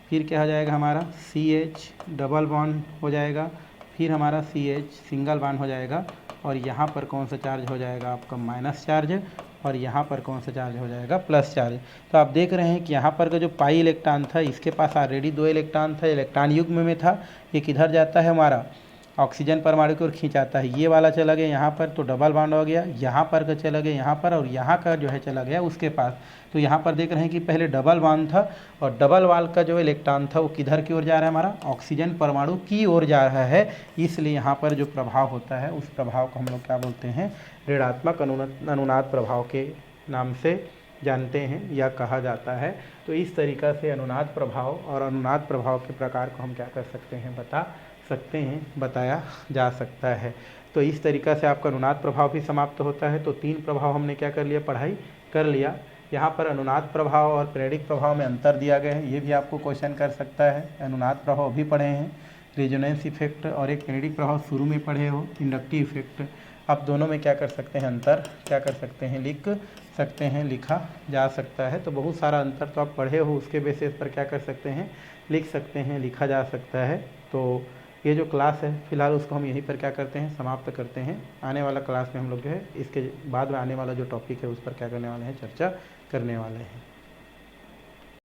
फिर क्या हो जाएगा हमारा CH डबल बॉन्ड हो जाएगा, फिर हमारा CH सिंगल बॉन्ड हो जाएगा, और यहाँ पर कौन सा चार्ज हो जाएगा आपका माइनस चार्ज, और यहाँ पर कौन सा चार्ज हो जाएगा प्लस चार्ज। तो आप देख रहे हैं कि यहाँ पर का जो पाई इलेक्ट्रॉन था इसके पास ऑलरेडी 2 इलेक्ट्रॉन था, इलेक्ट्रॉन युग्म में था। ये किधर जाता है हमारा ऑक्सीजन परमाणु की ओर खींचाता है, ये वाला चला गया यहाँ पर तो डबल बॉन्ड हो गया, यहाँ पर का चला गया यहाँ पर, और यहाँ का जो है चला गया उसके पास। तो यहाँ पर देख रहे हैं कि पहले डबल बॉन्ड था, और डबल बॉन्ड का जो इलेक्ट्रॉन था वो किधर की ओर जा रहा है, हमारा ऑक्सीजन परमाणु की ओर जा रहा है। इसलिए यहाँ पर जो प्रभाव होता है उस प्रभाव को हम लोग क्या बोलते हैं, ऋणात्मक अनुनाद प्रभाव के नाम से जानते हैं या कहा जाता है। तो इस तरीक़ा से अनुनाद प्रभाव और अनुनाद प्रभाव के प्रकार को हम क्या कर सकते हैं, बता सकते हैं, बताया जा सकता है। तो इस तरीक़ा से आपका अनुनाद प्रभाव भी समाप्त होता है। तो 3 प्रभाव हमने क्या कर लिया, पढ़ाई कर लिया। यहाँ पर अनुनाद प्रभाव और प्रेरक प्रभाव में अंतर दिया गया है, ये भी आपको क्वेश्चन कर सकता है। अनुनाद प्रभाव भी पढ़े हैं, रेजोनेंस इफेक्ट, और एक प्रेरक प्रभाव शुरू में पढ़े हो, इंडक्टिव इफेक्ट। अब दोनों में क्या कर सकते हैं, अंतर क्या कर सकते हैं, लिख सकते हैं, लिखा जा सकता है। तो बहुत सारा अंतर तो आप पढ़े हो, उसके बेसिस पर क्या कर सकते हैं, लिख सकते हैं, लिखा जा सकता है। तो ये जो क्लास है फिलहाल उसको हम यहीं पर क्या करते हैं, समाप्त करते हैं। आने वाला क्लास में हम लोग जो है इसके बाद में आने वाला जो टॉपिक है उस पर क्या करने वाले हैं, चर्चा करने वाले हैं।